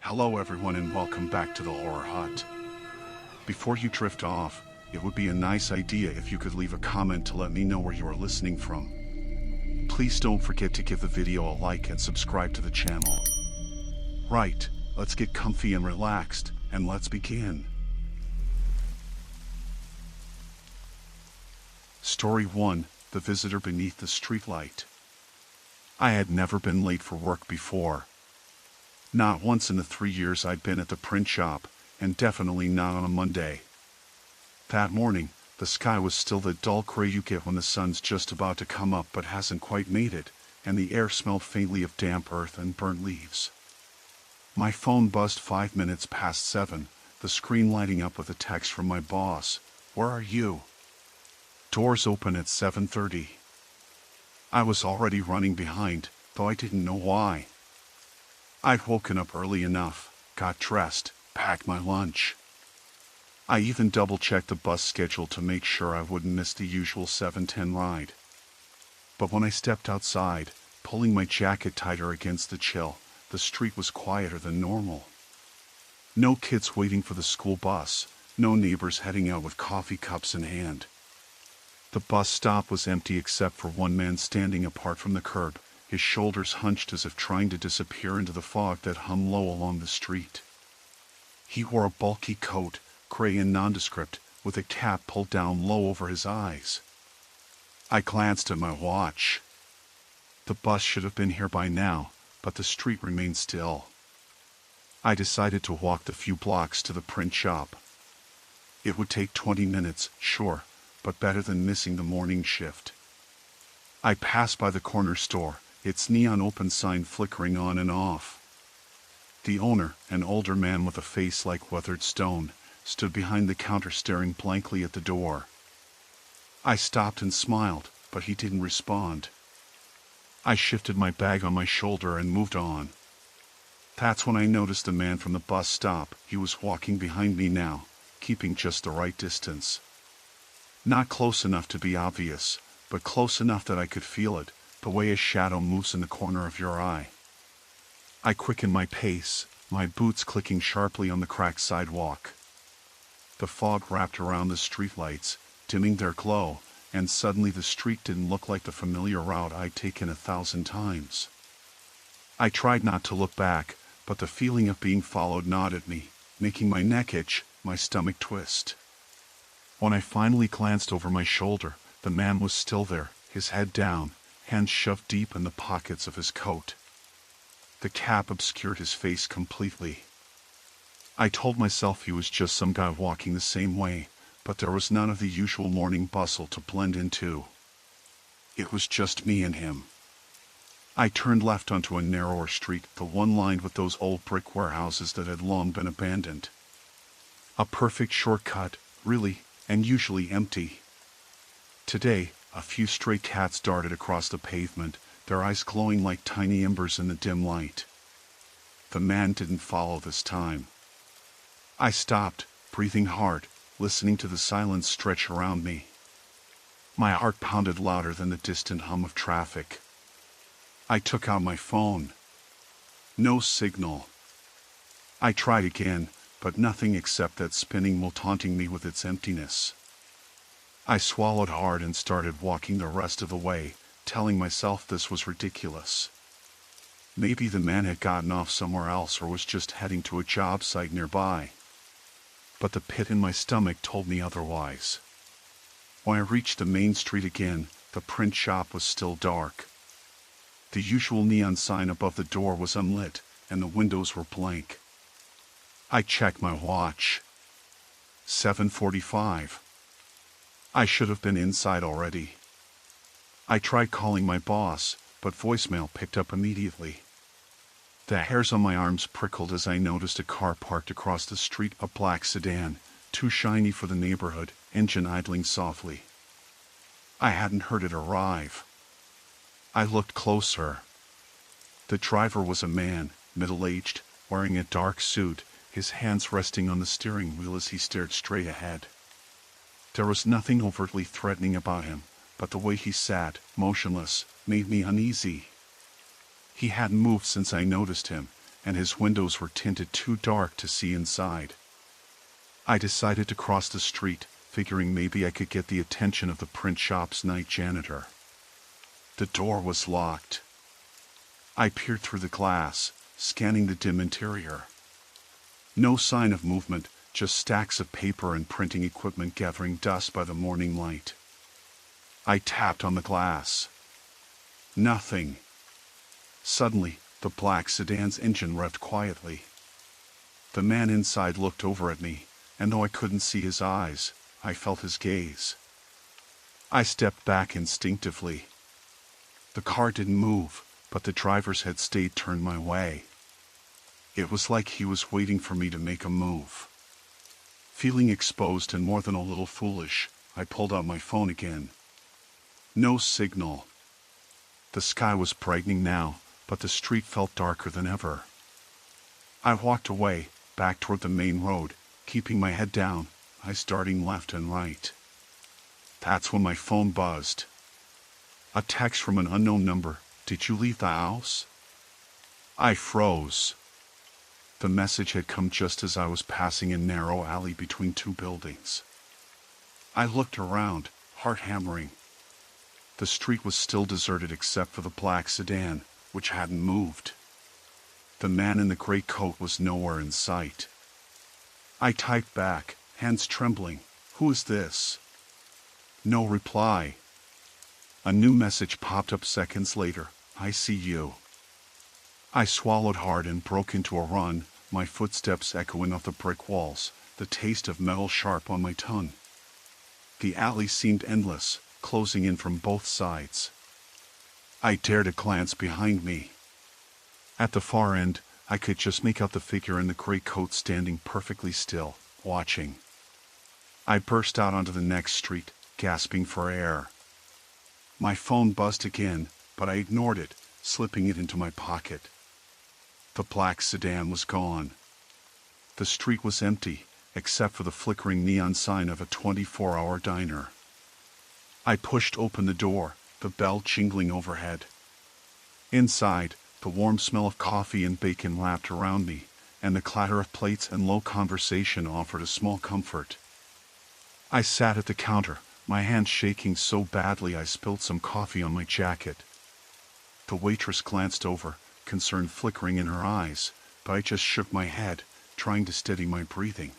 Hello everyone and welcome back to the Horror Hut. Before you drift off, it would be a nice idea if you could leave a comment to let me know where you are listening from. Please don't forget to give the video a like and subscribe to the channel. Right, let's get comfy and relaxed, and let's begin. Story 1, The Visitor Beneath the Streetlight. I had never been late for work before. Not once in the 3 years I'd been at the print shop, and definitely not on a Monday. That morning, the sky was still the dull gray you get when the sun's just about to come up but hasn't quite made it, and the air smelled faintly of damp earth and burnt leaves. My phone buzzed 5 minutes past 7, the screen lighting up with a text from my boss. "Where are you?" Doors open at 7:30. I was already running behind, though I didn't know why. I'd woken up early enough, got dressed, packed my lunch. I even double-checked the bus schedule to make sure I wouldn't miss the usual 7:10 ride. But when I stepped outside, pulling my jacket tighter against the chill, the street was quieter than normal. No kids waiting for the school bus, no neighbors heading out with coffee cups in hand. The bus stop was empty except for one man standing apart from the curb, his shoulders hunched as if trying to disappear into the fog that hung low along the street. He wore a bulky coat, gray and nondescript, with a cap pulled down low over his eyes. I glanced at my watch. The bus should have been here by now, but the street remained still. I decided to walk the few blocks to the print shop. It would take 20 minutes, sure, but better than missing the morning shift. I passed by the corner store, its neon open sign flickering on and off. The owner, an older man with a face like weathered stone, stood behind the counter staring blankly at the door. I stopped and smiled, but he didn't respond. I shifted my bag on my shoulder and moved on. That's when I noticed the man from the bus stop. He was walking behind me now, keeping just the right distance. Not close enough to be obvious, but close enough that I could feel it, the way a shadow moves in the corner of your eye. I quickened my pace, my boots clicking sharply on the cracked sidewalk. The fog wrapped around the streetlights, dimming their glow, and suddenly the street didn't look like the familiar route I'd taken 1,000 times. I tried not to look back, but the feeling of being followed gnawed at me, making my neck itch, my stomach twist. When I finally glanced over my shoulder, the man was still there, his head down, hands shoved deep in the pockets of his coat. The cap obscured his face completely. I told myself he was just some guy walking the same way, but there was none of the usual morning bustle to blend into. It was just me and him. I turned left onto a narrower street, the one lined with those old brick warehouses that had long been abandoned. A perfect shortcut, really, and usually empty. Today, a few stray cats darted across the pavement, their eyes glowing like tiny embers in the dim light. The man didn't follow this time. I stopped, breathing hard, listening to the silence stretch around me. My heart pounded louder than the distant hum of traffic. I took out my phone. No signal. I tried again, but nothing except that spinning wheel taunting me with its emptiness. I swallowed hard and started walking the rest of the way, telling myself this was ridiculous. Maybe the man had gotten off somewhere else or was just heading to a job site nearby. But the pit in my stomach told me otherwise. When I reached the main street again, the print shop was still dark. The usual neon sign above the door was unlit, and the windows were blank. I checked my watch. 7:45. I should have been inside already. I tried calling my boss, but voicemail picked up immediately. The hairs on my arms prickled as I noticed a car parked across the street, a black sedan, too shiny for the neighborhood, engine idling softly. I hadn't heard it arrive. I looked closer. The driver was a man, middle-aged, wearing a dark suit, his hands resting on the steering wheel as he stared straight ahead. There was nothing overtly threatening about him, but the way he sat, motionless, made me uneasy. He hadn't moved since I noticed him, and his windows were tinted too dark to see inside. I decided to cross the street, figuring maybe I could get the attention of the print shop's night janitor. The door was locked. I peered through the glass, scanning the dim interior. No sign of movement, just stacks of paper and printing equipment gathering dust by the morning light. I tapped on the glass. Nothing. Suddenly, the black sedan's engine revved quietly. The man inside looked over at me, and though I couldn't see his eyes, I felt his gaze. I stepped back instinctively. The car didn't move, but the driver's head stayed turned my way. It was like he was waiting for me to make a move. Feeling exposed and more than a little foolish, I pulled out my phone again. No signal. The sky was brightening now, but the street felt darker than ever. I walked away, back toward the main road, keeping my head down, eyes darting left and right. That's when my phone buzzed. A text from an unknown number. "Did you leave the house?" I froze. The message had come just as I was passing a narrow alley between two buildings. I looked around, heart hammering. The street was still deserted except for the black sedan, which hadn't moved. The man in the gray coat was nowhere in sight. I typed back, hands trembling, "Who is this?" No reply. A new message popped up seconds later, "I see you." I swallowed hard and broke into a run, my footsteps echoing off the brick walls, the taste of metal sharp on my tongue. The alley seemed endless, closing in from both sides. I dared a glance behind me. At the far end, I could just make out the figure in the gray coat standing perfectly still, watching. I burst out onto the next street, gasping for air. My phone buzzed again, but I ignored it, slipping it into my pocket. The black sedan was gone. The street was empty, except for the flickering neon sign of a 24-hour diner. I pushed open the door, the bell jingling overhead. Inside, the warm smell of coffee and bacon lapped around me, and the clatter of plates and low conversation offered a small comfort. I sat at the counter, my hands shaking so badly I spilled some coffee on my jacket. The waitress glanced over, concern flickering in her eyes, but I just shook my head, trying to steady my breathing.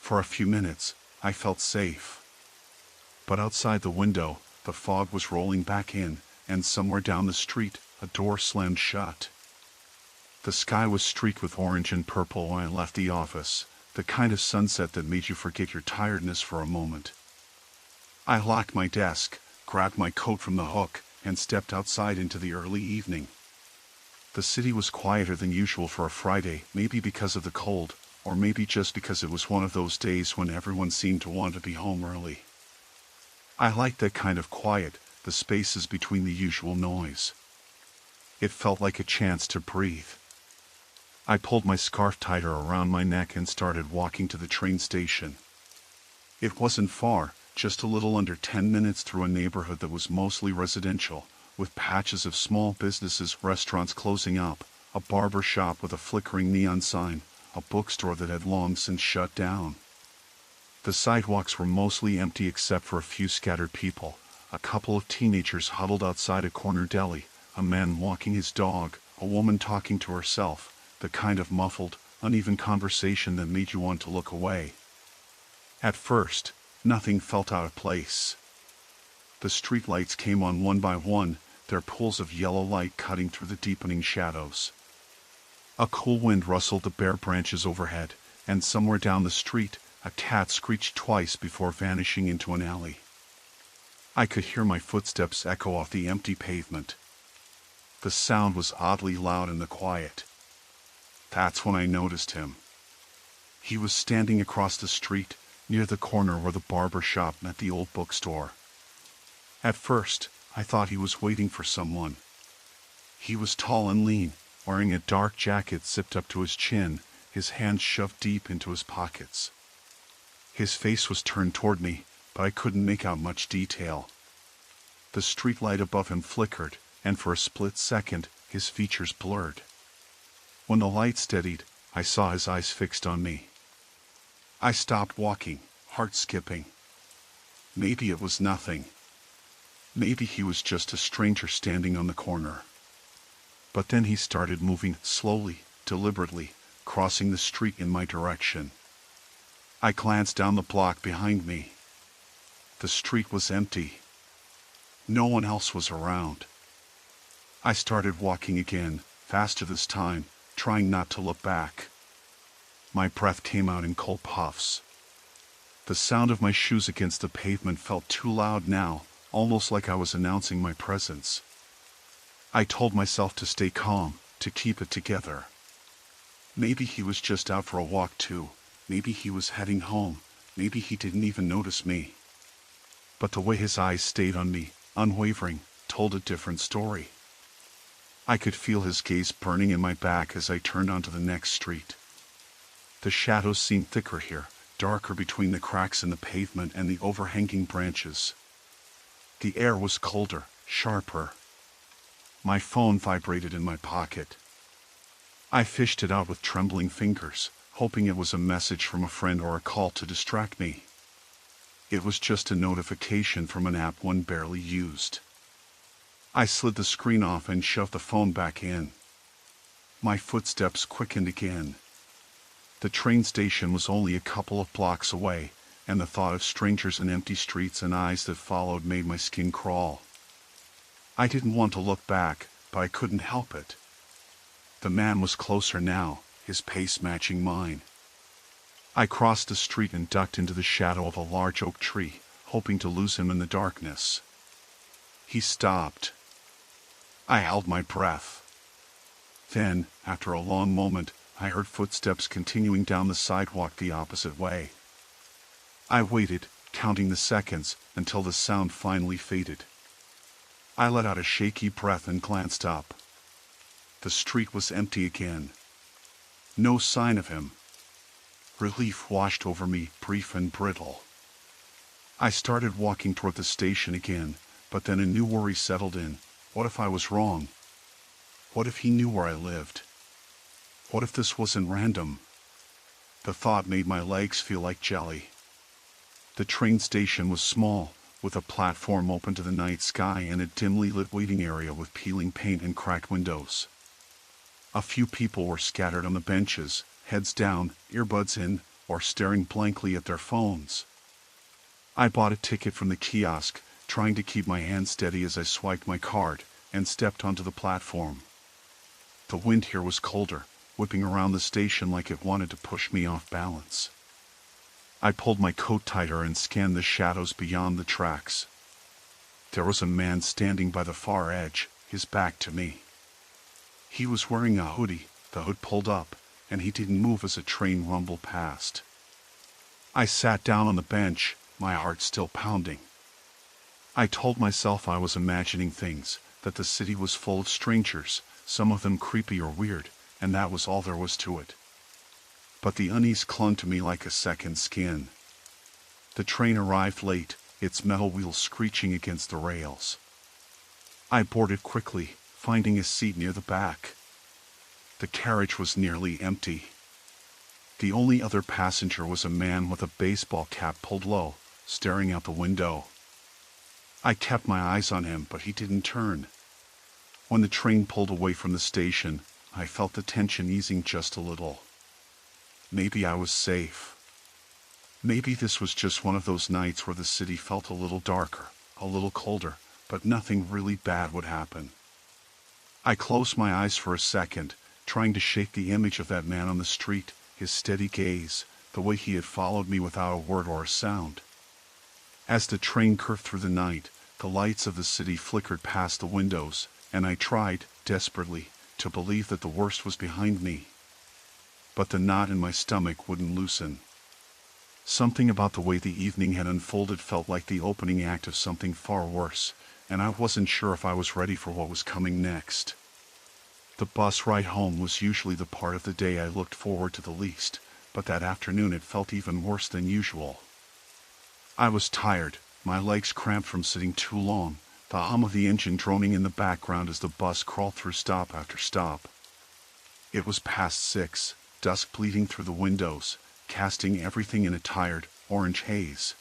For a few minutes, I felt safe. But outside the window, the fog was rolling back in, and somewhere down the street, a door slammed shut. The sky was streaked with orange and purple when I left the office, the kind of sunset that made you forget your tiredness for a moment. I locked my desk, grabbed my coat from the hook, and stepped outside into the early evening. The city was quieter than usual for a Friday, maybe because of the cold, or maybe just because it was one of those days when everyone seemed to want to be home early. I liked that kind of quiet, the spaces between the usual noise. It felt like a chance to breathe. I pulled my scarf tighter around my neck and started walking to the train station. It wasn't far, just a little under 10 minutes through a neighborhood that was mostly residential, with patches of small businesses, restaurants closing up, a barber shop with a flickering neon sign, a bookstore that had long since shut down. The sidewalks were mostly empty except for a few scattered people, a couple of teenagers huddled outside a corner deli, a man walking his dog, a woman talking to herself, the kind of muffled, uneven conversation that made you want to look away. At first, nothing felt out of place. The streetlights came on one by one, their pools of yellow light cutting through the deepening shadows. A cool wind rustled the bare branches overhead, and somewhere down the street, a cat screeched twice before vanishing into an alley. I could hear my footsteps echo off the empty pavement. The sound was oddly loud in the quiet. That's when I noticed him. He was standing across the street, near the corner where the barber shop met the old bookstore. At first, I thought he was waiting for someone. He was tall and lean, wearing a dark jacket zipped up to his chin, his hands shoved deep into his pockets. His face was turned toward me, but I couldn't make out much detail. The streetlight above him flickered, and for a split second, his features blurred. When the light steadied, I saw his eyes fixed on me. I stopped walking, heart skipping. Maybe it was nothing. Maybe he was just a stranger standing on the corner. But then he started moving slowly, deliberately, crossing the street in my direction. I glanced down the block behind me. The street was empty. No one else was around. I started walking again, faster this time, trying not to look back. My breath came out in cold puffs. The sound of my shoes against the pavement felt too loud now, almost like I was announcing my presence. I told myself to stay calm, to keep it together. Maybe he was just out for a walk too. Maybe he was heading home. Maybe he didn't even notice me. But the way his eyes stayed on me, unwavering, told a different story. I could feel his gaze burning in my back as I turned onto the next street. The shadows seemed thicker here, darker between the cracks in the pavement and the overhanging branches. The air was colder, sharper. My phone vibrated in my pocket. I fished it out with trembling fingers, hoping it was a message from a friend or a call to distract me. It was just a notification from an app one barely used. I slid the screen off and shoved the phone back in. My footsteps quickened again. The train station was only a couple of blocks away, and the thought of strangers and empty streets and eyes that followed made my skin crawl. I didn't want to look back, but I couldn't help it. The man was closer now, his pace matching mine. I crossed the street and ducked into the shadow of a large oak tree, hoping to lose him in the darkness. He stopped. I held my breath. Then, after a long moment, I heard footsteps continuing down the sidewalk the opposite way. I waited, counting the seconds, until the sound finally faded. I let out a shaky breath and glanced up. The street was empty again. No sign of him. Relief washed over me, brief and brittle. I started walking toward the station again, but then a new worry settled in. What if I was wrong? What if he knew where I lived? What if this wasn't random? The thought made my legs feel like jelly. The train station was small, with a platform open to the night sky and a dimly lit waiting area with peeling paint and cracked windows. A few people were scattered on the benches, heads down, earbuds in, or staring blankly at their phones. I bought a ticket from the kiosk, trying to keep my hand steady as I swiped my card, and stepped onto the platform. The wind here was colder, whipping around the station like it wanted to push me off balance. I pulled my coat tighter and scanned the shadows beyond the tracks. There was a man standing by the far edge, his back to me. He was wearing a hoodie, the hood pulled up, and he didn't move as a train rumbled past. I sat down on the bench, my heart still pounding. I told myself I was imagining things, that the city was full of strangers, some of them creepy or weird, and that was all there was to it. But the unease clung to me like a second skin. The train arrived late, its metal wheels screeching against the rails. I boarded quickly, finding a seat near the back. The carriage was nearly empty. The only other passenger was a man with a baseball cap pulled low, staring out the window. I kept my eyes on him, but he didn't turn. When the train pulled away from the station, I felt the tension easing just a little. Maybe I was safe. Maybe this was just one of those nights where the city felt a little darker, a little colder, but nothing really bad would happen. I closed my eyes for a second, trying to shake the image of that man on the street, his steady gaze, the way he had followed me without a word or a sound. As the train curved through the night, the lights of the city flickered past the windows, and I tried, desperately, to believe that the worst was behind me. But the knot in my stomach wouldn't loosen. Something about the way the evening had unfolded felt like the opening act of something far worse, and I wasn't sure if I was ready for what was coming next. The bus ride home was usually the part of the day I looked forward to the least, but that afternoon it felt even worse than usual. I was tired, my legs cramped from sitting too long, the hum of the engine droning in the background as the bus crawled through stop after stop. It was past 6, dusk bleeding through the windows, casting everything in a tired, orange haze.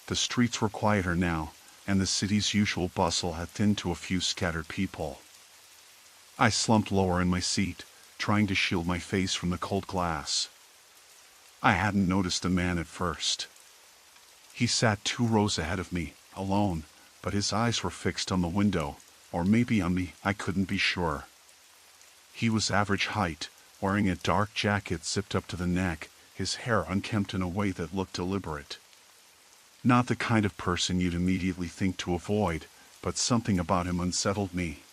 The streets were quieter now, and the city's usual bustle had thinned to a few scattered people. I slumped lower in my seat, trying to shield my face from the cold glass. I hadn't noticed the man at first. He sat 2 rows ahead of me, alone, but his eyes were fixed on the window, or maybe on me, I couldn't be sure. He was average height, wearing a dark jacket zipped up to the neck, his hair unkempt in a way that looked deliberate. Not the kind of person you'd immediately think to avoid, but something about him unsettled me.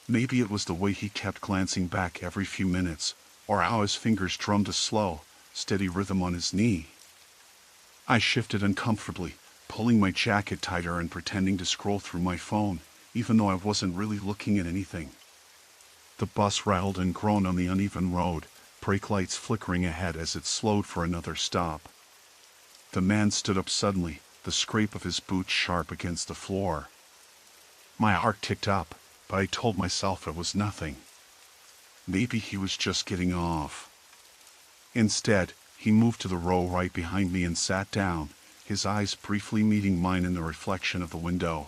Maybe it was the way he kept glancing back every few minutes, or how his fingers drummed a slow, steady rhythm on his knee. I shifted uncomfortably, pulling my jacket tighter and pretending to scroll through my phone, even though I wasn't really looking at anything. The bus rattled and groaned on the uneven road, brake lights flickering ahead as it slowed for another stop. The man stood up suddenly, the scrape of his boots sharp against the floor. My heart ticked up, but I told myself it was nothing. Maybe he was just getting off. Instead, he moved to the row right behind me and sat down, his eyes briefly meeting mine in the reflection of the window.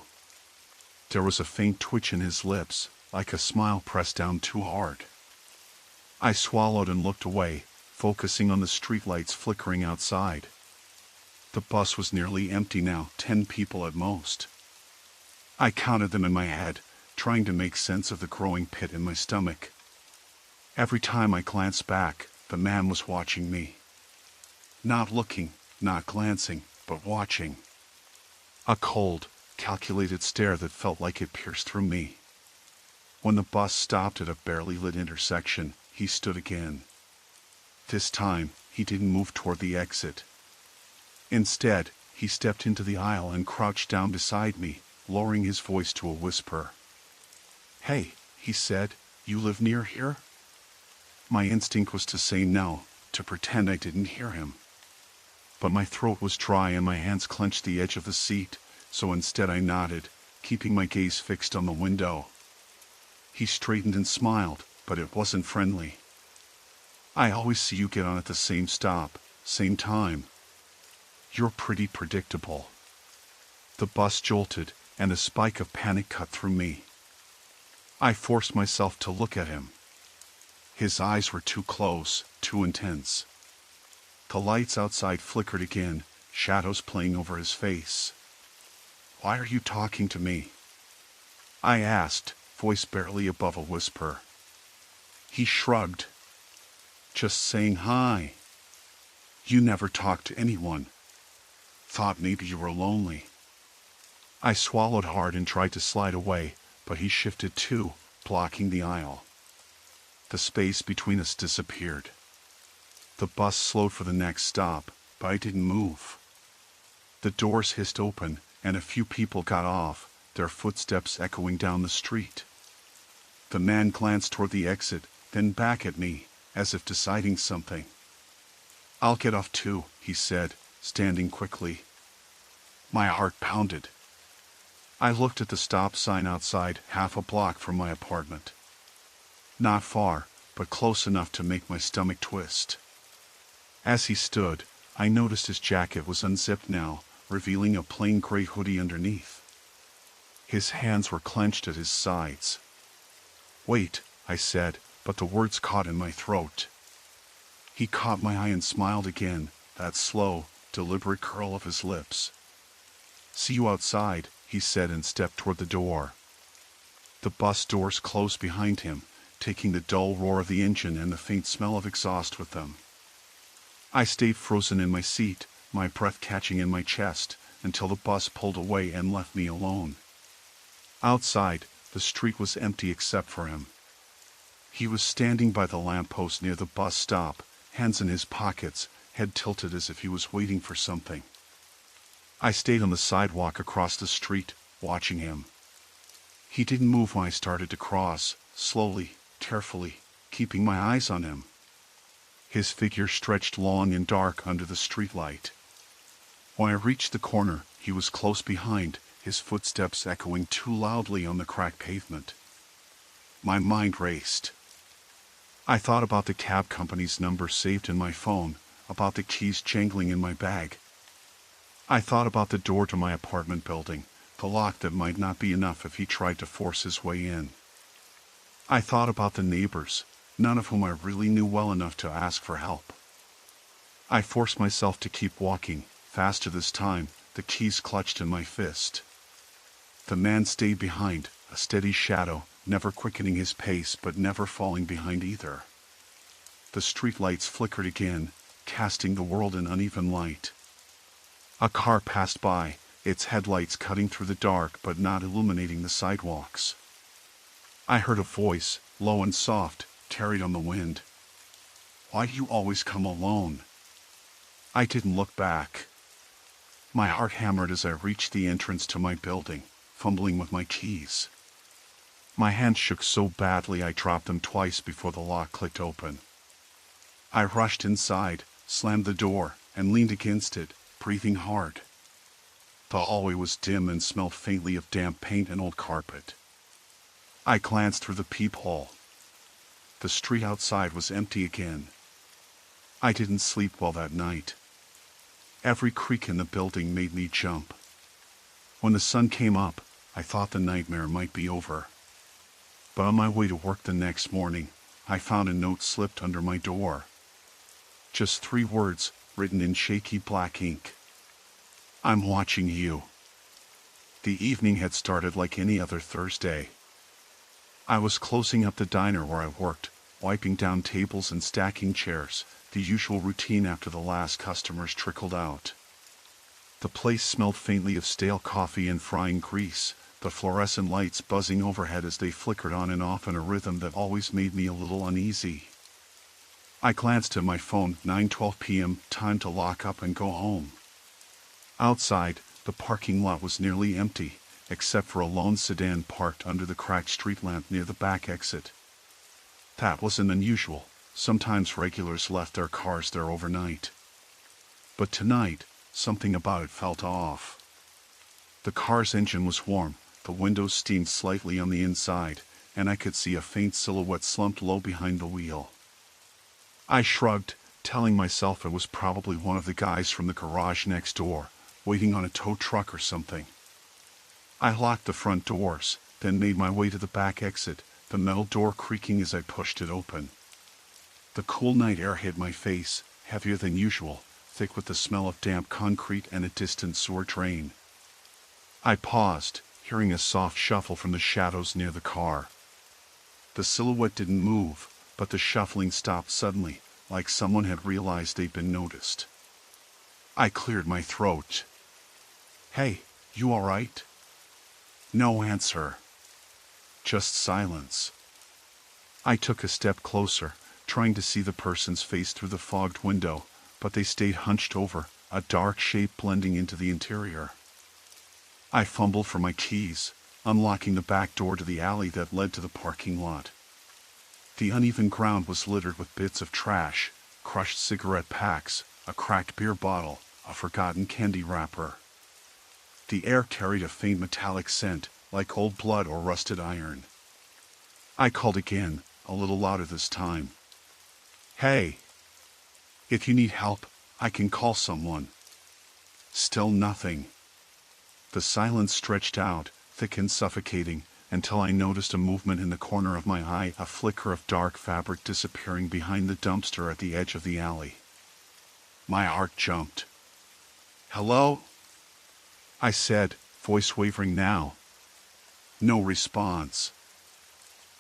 There was a faint twitch in his lips, like a smile pressed down too hard. I swallowed and looked away, focusing on the streetlights flickering outside. The bus was nearly empty now, 10 people at most. I counted them in my head, trying to make sense of the growing pit in my stomach. Every time I glanced back, the man was watching me. Not looking, not glancing, but watching. A cold, calculated stare that felt like it pierced through me. When the bus stopped at a barely lit intersection, he stood again. This time, he didn't move toward the exit. Instead, he stepped into the aisle and crouched down beside me, lowering his voice to a whisper. "Hey," he said, "you live near here?" My instinct was to say no, to pretend I didn't hear him. But my throat was dry and my hands clenched the edge of the seat, so instead I nodded, keeping my gaze fixed on the window. He straightened and smiled, but it wasn't friendly. "I always see you get on at the same stop, same time. You're pretty predictable." The bus jolted, and a spike of panic cut through me. I forced myself to look at him. His eyes were too close, too intense. The lights outside flickered again, shadows playing over his face. "Why are you talking to me?" I asked, voice barely above a whisper. He shrugged. "Just saying hi. You never talk to anyone. Thought maybe you were lonely." I swallowed hard and tried to slide away, but he shifted too, blocking the aisle. The space between us disappeared. The bus slowed for the next stop, but I didn't move. The doors hissed open, and a few people got off, their footsteps echoing down the street. The man glanced toward the exit, then back at me, as if deciding something. "I'll get off too," he said, standing quickly. My heart pounded. I looked at the stop sign outside, half a block from my apartment. Not far, but close enough to make my stomach twist. As he stood, I noticed his jacket was unzipped now, revealing a plain gray hoodie underneath. His hands were clenched at his sides. "Wait," I said, but the words caught in my throat. He caught my eye and smiled again, that slow, deliberate curl of his lips. "See you outside," he said and stepped toward the door. The bus doors closed behind him, taking the dull roar of the engine and the faint smell of exhaust with them. I stayed frozen in my seat, my breath catching in my chest, until the bus pulled away and left me alone. Outside, the street was empty except for him. He was standing by the lamppost near the bus stop, hands in his pockets, head tilted as if he was waiting for something. I stayed on the sidewalk across the street, watching him. He didn't move when I started to cross, slowly, carefully, keeping my eyes on him. His figure stretched long and dark under the streetlight. When I reached the corner, he was close behind, his footsteps echoing too loudly on the cracked pavement. My mind raced. I thought about the cab company's number saved in my phone, about the keys jangling in my bag. I thought about the door to my apartment building, the lock that might not be enough if he tried to force his way in. I thought about the neighbors, none of whom I really knew well enough to ask for help. I forced myself to keep walking, faster this time, the keys clutched in my fist. The man stayed behind, a steady shadow, never quickening his pace but never falling behind either. The streetlights flickered again, casting the world in uneven light. A car passed by, its headlights cutting through the dark but not illuminating the sidewalks. I heard a voice, low and soft, tarried on the wind. "Why do you always come alone?" I didn't look back. My heart hammered as I reached the entrance to my building, fumbling with my keys. My hands shook so badly I dropped them twice before the lock clicked open. I rushed inside, slammed the door, and leaned against it, breathing hard. The hallway was dim and smelled faintly of damp paint and old carpet. I glanced through the peephole. The street outside was empty again. I didn't sleep well that night. Every creak in the building made me jump. When the sun came up, I thought the nightmare might be over. But on my way to work the next morning, I found a note slipped under my door. Just 3 words, written in shaky black ink. "I'm watching you." The evening had started like any other Thursday. I was closing up the diner where I worked, wiping down tables and stacking chairs, the usual routine after the last customers trickled out. The place smelled faintly of stale coffee and frying grease, the fluorescent lights buzzing overhead as they flickered on and off in a rhythm that always made me a little uneasy. I glanced at my phone, 9:12 p.m., time to lock up and go home. Outside, the parking lot was nearly empty, except for a lone sedan parked under the cracked street lamp near the back exit. That wasn't unusual. Sometimes regulars left their cars there overnight. But tonight, something about it felt off. The car's engine was warm, the windows steamed slightly on the inside, and I could see a faint silhouette slumped low behind the wheel. I shrugged, telling myself it was probably one of the guys from the garage next door, waiting on a tow truck or something. I locked the front doors, then made my way to the back exit, the metal door creaking as I pushed it open. The cool night air hit my face, heavier than usual, thick with the smell of damp concrete and a distant sewer drain. I paused, hearing a soft shuffle from the shadows near the car. The silhouette didn't move, but the shuffling stopped suddenly, like someone had realized they'd been noticed. I cleared my throat. "Hey, you all right?" No answer. Just silence. I took a step closer, trying to see the person's face through the fogged window, but they stayed hunched over, a dark shape blending into the interior. I fumbled for my keys, unlocking the back door to the alley that led to the parking lot. The uneven ground was littered with bits of trash, crushed cigarette packs, a cracked beer bottle, a forgotten candy wrapper. The air carried a faint metallic scent, like old blood or rusted iron. I called again, a little louder this time. "Hey! If you need help, I can call someone." Still nothing. The silence stretched out, thick and suffocating, until I noticed a movement in the corner of my eye, a flicker of dark fabric disappearing behind the dumpster at the edge of the alley. My heart jumped. "Hello?" I said, voice wavering now. No response.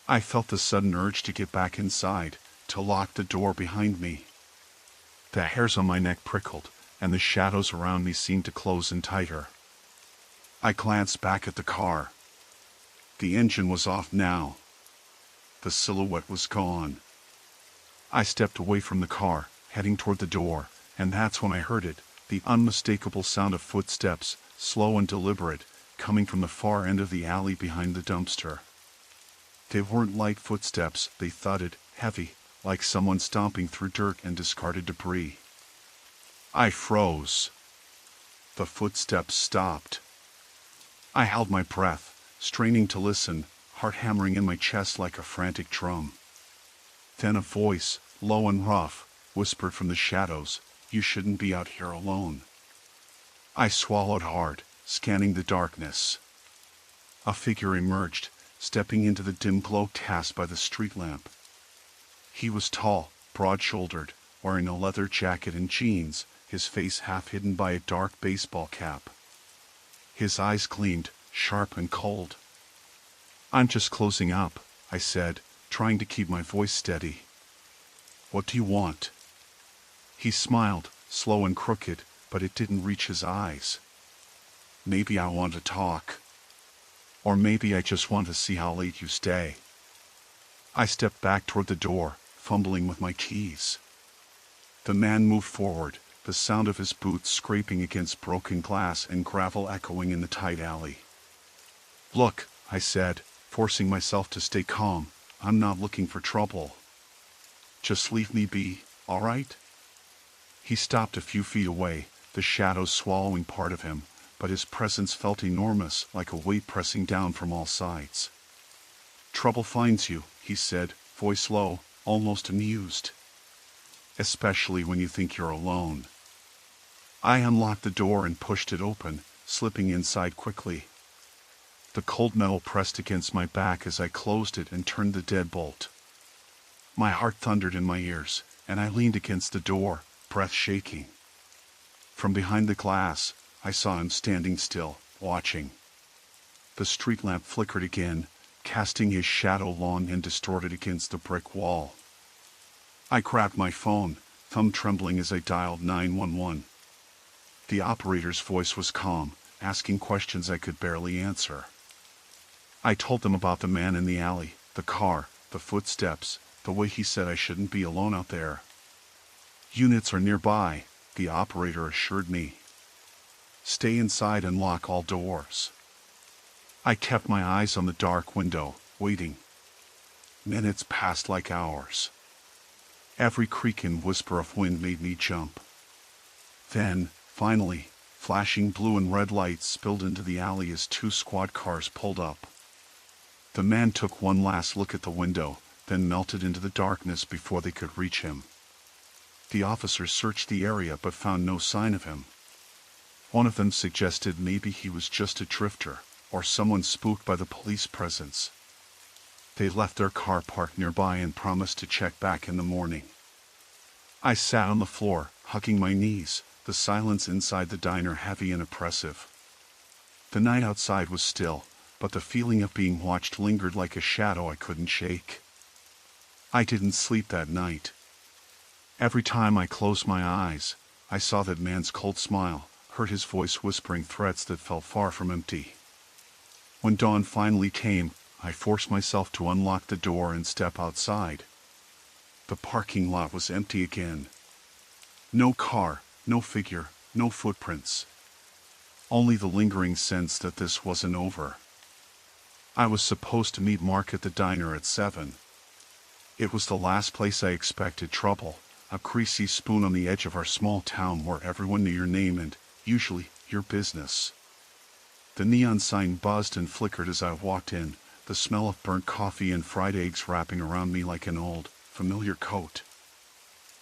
I felt the sudden urge to get back inside, to lock the door behind me. The hairs on my neck prickled, and the shadows around me seemed to close in tighter. I glanced back at the car. The engine was off now. The silhouette was gone. I stepped away from the car, heading toward the door, and that's when I heard it, the unmistakable sound of footsteps, slow and deliberate, coming from the far end of the alley behind the dumpster. They weren't light footsteps, they thudded, heavy, like someone stomping through dirt and discarded debris. I froze. The footsteps stopped. I held my breath, straining to listen, heart hammering in my chest like a frantic drum. Then a voice, low and rough, whispered from the shadows, "You shouldn't be out here alone." I swallowed hard, scanning the darkness. A figure emerged, stepping into the dim glow cast by the street lamp. He was tall, broad-shouldered, wearing a leather jacket and jeans, his face half hidden by a dark baseball cap. His eyes gleamed, sharp and cold. "I'm just closing up," I said, trying to keep my voice steady. "What do you want?" He smiled, slow and crooked, but it didn't reach his eyes. "Maybe I want to talk. Or maybe I just want to see how late you stay." I stepped back toward the door, fumbling with my keys. The man moved forward, the sound of his boots scraping against broken glass and gravel echoing in the tight alley. "Look," I said, forcing myself to stay calm, "I'm not looking for trouble. Just leave me be, all right?" He stopped a few feet away, the shadows swallowing part of him, but his presence felt enormous, like a weight pressing down from all sides. "Trouble finds you," he said, voice low, almost amused. "Especially when you think you're alone." I unlocked the door and pushed it open, slipping inside quickly. The cold metal pressed against my back as I closed it and turned the deadbolt. My heart thundered in my ears, and I leaned against the door, breath shaking. From behind the glass, I saw him standing still, watching. The street lamp flickered again, casting his shadow long and distorted against the brick wall. I grabbed my phone, thumb trembling as I dialed 911. The operator's voice was calm, asking questions I could barely answer. I told them about the man in the alley, the car, the footsteps, the way he said I shouldn't be alone out there. "Units are nearby," the operator assured me. "Stay inside and lock all doors." I kept my eyes on the dark window, waiting. Minutes passed like hours. Every creak and whisper of wind made me jump. Then, finally, flashing blue and red lights spilled into the alley as 2 squad cars pulled up. The man took one last look at the window, then melted into the darkness before they could reach him. The officers searched the area but found no sign of him. One of them suggested maybe he was just a drifter, or someone spooked by the police presence. They left their car parked nearby and promised to check back in the morning. I sat on the floor, hugging my knees, the silence inside the diner heavy and oppressive. The night outside was still, but the feeling of being watched lingered like a shadow I couldn't shake. I didn't sleep that night. Every time I closed my eyes, I saw that man's cold smile, heard his voice whispering threats that felt far from empty. When dawn finally came, I forced myself to unlock the door and step outside. The parking lot was empty again. No car, no figure, no footprints. Only the lingering sense that this wasn't over. I was supposed to meet Mark at the diner at 7. It was the last place I expected trouble, a greasy spoon on the edge of our small town where everyone knew your name and, usually, your business. The neon sign buzzed and flickered as I walked in, the smell of burnt coffee and fried eggs wrapping around me like an old, familiar coat.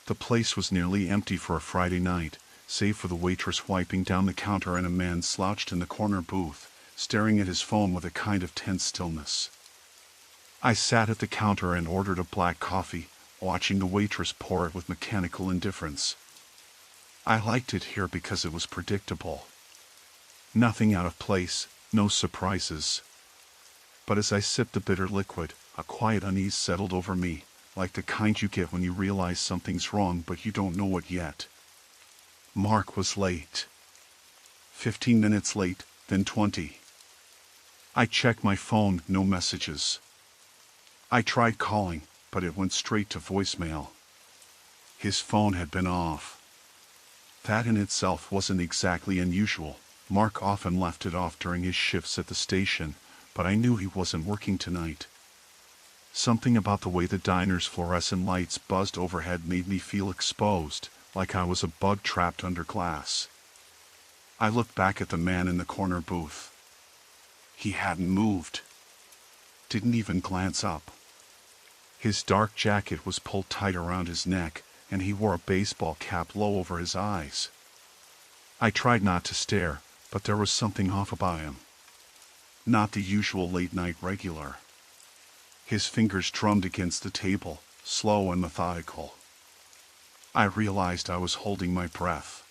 The place was nearly empty for a Friday night, save for the waitress wiping down the counter and a man slouched in the corner booth, staring at his phone with a kind of tense stillness. I sat at the counter and ordered a black coffee, watching the waitress pour it with mechanical indifference. I liked it here because it was predictable. Nothing out of place, no surprises. But as I sipped the bitter liquid, a quiet unease settled over me, like the kind you get when you realize something's wrong but you don't know what yet. Mark was late. 15 minutes late, then 20. I checked my phone, no messages. I tried calling, but it went straight to voicemail. His phone had been off. That in itself wasn't exactly unusual. Mark often left it off during his shifts at the station, but I knew he wasn't working tonight. Something about the way the diner's fluorescent lights buzzed overhead made me feel exposed, like I was a bug trapped under glass. I looked back at the man in the corner booth. He hadn't moved. Didn't even glance up. His dark jacket was pulled tight around his neck, and he wore a baseball cap low over his eyes. I tried not to stare, but there was something off about him. Not the usual late-night regular. His fingers drummed against the table, slow and methodical. I realized I was holding my breath.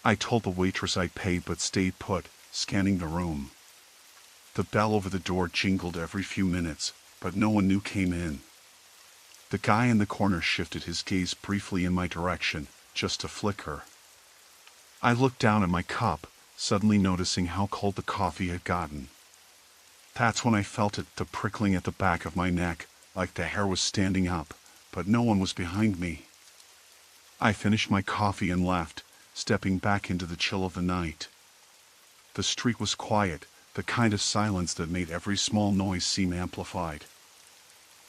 I told the waitress I'd pay but stayed put, scanning the room. The bell over the door jingled every few minutes, but no one new came in. The guy in the corner shifted his gaze briefly in my direction, just a flicker. I looked down at my cup, suddenly noticing how cold the coffee had gotten. That's when I felt it, the prickling at the back of my neck, like the hair was standing up, but no one was behind me. I finished my coffee and left, stepping back into the chill of the night. The street was quiet, the kind of silence that made every small noise seem amplified.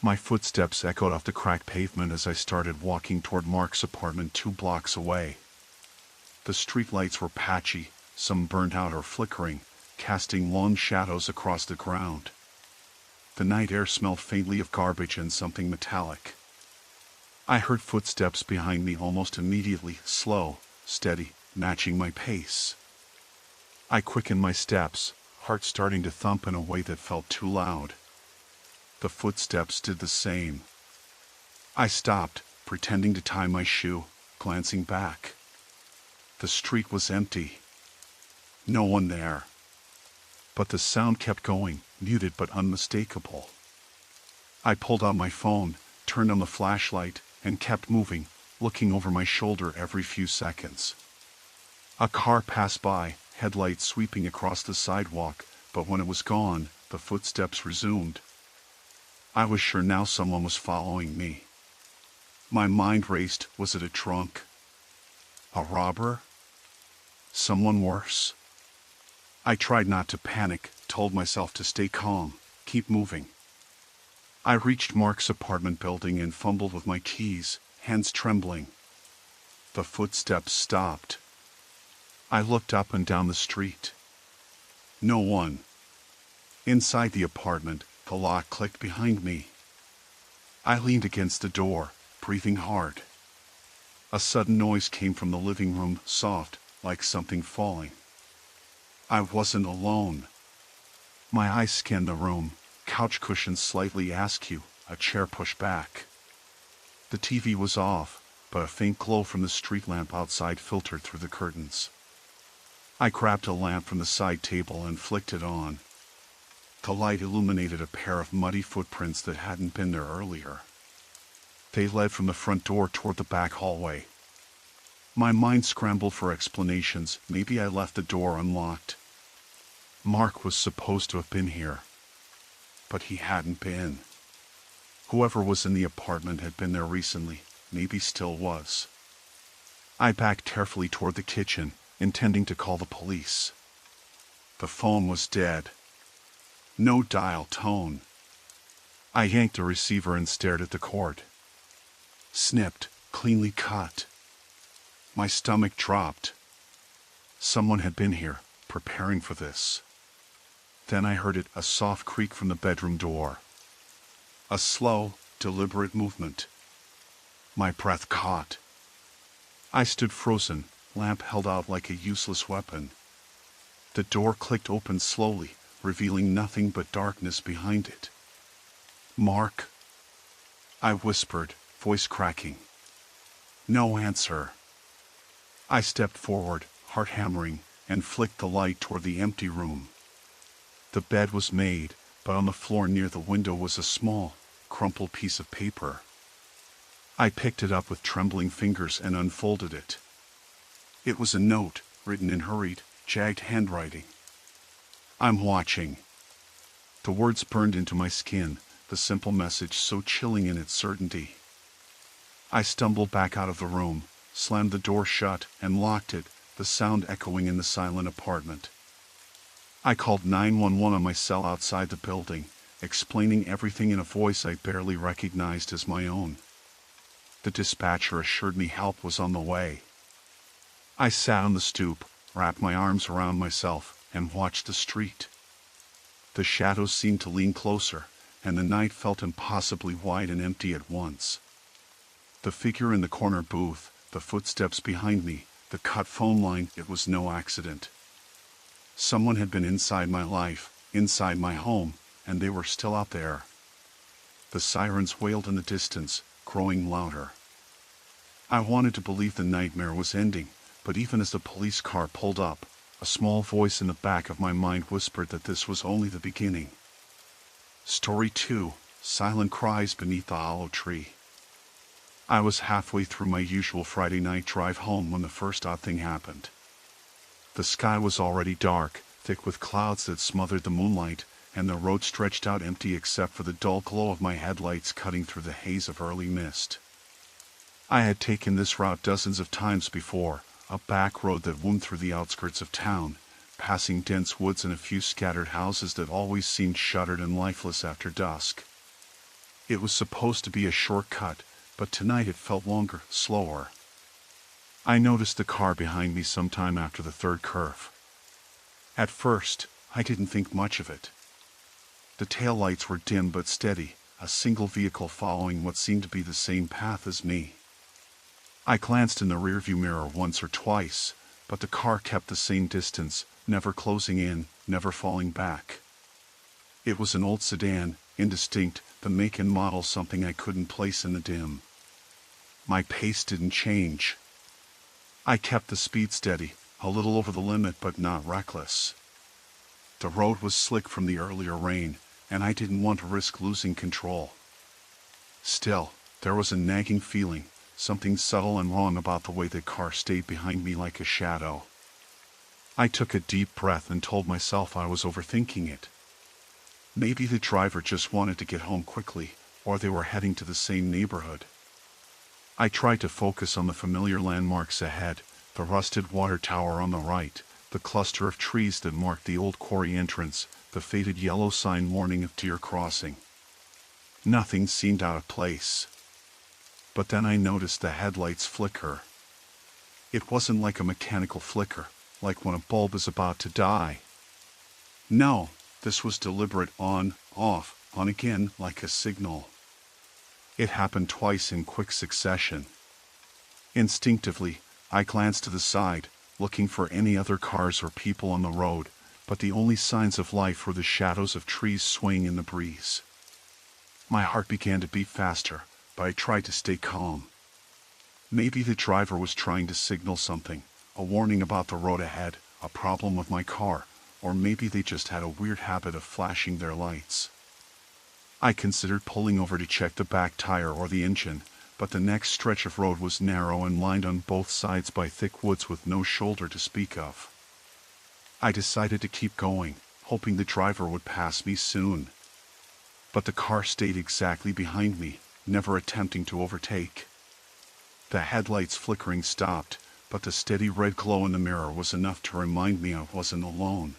My footsteps echoed off the cracked pavement as I started walking toward Mark's apartment 2 blocks away. The streetlights were patchy, some burnt out or flickering, casting long shadows across the ground. The night air smelled faintly of garbage and something metallic. I heard footsteps behind me almost immediately, slow, steady, matching my pace. I quickened my steps, heart starting to thump in a way that felt too loud. The footsteps did the same. I stopped, pretending to tie my shoe, glancing back. The street was empty. No one there. But the sound kept going, muted but unmistakable. I pulled out my phone, turned on the flashlight, and kept moving, looking over my shoulder every few seconds. A car passed by, headlights sweeping across the sidewalk, but when it was gone, the footsteps resumed. I was sure now someone was following me. My mind raced. Was it a drunk? A robber? Someone worse? I tried not to panic, told myself to stay calm, keep moving. I reached Mark's apartment building and fumbled with my keys, hands trembling. The footsteps stopped. I looked up and down the street. No one. Inside the apartment, the lock clicked behind me. I leaned against the door, breathing hard. A sudden noise came from the living room, soft, like something falling. I wasn't alone. My eyes scanned the room, couch cushions slightly askew, a chair pushed back. The TV was off, but a faint glow from the street lamp outside filtered through the curtains. I grabbed a lamp from the side table and flicked it on. The light illuminated a pair of muddy footprints that hadn't been there earlier. They led from the front door toward the back hallway. My mind scrambled for explanations. Maybe I left the door unlocked. Mark was supposed to have been here. But he hadn't been. Whoever was in the apartment had been there recently, maybe still was. I backed carefully toward the kitchen, intending to call the police. The phone was dead. No dial tone. I yanked the receiver and stared at the cord. Snipped, cleanly cut. My stomach dropped. Someone had been here, preparing for this. Then I heard it, a soft creak from the bedroom door. A slow, deliberate movement. My breath caught. I stood frozen, lamp held out like a useless weapon. The door clicked open slowly, revealing nothing but darkness behind it. Mark? I whispered, voice cracking. No answer. I stepped forward, heart hammering, and flicked the light toward the empty room. The bed was made, but on the floor near the window was a small, crumpled piece of paper. I picked it up with trembling fingers and unfolded it. It was a note, written in hurried, jagged handwriting. I'm watching. The words burned into my skin, the simple message so chilling in its certainty. I stumbled back out of the room, slammed the door shut, and locked it, the sound echoing in the silent apartment. I called 911 on my cell outside the building, explaining everything in a voice I barely recognized as my own. The dispatcher assured me help was on the way. I sat on the stoop, wrapped my arms around myself, and watched the street. The shadows seemed to lean closer, and the night felt impossibly wide and empty at once. The figure in the corner booth, the footsteps behind me, the cut phone line, it was no accident. Someone had been inside my life, inside my home, and they were still out there. The sirens wailed in the distance, growing louder. I wanted to believe the nightmare was ending, but even as the police car pulled up, a small voice in the back of my mind whispered that this was only the beginning. Story 2, Silent Cries Beneath the Hollow Tree. I was halfway through my usual Friday night drive home when the first odd thing happened. The sky was already dark, thick with clouds that smothered the moonlight, and the road stretched out empty except for the dull glow of my headlights cutting through the haze of early mist. I had taken this route dozens of times before, a back road that wound through the outskirts of town, passing dense woods and a few scattered houses that always seemed shuttered and lifeless after dusk. It was supposed to be a shortcut, but tonight it felt longer, slower. I noticed the car behind me sometime after the third curve. At first, I didn't think much of it. The taillights were dim but steady, a single vehicle following what seemed to be the same path as me. I glanced in the rearview mirror once or twice, but the car kept the same distance, never closing in, never falling back. It was an old sedan, indistinct, the make and model something I couldn't place in the dim. My pace didn't change. I kept the speed steady, a little over the limit but not reckless. The road was slick from the earlier rain, and I didn't want to risk losing control. Still, there was a nagging feeling, something subtle and wrong about the way the car stayed behind me like a shadow. I took a deep breath and told myself I was overthinking it. Maybe the driver just wanted to get home quickly, or they were heading to the same neighborhood. I tried to focus on the familiar landmarks ahead, the rusted water tower on the right, the cluster of trees that marked the old quarry entrance, the faded yellow sign warning of deer crossing. Nothing seemed out of place. But then I noticed the headlights flicker. It wasn't like a mechanical flicker, like when a bulb is about to die. No, this was deliberate on, off, on again, like a signal. It happened twice in quick succession. Instinctively, I glanced to the side, looking for any other cars or people on the road, but the only signs of life were the shadows of trees swaying in the breeze. My heart began to beat faster, but I tried to stay calm. Maybe the driver was trying to signal something, a warning about the road ahead, a problem with my car, or maybe they just had a weird habit of flashing their lights. I considered pulling over to check the back tire or the engine, but the next stretch of road was narrow and lined on both sides by thick woods with no shoulder to speak of. I decided to keep going, hoping the driver would pass me soon. But the car stayed exactly behind me, never attempting to overtake. The headlights flickering stopped, but the steady red glow in the mirror was enough to remind me I wasn't alone.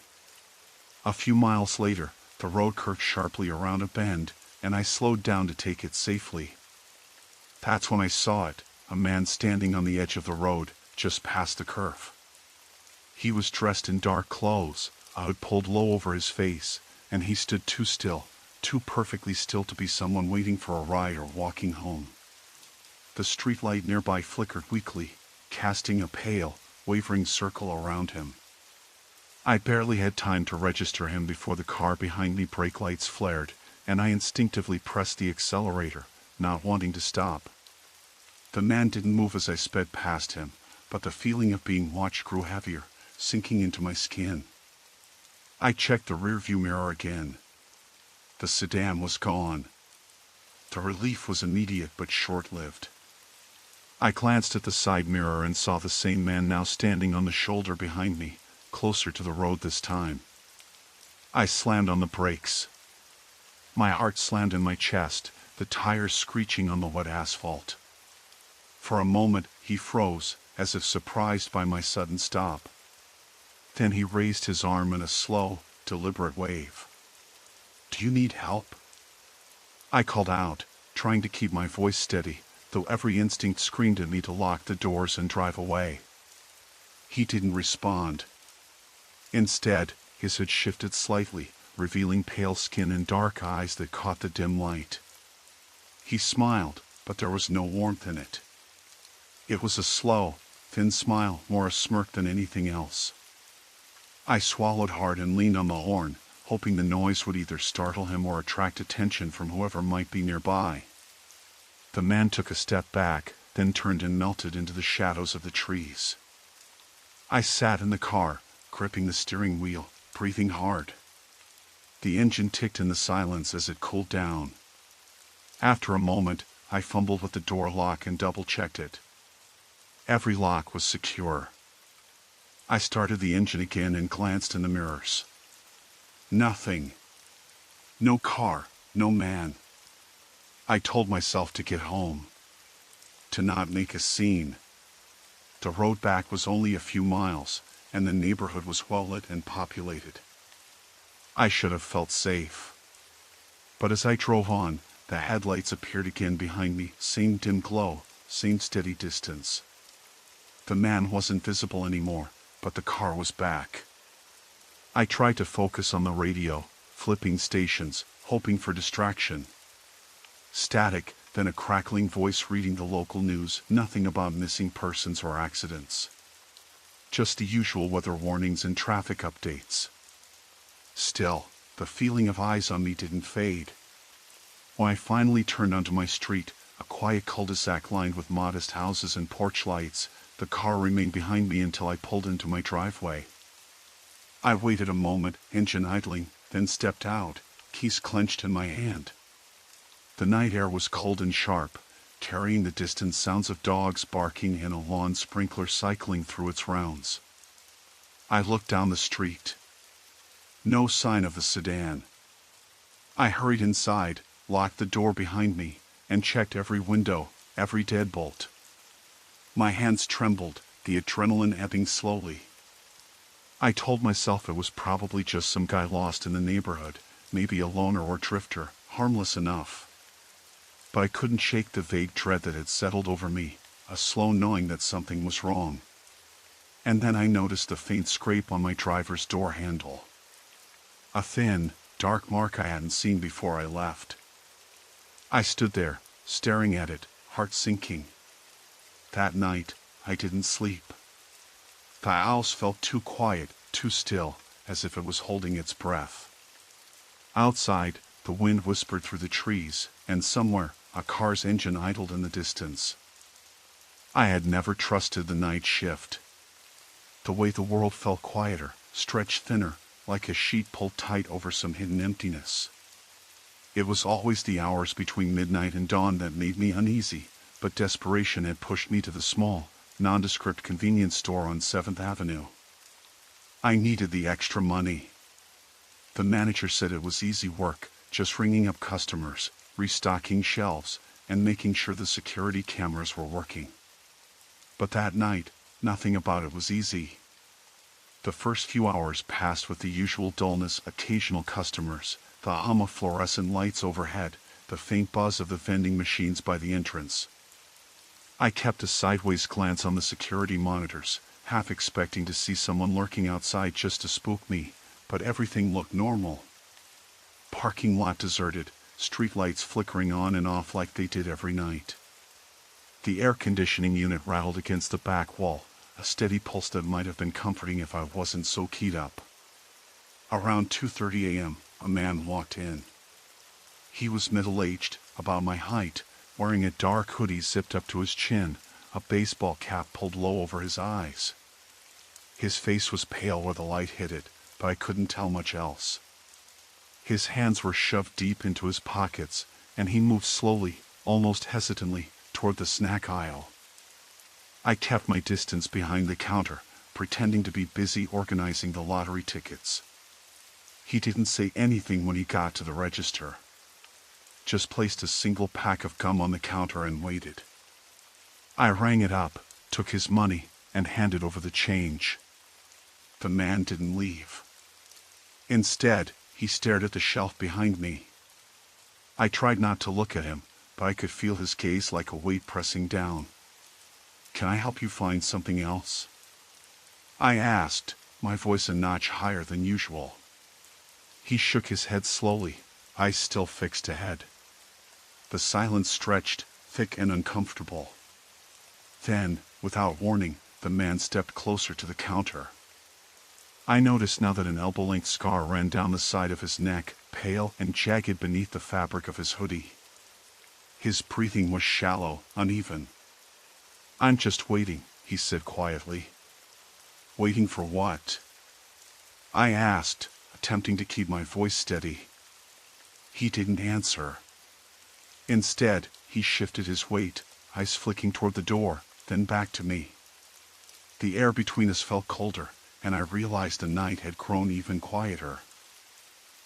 A few miles later, the road curved sharply around a bend, and I slowed down to take it safely. That's when I saw it, a man standing on the edge of the road, just past the curve. He was dressed in dark clothes, a hood pulled low over his face, and he stood too still, too perfectly still to be someone waiting for a ride or walking home. The streetlight nearby flickered weakly, casting a pale, wavering circle around him. I barely had time to register him before the car behind me brake lights flared, and I instinctively pressed the accelerator, not wanting to stop. The man didn't move as I sped past him, but the feeling of being watched grew heavier, sinking into my skin. I checked the rearview mirror again. The sedan was gone. The relief was immediate but short-lived. I glanced at the side mirror and saw the same man now standing on the shoulder behind me, closer to the road this time. I slammed on the brakes. My heart slammed in my chest, the tires screeching on the wet asphalt. For a moment, he froze, as if surprised by my sudden stop. Then he raised his arm in a slow, deliberate wave. "Do you need help?" I called out, trying to keep my voice steady, though every instinct screamed at me to lock the doors and drive away. He didn't respond. Instead, his head shifted slightly, revealing pale skin and dark eyes that caught the dim light. He smiled, but there was no warmth in it. It was a slow, thin smile, more a smirk than anything else. I swallowed hard and leaned on the horn, hoping the noise would either startle him or attract attention from whoever might be nearby. The man took a step back, then turned and melted into the shadows of the trees. I sat in the car, gripping the steering wheel, breathing hard. The engine ticked in the silence as it cooled down. After a moment, I fumbled with the door lock and double-checked it. Every lock was secure. I started the engine again and glanced in the mirrors. Nothing. No car, no man. I told myself to get home. To not make a scene. The road back was only a few miles, and the neighborhood was well lit and populated. I should have felt safe. But as I drove on, the headlights appeared again behind me, same dim glow, same steady distance. The man wasn't visible anymore, but the car was back. I tried to focus on the radio, flipping stations, hoping for distraction. Static, then a crackling voice reading the local news, nothing about missing persons or accidents. Just the usual weather warnings and traffic updates. Still, the feeling of eyes on me didn't fade. When I finally turned onto my street, a quiet cul-de-sac lined with modest houses and porch lights, the car remained behind me until I pulled into my driveway. I waited a moment, engine idling, then stepped out, keys clenched in my hand. The night air was cold and sharp, carrying the distant sounds of dogs barking and a lawn sprinkler cycling through its rounds. I looked down the street. No sign of the sedan. I hurried inside, locked the door behind me, and checked every window, every deadbolt. My hands trembled, the adrenaline ebbing slowly. I told myself it was probably just some guy lost in the neighborhood, maybe a loner or drifter, harmless enough. But I couldn't shake the vague dread that had settled over me, a slow knowing that something was wrong. And then I noticed a faint scrape on my driver's door handle. A thin, dark mark I hadn't seen before I left. I stood there, staring at it, heart sinking. That night, I didn't sleep. The house felt too quiet, too still, as if it was holding its breath. Outside, the wind whispered through the trees, and somewhere, a car's engine idled in the distance. I had never trusted the night shift. The way the world felt quieter, stretched thinner, like a sheet pulled tight over some hidden emptiness. It was always the hours between midnight and dawn that made me uneasy, but desperation had pushed me to the small, nondescript convenience store on 7th Avenue. I needed the extra money. The manager said it was easy work, just ringing up customers, restocking shelves, and making sure the security cameras were working. But that night, nothing about it was easy. The first few hours passed with the usual dullness, occasional customers, the hum of fluorescent lights overhead, the faint buzz of the vending machines by the entrance. I kept a sideways glance on the security monitors, half expecting to see someone lurking outside just to spook me, but everything looked normal. Parking lot deserted, street lights flickering on and off like they did every night. The air conditioning unit rattled against the back wall, a steady pulse that might have been comforting if I wasn't so keyed up. Around 2:30 a.m., a man walked in. He was middle-aged, about my height, wearing a dark hoodie zipped up to his chin, a baseball cap pulled low over his eyes. His face was pale where the light hit it, but I couldn't tell much else. His hands were shoved deep into his pockets, and he moved slowly, almost hesitantly, toward the snack aisle. I kept my distance behind the counter, pretending to be busy organizing the lottery tickets. He didn't say anything when he got to the register. Just placed a single pack of gum on the counter and waited. I rang it up, took his money, and handed over the change. The man didn't leave. Instead, he stared at the shelf behind me. I tried not to look at him, but I could feel his gaze like a weight pressing down. "Can I help you find something else?" I asked, my voice a notch higher than usual. He shook his head slowly, eyes still fixed ahead. The silence stretched, thick and uncomfortable. Then, without warning, the man stepped closer to the counter. I noticed now that an elbow-length scar ran down the side of his neck, pale and jagged beneath the fabric of his hoodie. His breathing was shallow, uneven. "I'm just waiting," he said quietly. "Waiting for what?" I asked, attempting to keep my voice steady. He didn't answer. Instead, he shifted his weight, eyes flicking toward the door, then back to me. The air between us felt colder, and I realized the night had grown even quieter.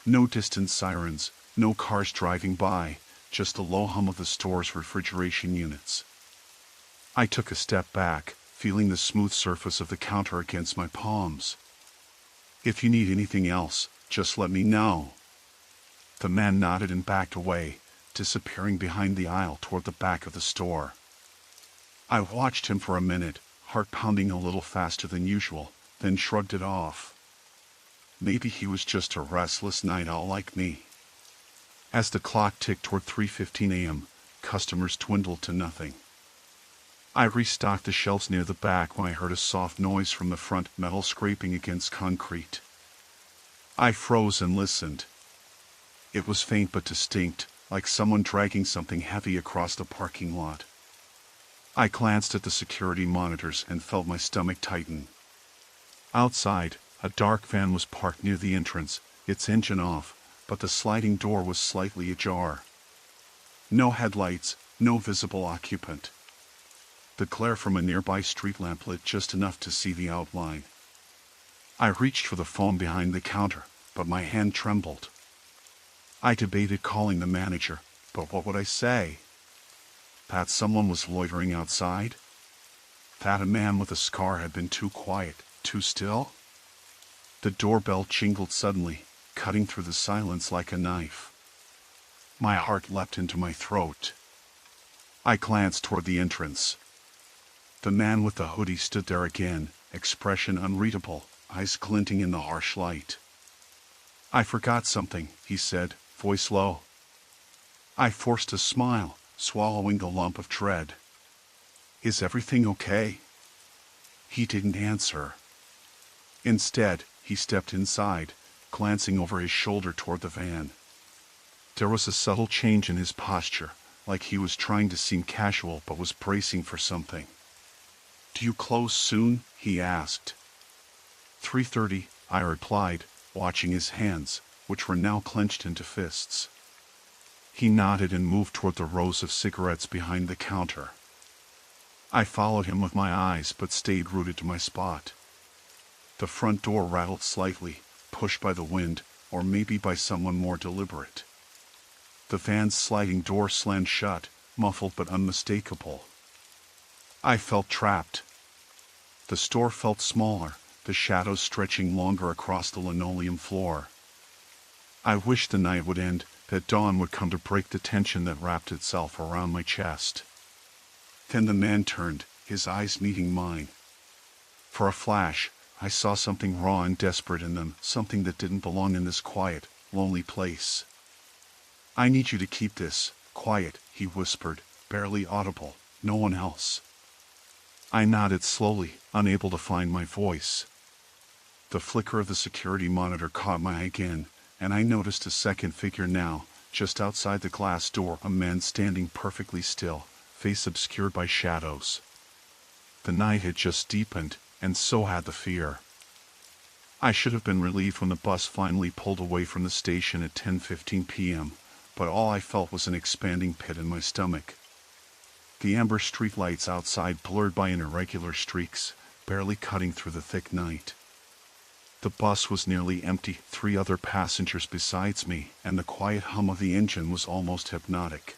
No distant sirens, no cars driving by, just the low hum of the store's refrigeration units. I took a step back, feeling the smooth surface of the counter against my palms. "If you need anything else, just let me know." The man nodded and backed away, disappearing behind the aisle toward the back of the store. I watched him for a minute, heart pounding a little faster than usual, then shrugged it off. Maybe he was just a restless night owl like me. As the clock ticked toward 3:15 a.m., customers dwindled to nothing. I restocked the shelves near the back when I heard a soft noise from the front, metal scraping against concrete. I froze and listened. It was faint but distinct, like someone dragging something heavy across the parking lot. I glanced at the security monitors and felt my stomach tighten. Outside, a dark van was parked near the entrance, its engine off, but the sliding door was slightly ajar. No headlights, no visible occupant. The glare from a nearby street lamp lit just enough to see the outline. I reached for the phone behind the counter, but my hand trembled. I debated calling the manager, but what would I say? That someone was loitering outside? That a man with a scar had been too quiet, too still? The doorbell jingled suddenly, cutting through the silence like a knife. My heart leapt into my throat. I glanced toward the entrance. The man with the hoodie stood there again, expression unreadable, eyes glinting in the harsh light. "I forgot something," he said, voice low. I forced a smile, swallowing the lump of dread. "Is everything okay?" He didn't answer. Instead, he stepped inside, glancing over his shoulder toward the van. There was a subtle change in his posture, like he was trying to seem casual but was bracing for something. "Do you close soon?" he asked. 3:30, I replied, watching his hands, which were now clenched into fists. He nodded and moved toward the rows of cigarettes behind the counter. I followed him with my eyes but stayed rooted to my spot. The front door rattled slightly, pushed by the wind, or maybe by someone more deliberate. The van's sliding door slammed shut, muffled but unmistakable. I felt trapped. The store felt smaller, the shadows stretching longer across the linoleum floor. I wished the night would end, that dawn would come to break the tension that wrapped itself around my chest. Then the man turned, his eyes meeting mine. For a flash, I saw something raw and desperate in them, something that didn't belong in this quiet, lonely place. "I need you to keep this quiet," he whispered, barely audible, "no one else." I nodded slowly, unable to find my voice. The flicker of the security monitor caught my eye again, and I noticed a second figure now, just outside the glass door, a man standing perfectly still, face obscured by shadows. The night had just deepened, and so had the fear. I should have been relieved when the bus finally pulled away from the station at 10:15 p.m., but all I felt was an expanding pit in my stomach. The amber streetlights outside blurred by in irregular streaks, barely cutting through the thick night. The bus was nearly empty, 3 other passengers besides me, and the quiet hum of the engine was almost hypnotic.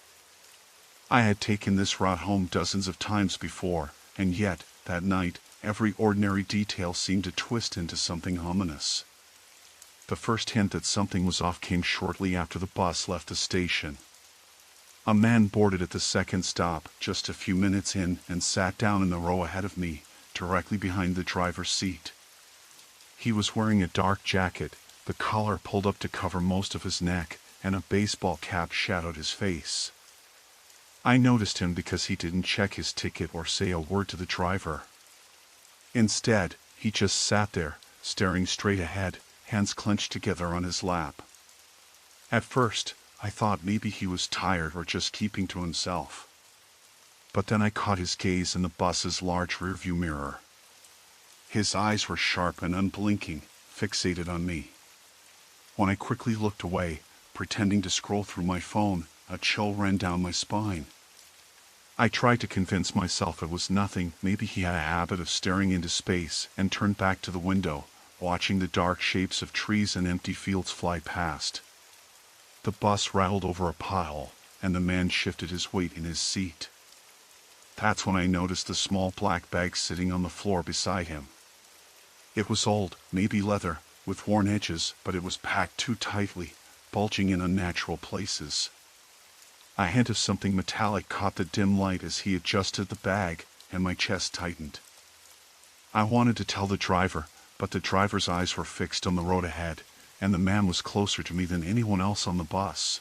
I had taken this route home dozens of times before, and yet, that night, every ordinary detail seemed to twist into something ominous. The first hint that something was off came shortly after the bus left the station. A man boarded at the second stop, just a few minutes in, and sat down in the row ahead of me, directly behind the driver's seat. He was wearing a dark jacket, The collar pulled up to cover most of his neck, and a baseball cap shadowed his face. I noticed him because he didn't check his ticket or say a word to the driver. Instead, he just sat there, staring straight ahead, hands clenched together on his lap. At first, I thought maybe he was tired or just keeping to himself. But then I caught his gaze in the bus's large rearview mirror. His eyes were sharp and unblinking, fixated on me. When I quickly looked away, pretending to scroll through my phone, a chill ran down my spine. I tried to convince myself it was nothing. Maybe he had a habit of staring into space, and turned back to the window, watching the dark shapes of trees and empty fields fly past. The bus rattled over a pothole, and the man shifted his weight in his seat. That's when I noticed the small black bag sitting on the floor beside him. It was old, maybe leather, with worn edges, but it was packed too tightly, bulging in unnatural places. A hint of something metallic caught the dim light as he adjusted the bag, and my chest tightened. I wanted to tell the driver, but the driver's eyes were fixed on the road ahead, and the man was closer to me than anyone else on the bus.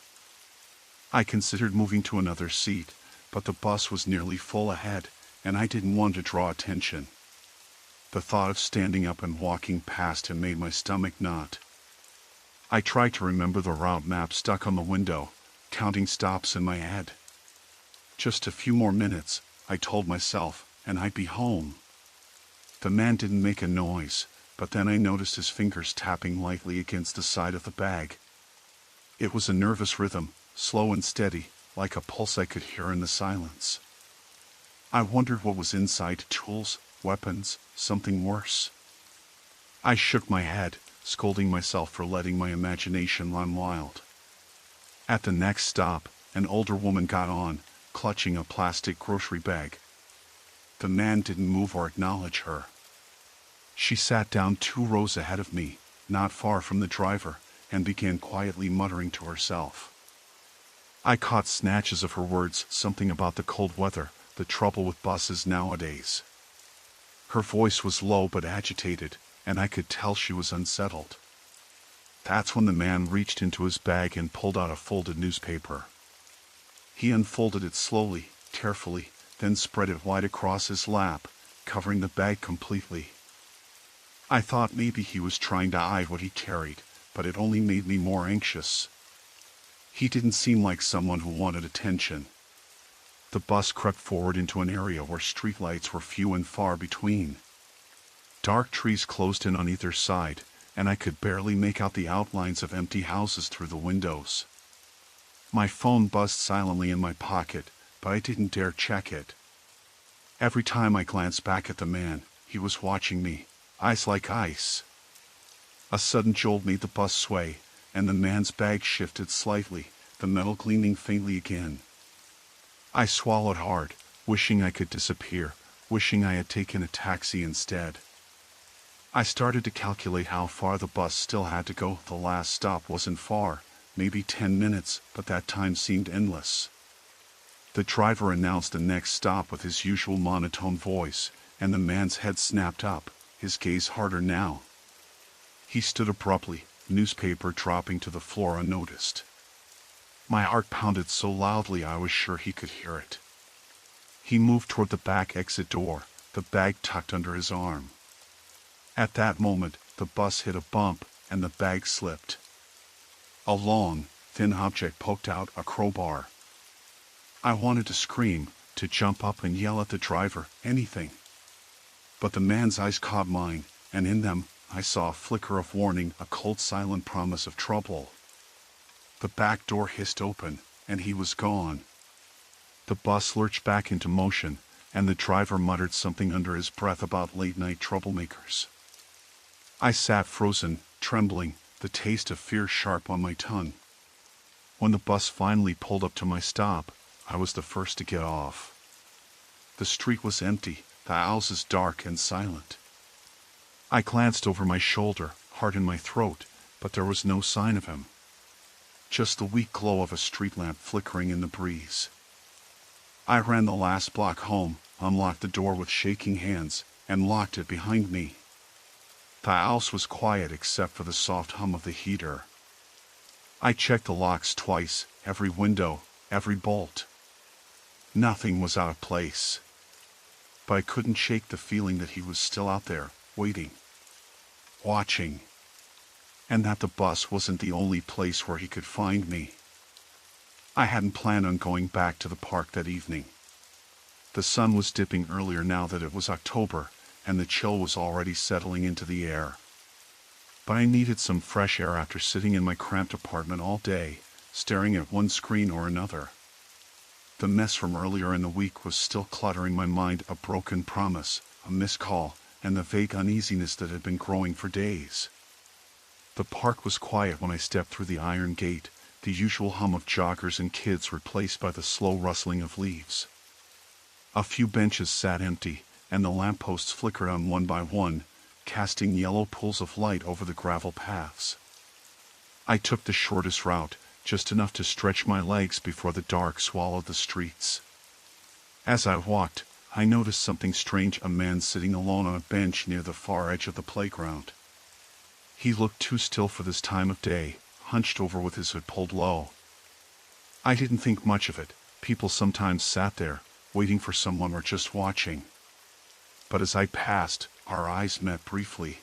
I considered moving to another seat, but the bus was nearly full ahead, and I didn't want to draw attention. The thought of standing up and walking past him made my stomach knot. I tried to remember the route map stuck on the window, counting stops in my head. Just a few more minutes, I told myself, and I'd be home. The man didn't make a noise, but then I noticed his fingers tapping lightly against the side of the bag. It was a nervous rhythm, slow and steady, like a pulse I could hear in the silence. I wondered what was inside: tools, weapons, something worse. I shook my head, scolding myself for letting my imagination run wild. At the next stop, an older woman got on, clutching a plastic grocery bag. The man didn't move or acknowledge her. She sat down 2 rows ahead of me, not far from the driver, and began quietly muttering to herself. I caught snatches of her words, something about the cold weather, the trouble with buses nowadays. Her voice was low but agitated, and I could tell she was unsettled. That's when the man reached into his bag and pulled out a folded newspaper. He unfolded it slowly, carefully, then spread it wide across his lap, covering the bag completely. I thought maybe he was trying to hide what he carried, but it only made me more anxious. He didn't seem like someone who wanted attention. The bus crept forward into an area where streetlights were few and far between. Dark trees closed in on either side, and I could barely make out the outlines of empty houses through the windows. My phone buzzed silently in my pocket, but I didn't dare check it. Every time I glanced back at the man, he was watching me, eyes like ice. A sudden jolt made the bus sway, and the man's bag shifted slightly, the metal gleaming faintly again. I swallowed hard, wishing I could disappear, wishing I had taken a taxi instead. I started to calculate how far the bus still had to go. The last stop wasn't far, maybe 10 minutes, but that time seemed endless. The driver announced the next stop with his usual monotone voice, and the man's head snapped up, his gaze harder now. He stood abruptly, newspaper dropping to the floor unnoticed. My heart pounded so loudly I was sure he could hear it. He moved toward the back exit door, the bag tucked under his arm. At that moment, the bus hit a bump, and the bag slipped. A long, thin object poked out, a crowbar. I wanted to scream, to jump up and yell at the driver, anything. But the man's eyes caught mine, and in them, I saw a flicker of warning, a cold silent promise of trouble. The back door hissed open, and he was gone. The bus lurched back into motion, and the driver muttered something under his breath about late-night troublemakers. I sat frozen, trembling, the taste of fear sharp on my tongue. When the bus finally pulled up to my stop, I was the first to get off. The street was empty, the houses dark and silent. I glanced over my shoulder, heart in my throat, but there was no sign of him. Just the weak glow of a street lamp flickering in the breeze. I ran the last block home, unlocked the door with shaking hands, and locked it behind me. The house was quiet except for the soft hum of the heater. I checked the locks twice, every window, every bolt. Nothing was out of place. But I couldn't shake the feeling that he was still out there, waiting, watching, and that the bus wasn't the only place where he could find me. I hadn't planned on going back to the park that evening. The sun was dipping earlier now that it was October, and the chill was already settling into the air. But I needed some fresh air after sitting in my cramped apartment all day, staring at one screen or another. The mess from earlier in the week was still cluttering my mind, a broken promise, a missed call, and the vague uneasiness that had been growing for days. The park was quiet when I stepped through the iron gate, the usual hum of joggers and kids replaced by the slow rustling of leaves. A few benches sat empty, and the lampposts flickered on one by one, casting yellow pools of light over the gravel paths. I took the shortest route, just enough to stretch my legs before the dark swallowed the streets. As I walked, I noticed something strange, a man sitting alone on a bench near the far edge of the playground. He looked too still for this time of day, hunched over with his hood pulled low. I didn't think much of it. People sometimes sat there, waiting for someone or just watching. But as I passed, our eyes met briefly.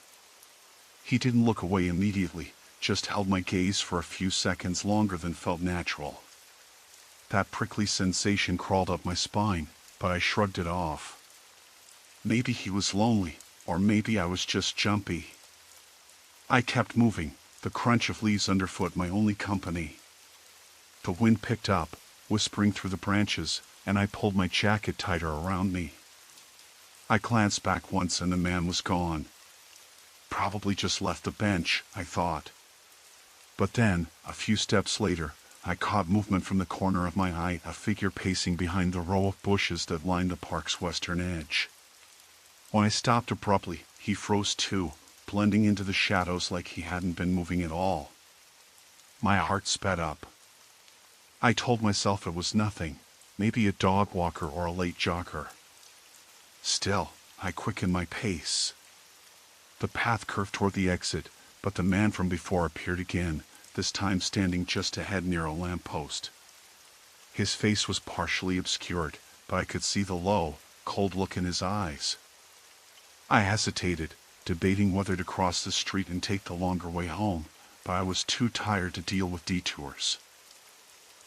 He didn't look away immediately, just held my gaze for a few seconds longer than felt natural. That prickly sensation crawled up my spine, but I shrugged it off. Maybe he was lonely, or maybe I was just jumpy. I kept moving, the crunch of leaves underfoot my only company. The wind picked up, whispering through the branches, and I pulled my jacket tighter around me. I glanced back once and the man was gone. Probably just left the bench, I thought. But then, a few steps later, I caught movement from the corner of my eye, a figure pacing behind the row of bushes that lined the park's western edge. When I stopped abruptly, he froze too, blending into the shadows like he hadn't been moving at all. My heart sped up. I told myself it was nothing, maybe a dog walker or a late jogger. Still, I quickened my pace. The path curved toward the exit, but the man from before appeared again, this time standing just ahead near a lamppost. His face was partially obscured, but I could see the low, cold look in his eyes. I hesitated, debating whether to cross the street and take the longer way home, but I was too tired to deal with detours.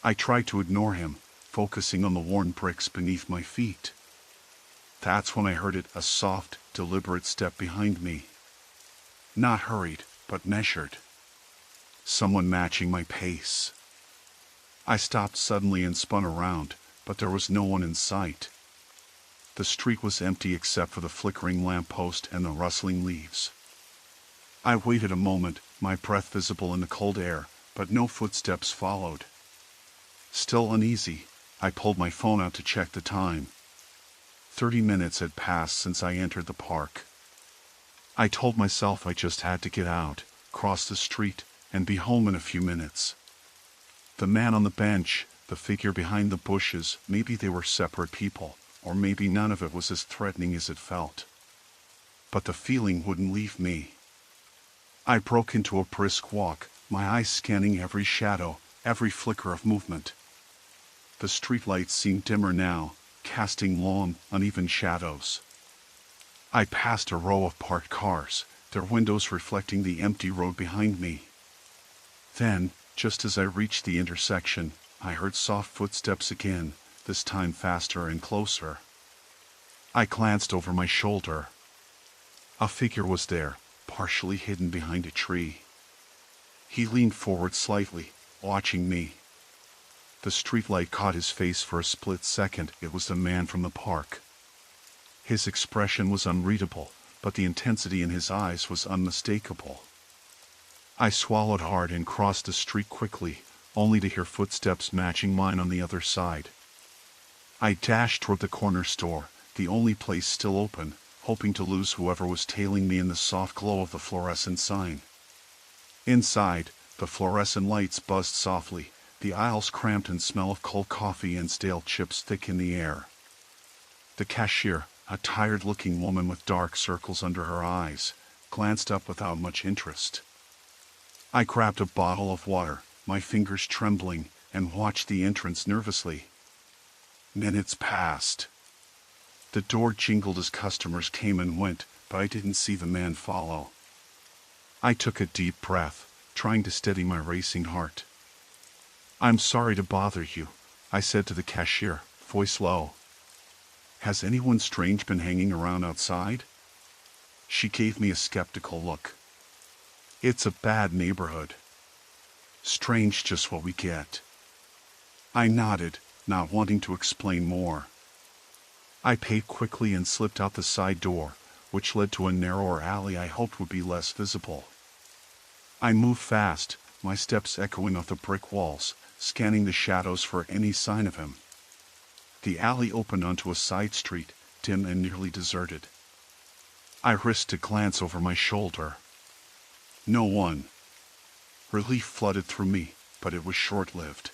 I tried to ignore him, focusing on the worn bricks beneath my feet. That's when I heard it, a soft, deliberate step behind me. Not hurried, but measured. Someone matching my pace. I stopped suddenly and spun around, but there was no one in sight. The street was empty except for the flickering lamppost and the rustling leaves. I waited a moment, my breath visible in the cold air, but no footsteps followed. Still uneasy, I pulled my phone out to check the time. 30 minutes had passed since I entered the park. I told myself I just had to get out, cross the street, and be home in a few minutes. The man on the bench, the figure behind the bushes, maybe they were separate people, or maybe none of it was as threatening as it felt. But the feeling wouldn't leave me. I broke into a brisk walk, my eyes scanning every shadow, every flicker of movement. The streetlights seemed dimmer now, casting long, uneven shadows. I passed a row of parked cars, their windows reflecting the empty road behind me. Then, just as I reached the intersection, I heard soft footsteps again, this time faster and closer. I glanced over my shoulder. A figure was there, partially hidden behind a tree. He leaned forward slightly, watching me. The streetlight caught his face for a split second. It was the man from the park. His expression was unreadable, but the intensity in his eyes was unmistakable. I swallowed hard and crossed the street quickly, only to hear footsteps matching mine on the other side. I dashed toward the corner store, the only place still open, hoping to lose whoever was tailing me in the soft glow of the fluorescent sign. Inside, the fluorescent lights buzzed softly, the aisles cramped and smell of cold coffee and stale chips thick in the air. The cashier, a tired-looking woman with dark circles under her eyes, glanced up without much interest. I grabbed a bottle of water, my fingers trembling, and watched the entrance nervously. Minutes passed. The door jingled as customers came and went, but I didn't see the man follow. I took a deep breath, trying to steady my racing heart. "I'm sorry to bother you," I said to the cashier, voice low. "Has anyone strange been hanging around outside?" She gave me a skeptical look. "It's a bad neighborhood." "Strange, just what we get." I nodded, not wanting to explain more. I paid quickly and slipped out the side door, which led to a narrower alley I hoped would be less visible. I moved fast, my steps echoing off the brick walls, scanning the shadows for any sign of him. The alley opened onto a side street, dim and nearly deserted. I risked a glance over my shoulder. No one. Relief flooded through me, but it was short-lived.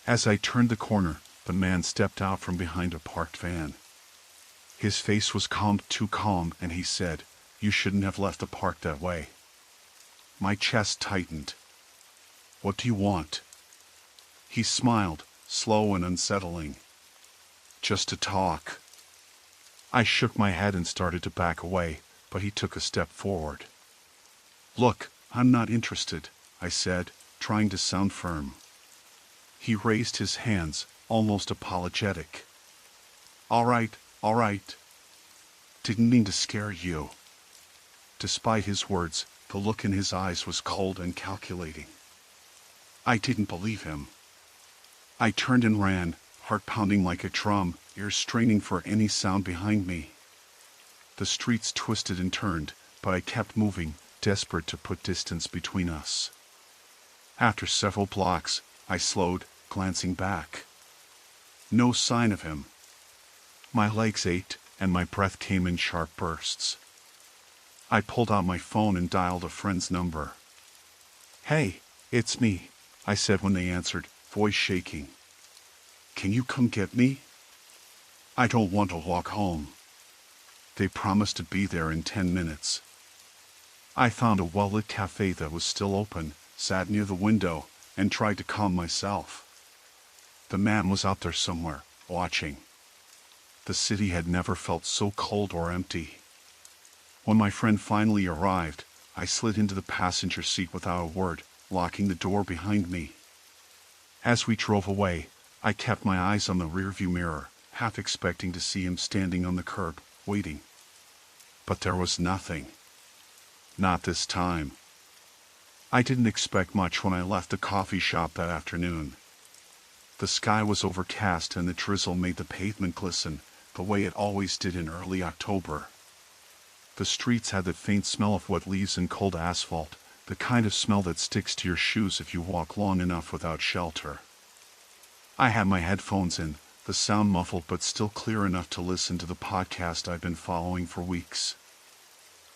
As I turned the corner, the man stepped out from behind a parked van. His face was calm, too calm, and he said, "You shouldn't have left the park that way." My chest tightened. "What do you want?" He smiled, slow and unsettling. "Just to talk." I shook my head and started to back away, but he took a step forward. "Look, I'm not interested," I said, trying to sound firm. He raised his hands, almost apologetic. All right. Didn't mean to scare you." Despite his words, the look in his eyes was cold and calculating. I didn't believe him. I turned and ran, heart pounding like a drum, ears straining for any sound behind me. The streets twisted and turned, but I kept moving, desperate to put distance between us. After several blocks, I slowed, glancing back. No sign of him. My legs ached, and my breath came in sharp bursts. I pulled out my phone and dialed a friend's number. "Hey, it's me," I said when they answered, voice shaking. "Can you come get me? I don't want to walk home." They promised to be there in 10 minutes. I found a well-lit cafe that was still open, sat near the window, and tried to calm myself. The man was out there somewhere, watching. The city had never felt so cold or empty. When my friend finally arrived, I slid into the passenger seat without a word, locking the door behind me. As we drove away, I kept my eyes on the rearview mirror, half expecting to see him standing on the curb, waiting. But there was nothing. Not this time. I didn't expect much when I left the coffee shop that afternoon. The sky was overcast and the drizzle made the pavement glisten, the way it always did in early October. The streets had the faint smell of wet leaves and cold asphalt, the kind of smell that sticks to your shoes if you walk long enough without shelter. I had my headphones in, the sound muffled but still clear enough to listen to the podcast I'd been following for weeks.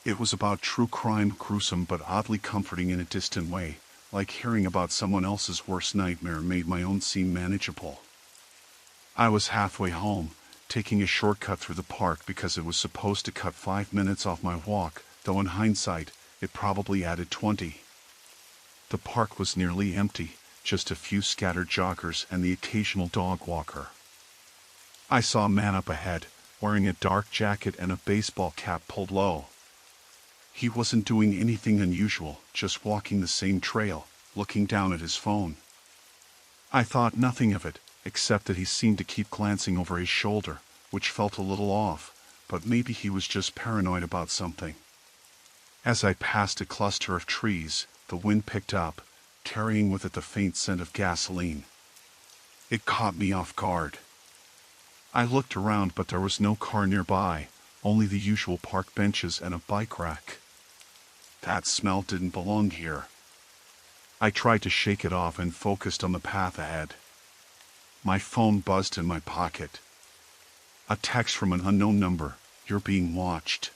It was about true crime, gruesome but oddly comforting in a distant way, like hearing about someone else's worst nightmare made my own seem manageable. I was halfway home, taking a shortcut through the park because it was supposed to cut 5 minutes off my walk, though in hindsight, it probably added 20. The park was nearly empty, just a few scattered joggers and the occasional dog walker. I saw a man up ahead, wearing a dark jacket and a baseball cap pulled low. He wasn't doing anything unusual, just walking the same trail, looking down at his phone. I thought nothing of it, except that he seemed to keep glancing over his shoulder, which felt a little off, but maybe he was just paranoid about something. As I passed a cluster of trees, the wind picked up, carrying with it the faint scent of gasoline. It caught me off guard. I looked around, but there was no car nearby, only the usual park benches and a bike rack. That smell didn't belong here. I tried to shake it off and focused on the path ahead. My phone buzzed in my pocket. A text from an unknown number. "You're being watched."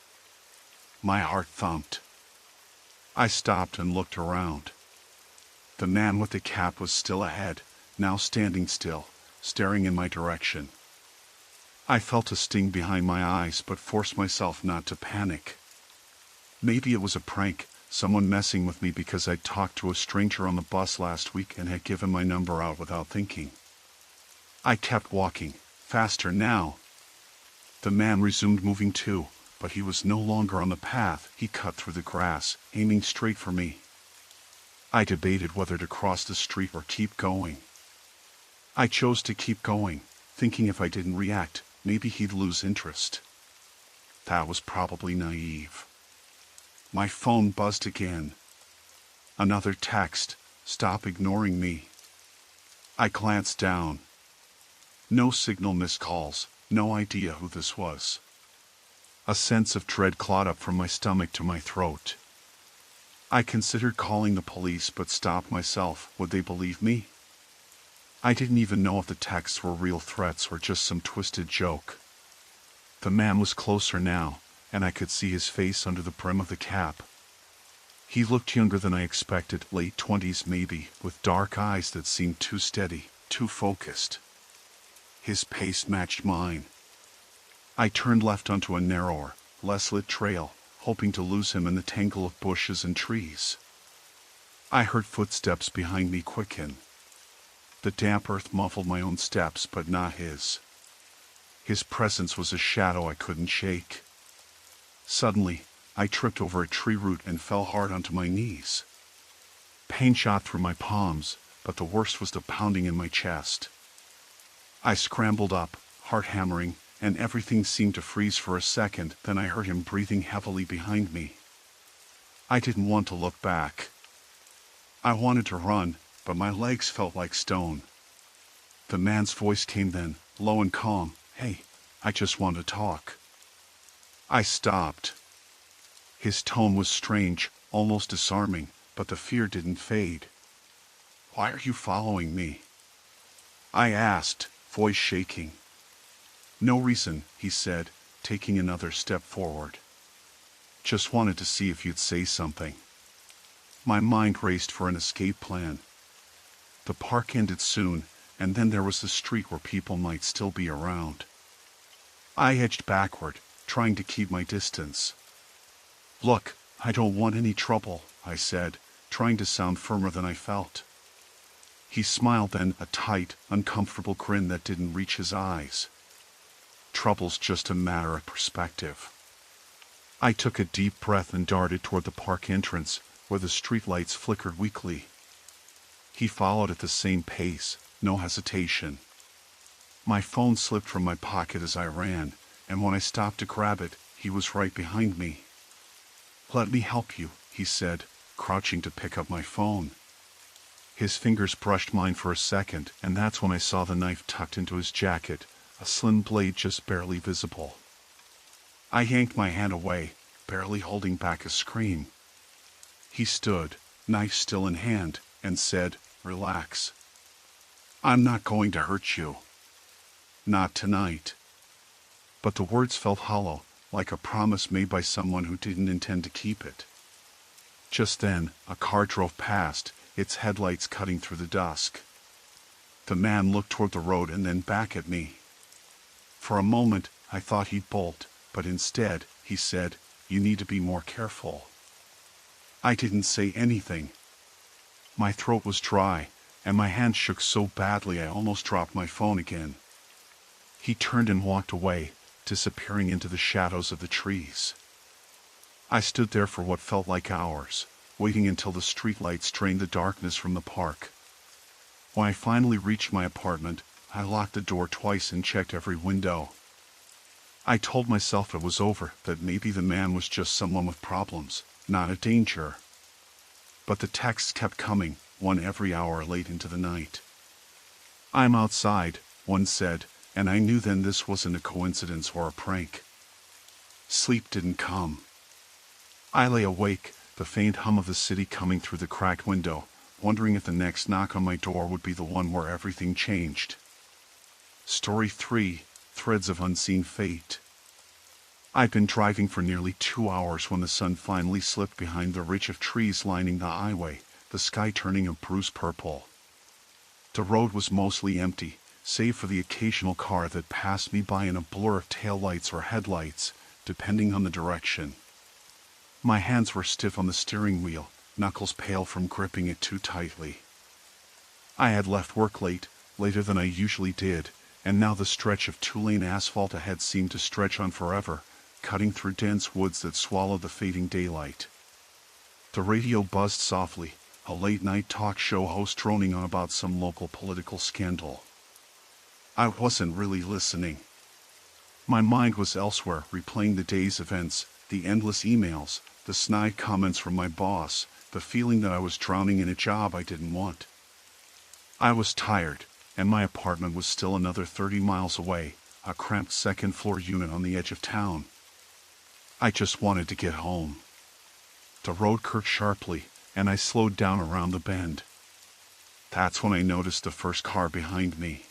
My heart thumped. I stopped and looked around. The man with the cap was still ahead, now standing still, staring in my direction. I felt a sting behind my eyes but forced myself not to panic. Maybe it was a prank, someone messing with me because I'd talked to a stranger on the bus last week and had given my number out without thinking. I kept walking, faster now. The man resumed moving too, but he was no longer on the path. He cut through the grass, aiming straight for me. I debated whether to cross the street or keep going. I chose to keep going, thinking if I didn't react, maybe he'd lose interest. That was probably naive. My phone buzzed again. Another text, "Stop ignoring me." I glanced down. No signal, missed calls, no idea who this was. A sense of dread clawed up from my stomach to my throat. I considered calling the police but stopped myself. Would they believe me? I didn't even know if the texts were real threats or just some twisted joke. The man was closer now, and I could see his face under the brim of the cap. He looked younger than I expected, late 20s maybe, with dark eyes that seemed too steady, too focused. His pace matched mine. I turned left onto a narrower, less lit trail, hoping to lose him in the tangle of bushes and trees. I heard footsteps behind me quicken. The damp earth muffled my own steps, but not his. His presence was a shadow I couldn't shake. Suddenly, I tripped over a tree root and fell hard onto my knees. Pain shot through my palms, but the worst was the pounding in my chest. I scrambled up, heart hammering, and everything seemed to freeze for a second. Then I heard him breathing heavily behind me. I didn't want to look back. I wanted to run, but my legs felt like stone. The man's voice came then, low and calm. "Hey, I just want to talk." I stopped. His tone was strange, almost disarming, but the fear didn't fade. "Why are you following me?" I asked, voice shaking. "No reason," he said, taking another step forward. "Just wanted to see if you'd say something." My mind raced for an escape plan. The park ended soon, and then there was the street where people might still be around. I edged backward, trying to keep my distance. "Look, I don't want any trouble," I said, trying to sound firmer than I felt. He smiled then, a tight, uncomfortable grin that didn't reach his eyes. "Trouble's just a matter of perspective." I took a deep breath and darted toward the park entrance, where the streetlights flickered weakly. He followed at the same pace, no hesitation. My phone slipped from my pocket as I ran, and when I stopped to grab it, he was right behind me. "Let me help you," he said, crouching to pick up my phone. His fingers brushed mine for a second, and that's when I saw the knife tucked into his jacket, a slim blade just barely visible. I yanked my hand away, barely holding back a scream. He stood, knife still in hand, and said, "Relax. I'm not going to hurt you. Not tonight." But the words felt hollow, like a promise made by someone who didn't intend to keep it. Just then, a car drove past, its headlights cutting through the dusk. The man looked toward the road and then back at me. For a moment, I thought he'd bolt, but instead, he said, "You need to be more careful." I didn't say anything. My throat was dry, and my hand shook so badly I almost dropped my phone again. He turned and walked away, disappearing into the shadows of the trees. I stood there for what felt like hours, waiting until the streetlights drained the darkness from the park. When I finally reached my apartment, I locked the door twice and checked every window. I told myself it was over, that maybe the man was just someone with problems, not a danger. But the texts kept coming, one every hour late into the night. "I'm outside," one said, and I knew then this wasn't a coincidence or a prank. Sleep didn't come. I lay awake, the faint hum of the city coming through the cracked window, wondering if the next knock on my door would be the one where everything changed. Story 3, Threads of Unseen Fate. I'd been driving for nearly 2 hours when the sun finally slipped behind the ridge of trees lining the highway, the sky turning a bruised purple. The road was mostly empty, save for the occasional car that passed me by in a blur of taillights or headlights, depending on the direction. My hands were stiff on the steering wheel, knuckles pale from gripping it too tightly. I had left work late, later than I usually did, and now the stretch of two-lane asphalt ahead seemed to stretch on forever, cutting through dense woods that swallowed the fading daylight. The radio buzzed softly, a late-night talk show host droning on about some local political scandal. I wasn't really listening. My mind was elsewhere, replaying the day's events, the endless emails, the snide comments from my boss, the feeling that I was drowning in a job I didn't want. I was tired, and my apartment was still another 30 miles away, a cramped second-floor unit on the edge of town. I just wanted to get home. The road curved sharply, and I slowed down around the bend. That's when I noticed the first car behind me.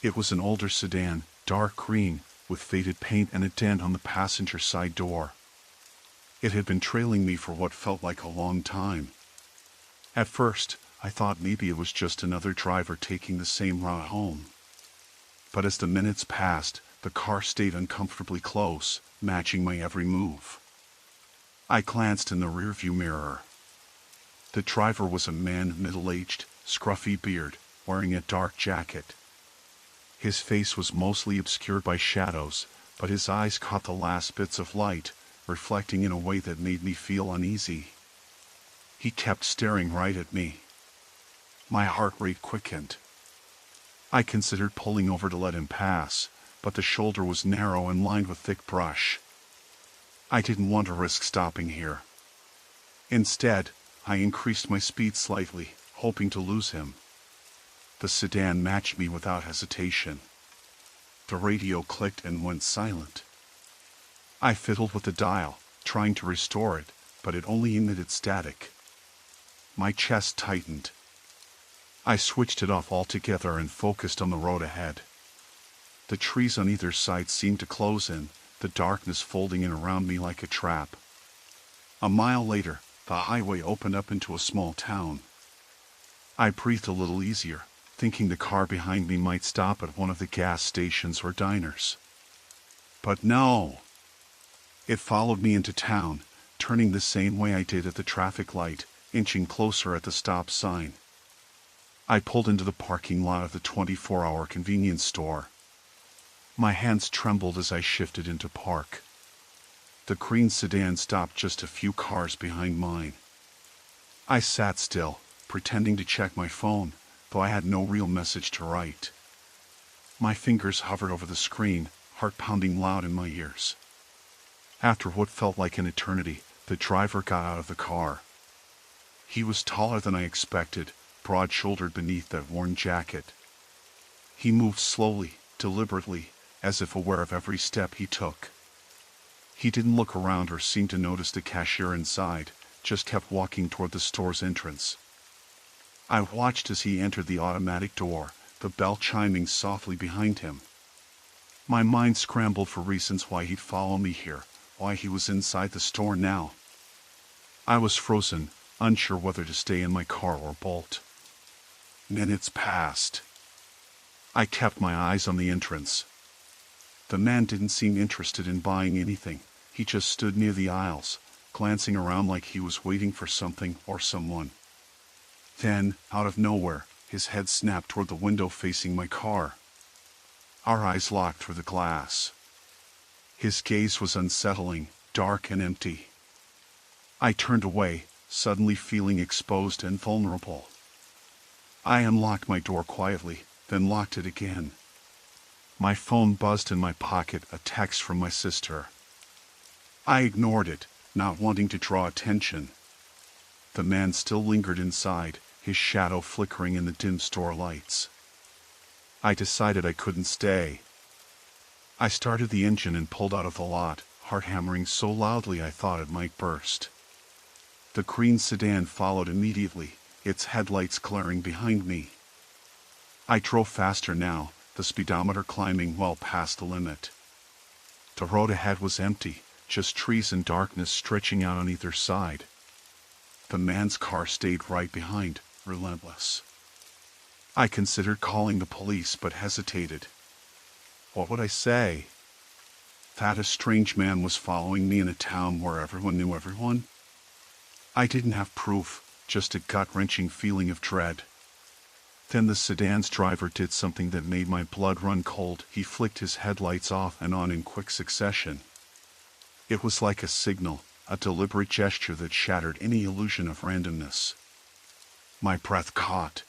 It was an older sedan, dark green, with faded paint and a dent on the passenger side door. It had been trailing me for what felt like a long time. At first, I thought maybe it was just another driver taking the same route home. But as the minutes passed, the car stayed uncomfortably close, matching my every move. I glanced in the rearview mirror. The driver was a man, middle-aged, scruffy beard, wearing a dark jacket. His face was mostly obscured by shadows, but his eyes caught the last bits of light, reflecting in a way that made me feel uneasy. He kept staring right at me. My heart rate quickened. I considered pulling over to let him pass, but the shoulder was narrow and lined with thick brush. I didn't want to risk stopping here. Instead, I increased my speed slightly, hoping to lose him. The sedan matched me without hesitation. The radio clicked and went silent. I fiddled with the dial, trying to restore it, but it only emitted static. My chest tightened. I switched it off altogether and focused on the road ahead. The trees on either side seemed to close in, the darkness folding in around me like a trap. A mile later, the highway opened up into a small town. I breathed a little easier, thinking the car behind me might stop at one of the gas stations or diners. But no! It followed me into town, turning the same way I did at the traffic light, inching closer at the stop sign. I pulled into the parking lot of the 24-hour convenience store. My hands trembled as I shifted into park. The green sedan stopped just a few cars behind mine. I sat still, pretending to check my phone, though I had no real message to write. My fingers hovered over the screen, heart pounding loud in my ears. After what felt like an eternity, the driver got out of the car. He was taller than I expected, broad-shouldered beneath that worn jacket. He moved slowly, deliberately, as if aware of every step he took. He didn't look around or seem to notice the cashier inside, just kept walking toward the store's entrance. I watched as he entered the automatic door, the bell chiming softly behind him. My mind scrambled for reasons why he'd follow me here, why he was inside the store now. I was frozen, unsure whether to stay in my car or bolt. Minutes passed. I kept my eyes on the entrance. The man didn't seem interested in buying anything. He just stood near the aisles, glancing around like he was waiting for something or someone. Then, out of nowhere, his head snapped toward the window facing my car. Our eyes locked through the glass. His gaze was unsettling, dark and empty. I turned away, suddenly feeling exposed and vulnerable. I unlocked my door quietly, then locked it again. My phone buzzed in my pocket, a text from my sister. I ignored it, not wanting to draw attention. The man still lingered inside, his shadow flickering in the dim store lights. I decided I couldn't stay. I started the engine and pulled out of the lot, heart hammering so loudly I thought it might burst. The green sedan followed immediately, its headlights glaring behind me. I drove faster now, the speedometer climbing well past the limit. The road ahead was empty, just trees and darkness stretching out on either side. The man's car stayed right behind, relentless. I considered calling the police but hesitated. What would I say? That a strange man was following me in a town where everyone knew everyone? I didn't have proof, just a gut-wrenching feeling of dread. Then the sedan's driver did something that made my blood run cold. He flicked his headlights off and on in quick succession. It was like a signal, a deliberate gesture that shattered any illusion of randomness. My breath caught.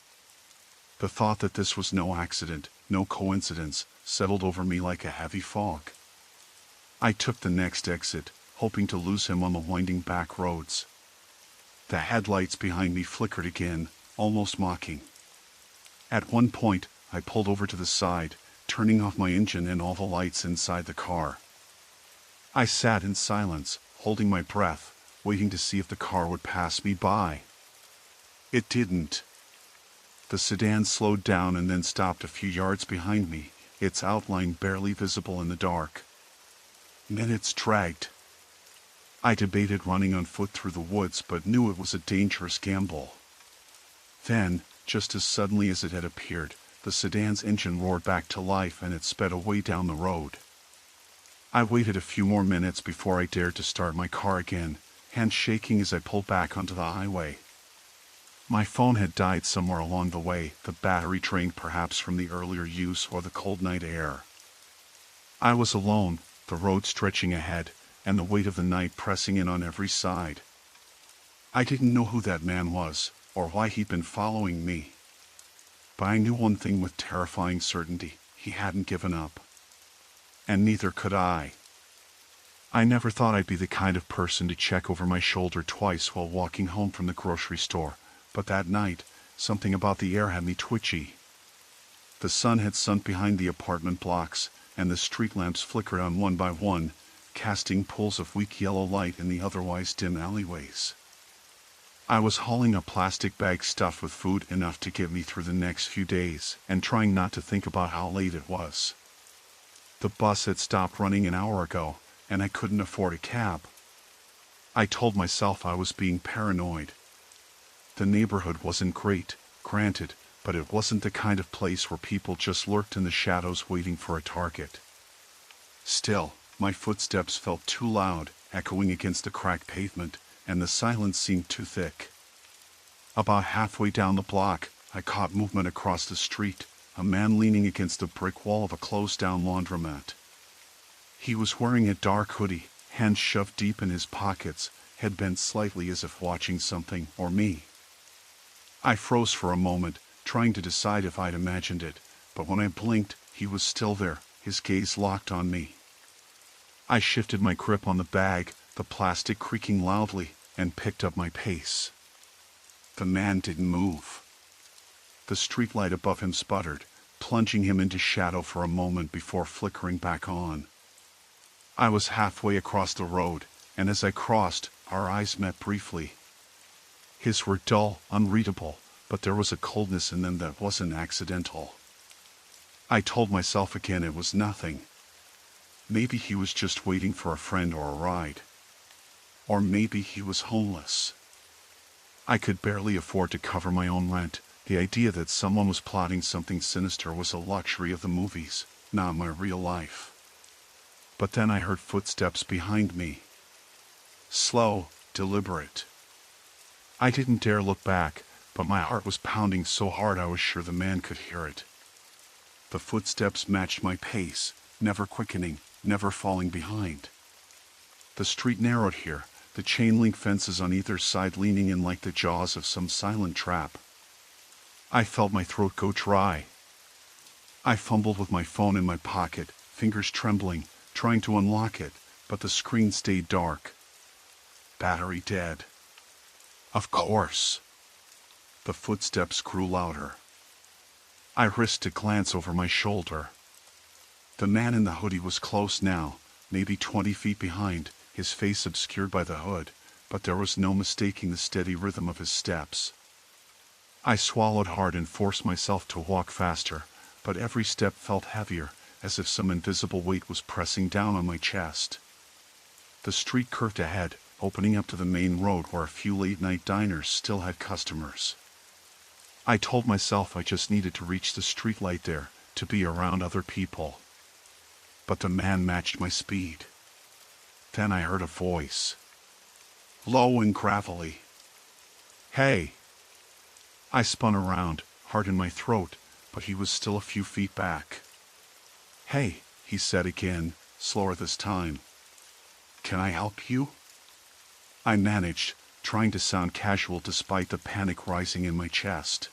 The thought that this was no accident, no coincidence, settled over me like a heavy fog. I took the next exit, hoping to lose him on the winding back roads. The headlights behind me flickered again, almost mocking. At one point, I pulled over to the side, turning off my engine and all the lights inside the car. I sat in silence, holding my breath, waiting to see if the car would pass me by. It didn't. The sedan slowed down and then stopped a few yards behind me, its outline barely visible in the dark. Minutes dragged. I debated running on foot through the woods but knew it was a dangerous gamble. Then, just as suddenly as it had appeared, the sedan's engine roared back to life and it sped away down the road. I waited a few more minutes before I dared to start my car again, hands shaking as I pulled back onto the highway. My phone had died somewhere along the way, the battery drained perhaps from the earlier use or the cold night air. I was alone, the road stretching ahead, and the weight of the night pressing in on every side. I didn't know who that man was, or why he'd been following me. But I knew one thing with terrifying certainty: he hadn't given up. And neither could I. I never thought I'd be the kind of person to check over my shoulder twice while walking home from the grocery store, but that night, something about the air had me twitchy. The sun had sunk behind the apartment blocks, and the street lamps flickered on one by one, casting pools of weak yellow light in the otherwise dim alleyways. I was hauling a plastic bag stuffed with food enough to get me through the next few days, and trying not to think about how late it was. The bus had stopped running an hour ago, and I couldn't afford a cab. I told myself I was being paranoid. The neighborhood wasn't great, granted, but it wasn't the kind of place where people just lurked in the shadows waiting for a target. Still, my footsteps felt too loud, echoing against the cracked pavement, and the silence seemed too thick. About halfway down the block, I caught movement across the street, a man leaning against the brick wall of a closed-down laundromat. He was wearing a dark hoodie, hands shoved deep in his pockets, head bent slightly as if watching something or me. I froze for a moment, trying to decide if I'd imagined it, but when I blinked, he was still there, his gaze locked on me. I shifted my grip on the bag, the plastic creaking loudly, and picked up my pace. The man didn't move. The streetlight above him sputtered, plunging him into shadow for a moment before flickering back on. I was halfway across the road, and as I crossed, our eyes met briefly. His were dull, unreadable, but there was a coldness in them that wasn't accidental. I told myself again it was nothing. Maybe he was just waiting for a friend or a ride. Or maybe he was homeless. I could barely afford to cover my own rent. The idea that someone was plotting something sinister was a luxury of the movies, not my real life. But then I heard footsteps behind me. Slow, deliberate. I didn't dare look back, but my heart was pounding so hard I was sure the man could hear it. The footsteps matched my pace, never quickening, never falling behind. The street narrowed here, the chain-link fences on either side leaning in like the jaws of some silent trap. I felt my throat go dry. I fumbled with my phone in my pocket, fingers trembling, trying to unlock it, but the screen stayed dark. Battery dead. Of course. The footsteps grew louder. I risked a glance over my shoulder. The man in the hoodie was close now, maybe 20 feet behind, his face obscured by the hood, but there was no mistaking the steady rhythm of his steps. I swallowed hard and forced myself to walk faster, but every step felt heavier, as if some invisible weight was pressing down on my chest. The street curved ahead, opening up to the main road where a few late-night diners still had customers. I told myself I just needed to reach the streetlight there, to be around other people. but the man matched my speed. Then I heard a voice, low and gravelly. "Hey!" I spun around, heart in my throat, but he was still a few feet back. "Hey," he said again, slower this time. "Can I help you?" I managed, trying to sound casual despite the panic rising in my chest.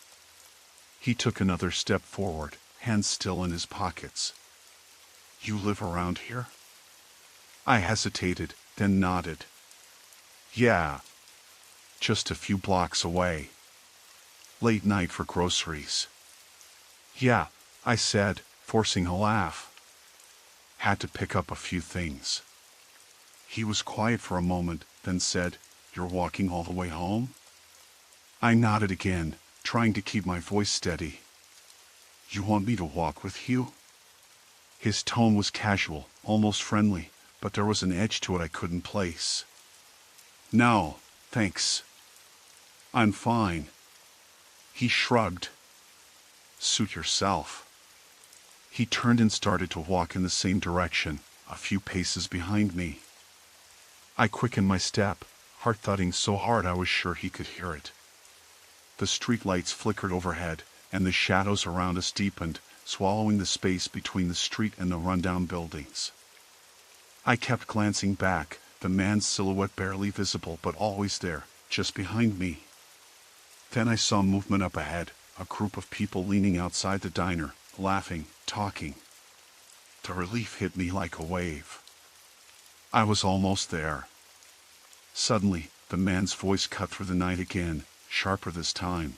He took another step forward, hands still in his pockets. "You live around here?" I hesitated, then nodded. "Yeah. Just a few blocks away. Late night for groceries." "Yeah," I said, forcing a laugh. "Had to pick up a few things." He was quiet for a moment, then said, "You're walking all the way home?" I nodded again, trying to keep my voice steady. "You want me to walk with you?" His tone was casual, almost friendly, but there was an edge to it I couldn't place. "No, thanks. I'm fine." He shrugged. "Suit yourself." He turned and started to walk in the same direction, a few paces behind me. I quickened my step, heart thudding so hard I was sure he could hear it. The streetlights flickered overhead, and the shadows around us deepened, swallowing the space between the street and the rundown buildings. I kept glancing back, the man's silhouette barely visible but always there, just behind me. Then I saw movement up ahead, a group of people leaning outside the diner, laughing, talking. The relief hit me like a wave. I was almost there. Suddenly, the man's voice cut through the night again, sharper this time.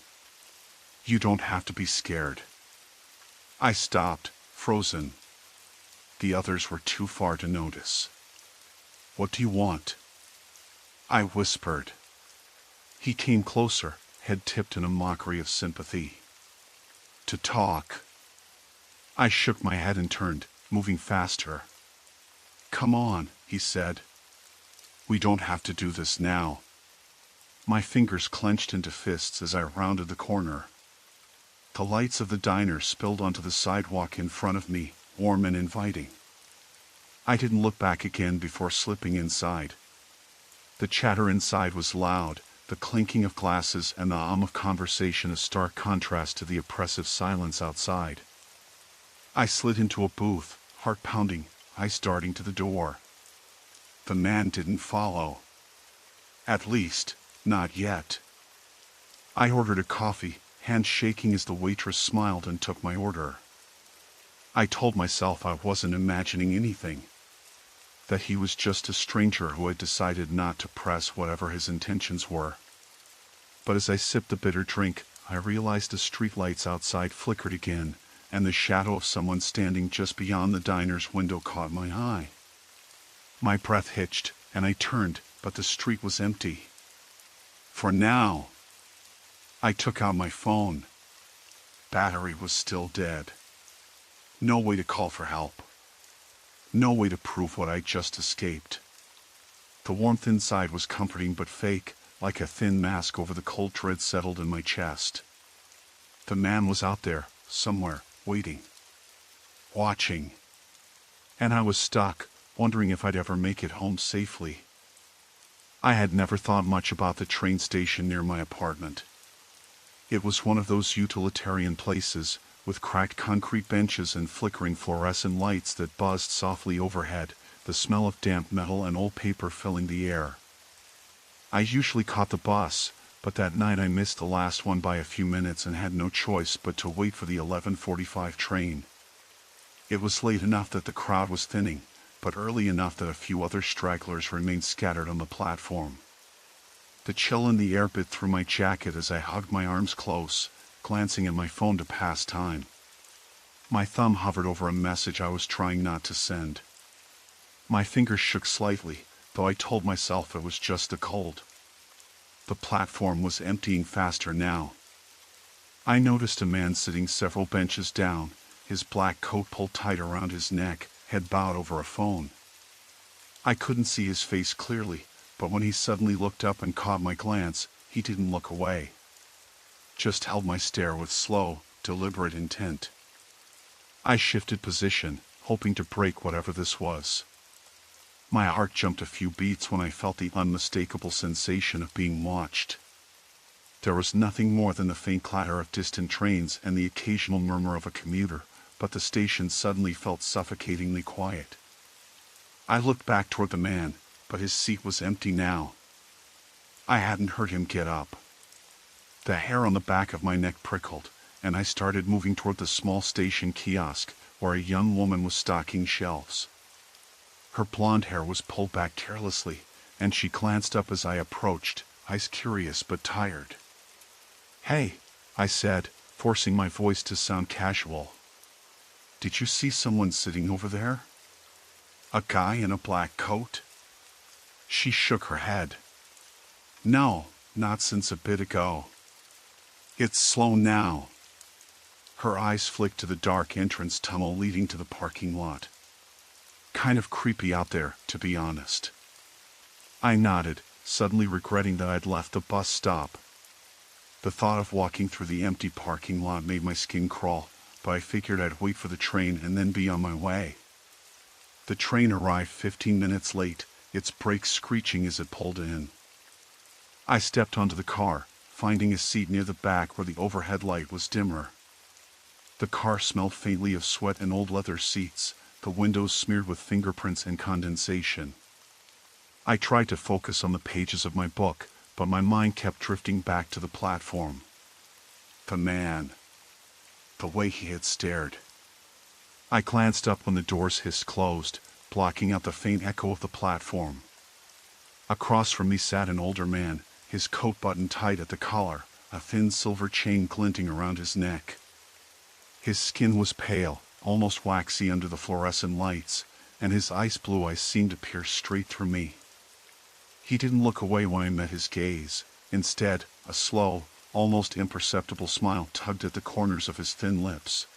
"You don't have to be scared." I stopped, frozen. The others were too far to notice. "What do you want?" I whispered. He came closer, head tipped in a mockery of sympathy. "To talk." I shook my head and turned, moving faster. "Come on," he said. "We don't have to do this now." My fingers clenched into fists as I rounded the corner. The lights of the diner spilled onto the sidewalk in front of me, warm and inviting. I didn't look back again before slipping inside. The chatter inside was loud, the clinking of glasses and the hum of conversation a stark contrast to the oppressive silence outside. I slid into a booth, heart pounding, eyes darting to the door. The man didn't follow. At least, not yet. I ordered a coffee, hand shaking as the waitress smiled and took my order. I told myself I wasn't imagining anything. That he was just a stranger who had decided not to press whatever his intentions were. But as I sipped the bitter drink, I realized the streetlights outside flickered again, and the shadow of someone standing just beyond the diner's window caught my eye. My breath hitched, and I turned, but the street was empty. For now. I took out my phone. Battery was still dead. No way to call for help. No way to prove what I'd just escaped. The warmth inside was comforting but fake, like a thin mask over the cold dread settled in my chest. The man was out there, somewhere, waiting. Watching. And I was stuck, wondering if I'd ever make it home safely. I had never thought much about the train station near my apartment. It was one of those utilitarian places, with cracked concrete benches and flickering fluorescent lights that buzzed softly overhead, the smell of damp metal and old paper filling the air. I usually caught the bus, but that night I missed the last one by a few minutes and had no choice but to wait for the 11:45 train. It was late enough that the crowd was thinning, but early enough that a few other stragglers remained scattered on the platform. The chill in the air bit through my jacket as I hugged my arms close, glancing at my phone to pass time. My thumb hovered over a message I was trying not to send. My fingers shook slightly, though I told myself it was just a cold. The platform was emptying faster now. I noticed a man sitting several benches down, his black coat pulled tight around his neck, head bowed over a phone. I couldn't see his face clearly, but when he suddenly looked up and caught my glance, he didn't look away. Just held my stare with slow, deliberate intent. I shifted position, hoping to break whatever this was. My heart jumped a few beats when I felt the unmistakable sensation of being watched. There was nothing more than the faint clatter of distant trains and the occasional murmur of a commuter, but the station suddenly felt suffocatingly quiet. I looked back toward the man, but his seat was empty now. I hadn't heard him get up. The hair on the back of my neck prickled, and I started moving toward the small station kiosk where a young woman was stocking shelves. Her blonde hair was pulled back carelessly, and she glanced up as I approached, eyes curious but tired. "Hey," I said, forcing my voice to sound casual. "Did you see someone sitting over there? A guy in a black coat?" She shook her head. "No, not since a bit ago. It's slow now." Her eyes flicked to the dark entrance tunnel leading to the parking lot. "Kind of creepy out there, to be honest." I nodded, suddenly regretting that I'd left the bus stop. The thought of walking through the empty parking lot made my skin crawl, but I figured I'd wait for the train and then be on my way. The train arrived 15 minutes late, its brakes screeching as it pulled in. I stepped onto the car, finding a seat near the back where the overhead light was dimmer. The car smelled faintly of sweat and old leather seats, the windows smeared with fingerprints and condensation. I tried to focus on the pages of my book, but my mind kept drifting back to the platform. The man. The way he had stared. I glanced up when the doors hissed closed, blocking out the faint echo of the platform. Across from me sat an older man, his coat buttoned tight at the collar, a thin silver chain glinting around his neck. His skin was pale, almost waxy under the fluorescent lights, and his ice blue eyes seemed to pierce straight through me. He didn't look away when I met his gaze. Instead, a slow, almost imperceptible smile tugged at the corners of his thin lips.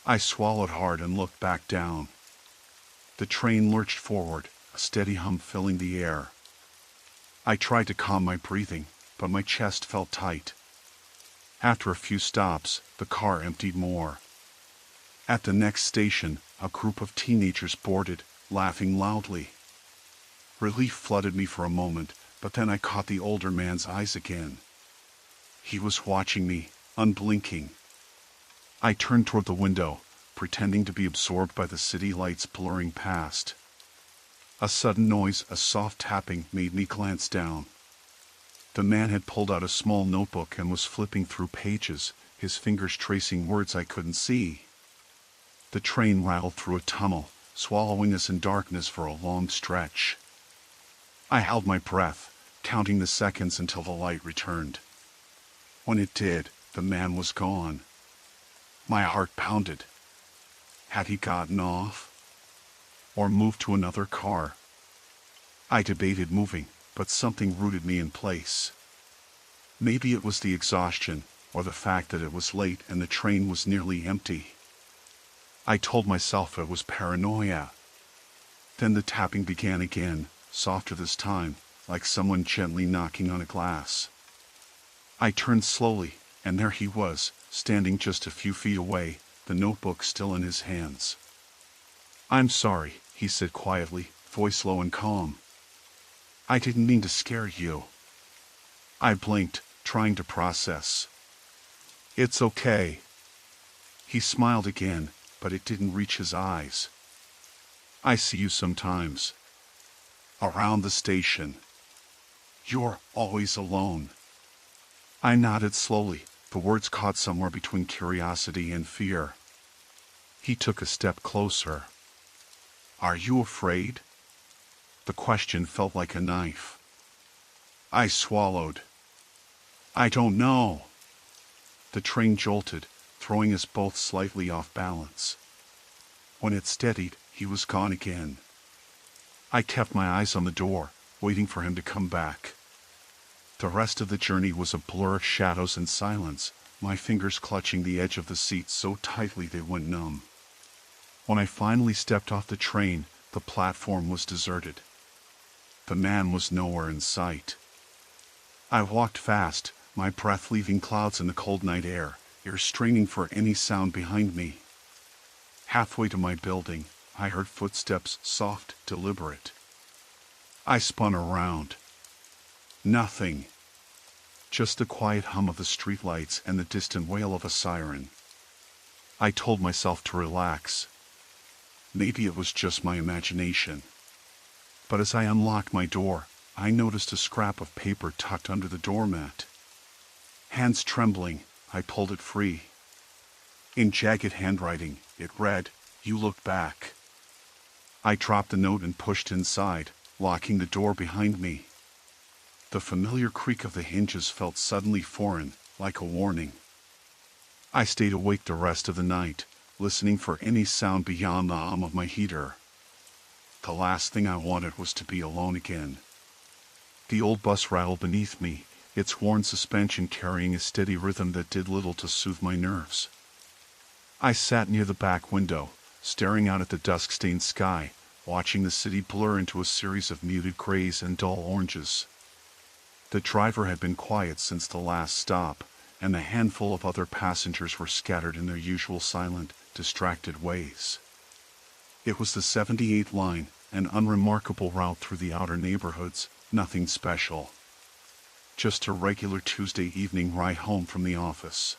I swallowed hard and looked back down. The train lurched forward, a steady hum filling the air. I tried to calm my breathing, but my chest felt tight. After a few stops, the car emptied more. At the next station, a group of teenagers boarded, laughing loudly. Relief flooded me for a moment, but then I caught the older man's eyes again. He was watching me, unblinking. I turned toward the window, pretending to be absorbed by the city lights blurring past. A sudden noise, a soft tapping, made me glance down. The man had pulled out a small notebook and was flipping through pages, his fingers tracing words I couldn't see. The train rattled through a tunnel, swallowing us in darkness for a long stretch. I held my breath, counting the seconds until the light returned. When it did, the man was gone. My heart pounded. Had he gotten off? Or moved to another car? I debated moving, but something rooted me in place. Maybe it was the exhaustion, or the fact that it was late and the train was nearly empty. I told myself it was paranoia. Then the tapping began again, softer this time, like someone gently knocking on a glass. I turned slowly, and there he was, standing just a few feet away, the notebook still in his hands. "I'm sorry," he said quietly, voice low and calm. "I didn't mean to scare you." I blinked, trying to process. "It's okay." He smiled again, but it didn't reach his eyes. "I see you sometimes. Around the station. You're always alone." I nodded slowly, the words caught somewhere between curiosity and fear. He took a step closer. "Are you afraid?" The question felt like a knife. I swallowed. "I don't know." The train jolted, throwing us both slightly off balance. When it steadied, he was gone again. I kept my eyes on the door, waiting for him to come back. The rest of the journey was a blur of shadows and silence, my fingers clutching the edge of the seat so tightly they went numb. When I finally stepped off the train, the platform was deserted. The man was nowhere in sight. I walked fast, my breath leaving clouds in the cold night air, ears straining for any sound behind me. Halfway to my building, I heard footsteps, soft, deliberate. I spun around. Nothing. Just the quiet hum of the streetlights and the distant wail of a siren. I told myself to relax. Maybe it was just my imagination. But as I unlocked my door, I noticed a scrap of paper tucked under the doormat. Hands trembling, I pulled it free. In jagged handwriting, it read, "You looked back." I dropped the note and pushed inside, locking the door behind me. The familiar creak of the hinges felt suddenly foreign, like a warning. I stayed awake the rest of the night, listening for any sound beyond the hum of my heater. The last thing I wanted was to be alone again. The old bus rattled beneath me, its worn suspension carrying a steady rhythm that did little to soothe my nerves. I sat near the back window, staring out at the dusk-stained sky, watching the city blur into a series of muted grays and dull oranges. The driver had been quiet since the last stop, and a handful of other passengers were scattered in their usual silent, distracted ways. It was the 78th line, an unremarkable route through the outer neighborhoods, nothing special. Just a regular Tuesday evening ride home from the office.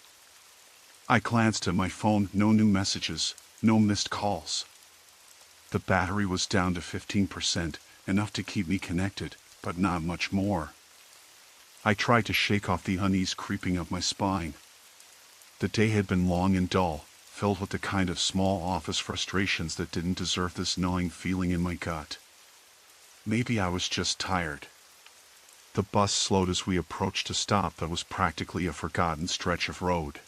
I glanced at my phone, no new messages, no missed calls. The battery was down to 15%, enough to keep me connected, but not much more. I tried to shake off the unease creeping up my spine. The day had been long and dull, filled with the kind of small office frustrations that didn't deserve this gnawing feeling in my gut. Maybe I was just tired. The bus slowed as we approached a stop that was practically a forgotten stretch of road.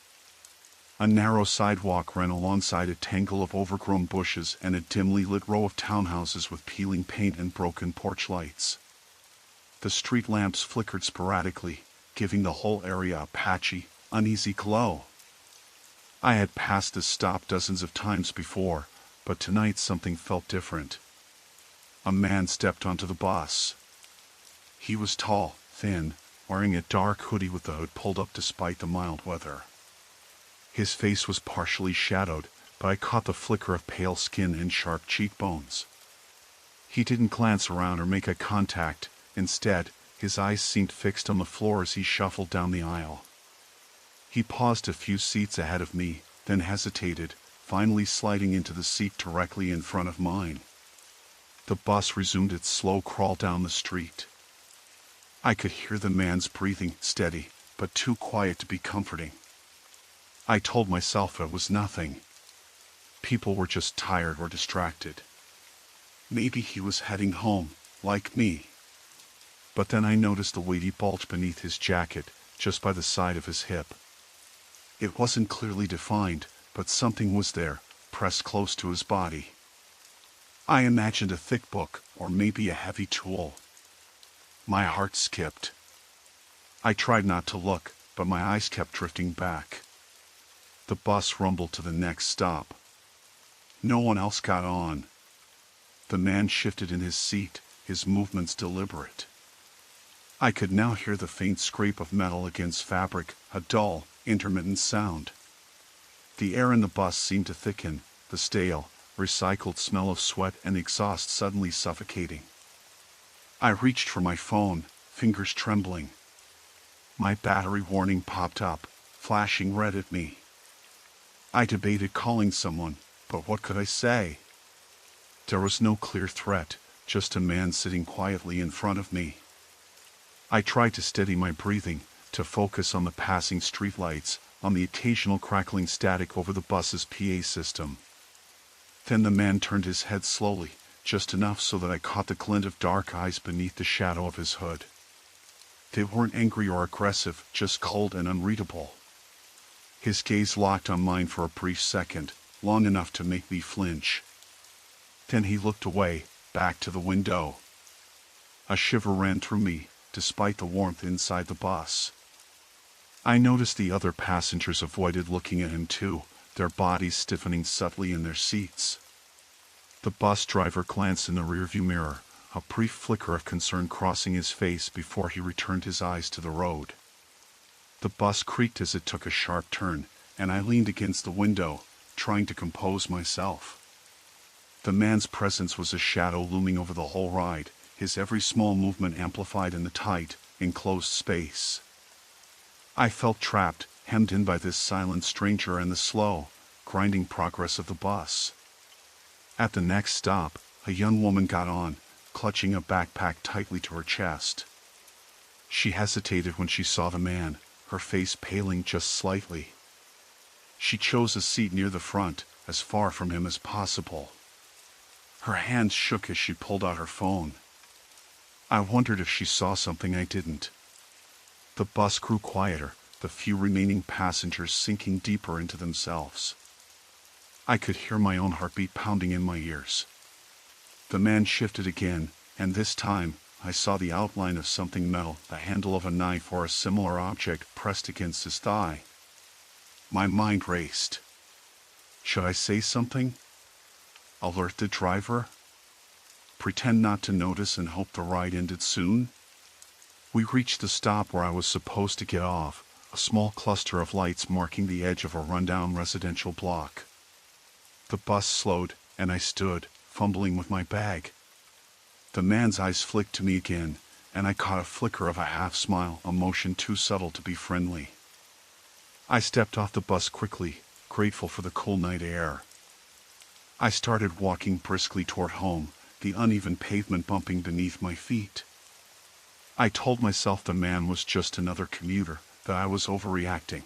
A narrow sidewalk ran alongside a tangle of overgrown bushes and a dimly lit row of townhouses with peeling paint and broken porch lights. The street lamps flickered sporadically, giving the whole area a patchy, uneasy glow. I had passed this stop dozens of times before, but tonight something felt different. A man stepped onto the bus. He was tall, thin, wearing a dark hoodie with the hood pulled up despite the mild weather. His face was partially shadowed, but I caught the flicker of pale skin and sharp cheekbones. He didn't glance around or make eye contact. Instead, his eyes seemed fixed on the floor as he shuffled down the aisle. He paused a few seats ahead of me, then hesitated, finally sliding into the seat directly in front of mine. The bus resumed its slow crawl down the street. I could hear the man's breathing, steady, but too quiet to be comforting. I told myself it was nothing. People were just tired or distracted. Maybe he was heading home, like me. But then I noticed the weighty bulge beneath his jacket, just by the side of his hip. It wasn't clearly defined, but something was there, pressed close to his body. I imagined a thick book, or maybe a heavy tool. My heart skipped. I tried not to look, but my eyes kept drifting back. The bus rumbled to the next stop. No one else got on. The man shifted in his seat, his movements deliberate. I could now hear the faint scrape of metal against fabric, a dull, intermittent sound. The air in the bus seemed to thicken, the stale, recycled smell of sweat and exhaust suddenly suffocating. I reached for my phone, fingers trembling. My battery warning popped up, flashing red at me. I debated calling someone, but what could I say? There was no clear threat, just a man sitting quietly in front of me. I tried to steady my breathing, to focus on the passing streetlights, on the occasional crackling static over the bus's PA system. Then the man turned his head slowly, just enough so that I caught the glint of dark eyes beneath the shadow of his hood. They weren't angry or aggressive, just cold and unreadable. His gaze locked on mine for a brief second, long enough to make me flinch. Then he looked away, back to the window. A shiver ran through me, despite the warmth inside the bus. I noticed the other passengers avoided looking at him too, their bodies stiffening subtly in their seats. The bus driver glanced in the rearview mirror, a brief flicker of concern crossing his face before he returned his eyes to the road. The bus creaked as it took a sharp turn, and I leaned against the window, trying to compose myself. The man's presence was a shadow looming over the whole ride, his every small movement amplified in the tight, enclosed space. I felt trapped, hemmed in by this silent stranger and the slow, grinding progress of the bus. At the next stop, a young woman got on, clutching a backpack tightly to her chest. She hesitated when she saw the man, her face paling just slightly. She chose a seat near the front, as far from him as possible. Her hands shook as she pulled out her phone. I wondered if she saw something I didn't. The bus grew quieter, the few remaining passengers sinking deeper into themselves. I could hear my own heartbeat pounding in my ears. The man shifted again, and this time, I saw the outline of something metal, the handle of a knife or a similar object pressed against his thigh. My mind raced. Should I say something? Alert the driver? Pretend not to notice and hope the ride ended soon? We reached the stop where I was supposed to get off, a small cluster of lights marking the edge of a rundown residential block. The bus slowed, and I stood, fumbling with my bag. The man's eyes flicked to me again, and I caught a flicker of a half-smile, a motion too subtle to be friendly. I stepped off the bus quickly, grateful for the cool night air. I started walking briskly toward home, the uneven pavement bumping beneath my feet. I told myself the man was just another commuter, that I was overreacting.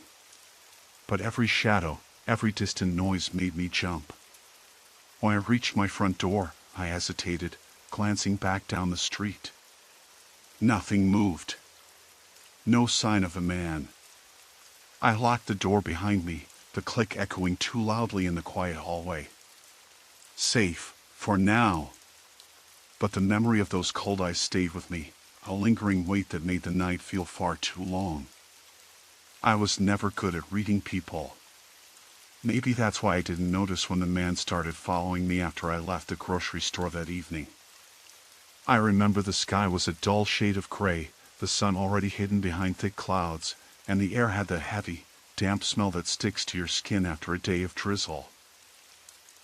But every shadow, every distant noise made me jump. When I reached my front door, I hesitated, glancing back down the street. Nothing moved. No sign of a man. I locked the door behind me, the click echoing too loudly in the quiet hallway. Safe, for now. But the memory of those cold eyes stayed with me, a lingering weight that made the night feel far too long. I was never good at reading people. Maybe that's why I didn't notice when the man started following me after I left the grocery store that evening. I remember the sky was a dull shade of gray, the sun already hidden behind thick clouds, and the air had that heavy, damp smell that sticks to your skin after a day of drizzle.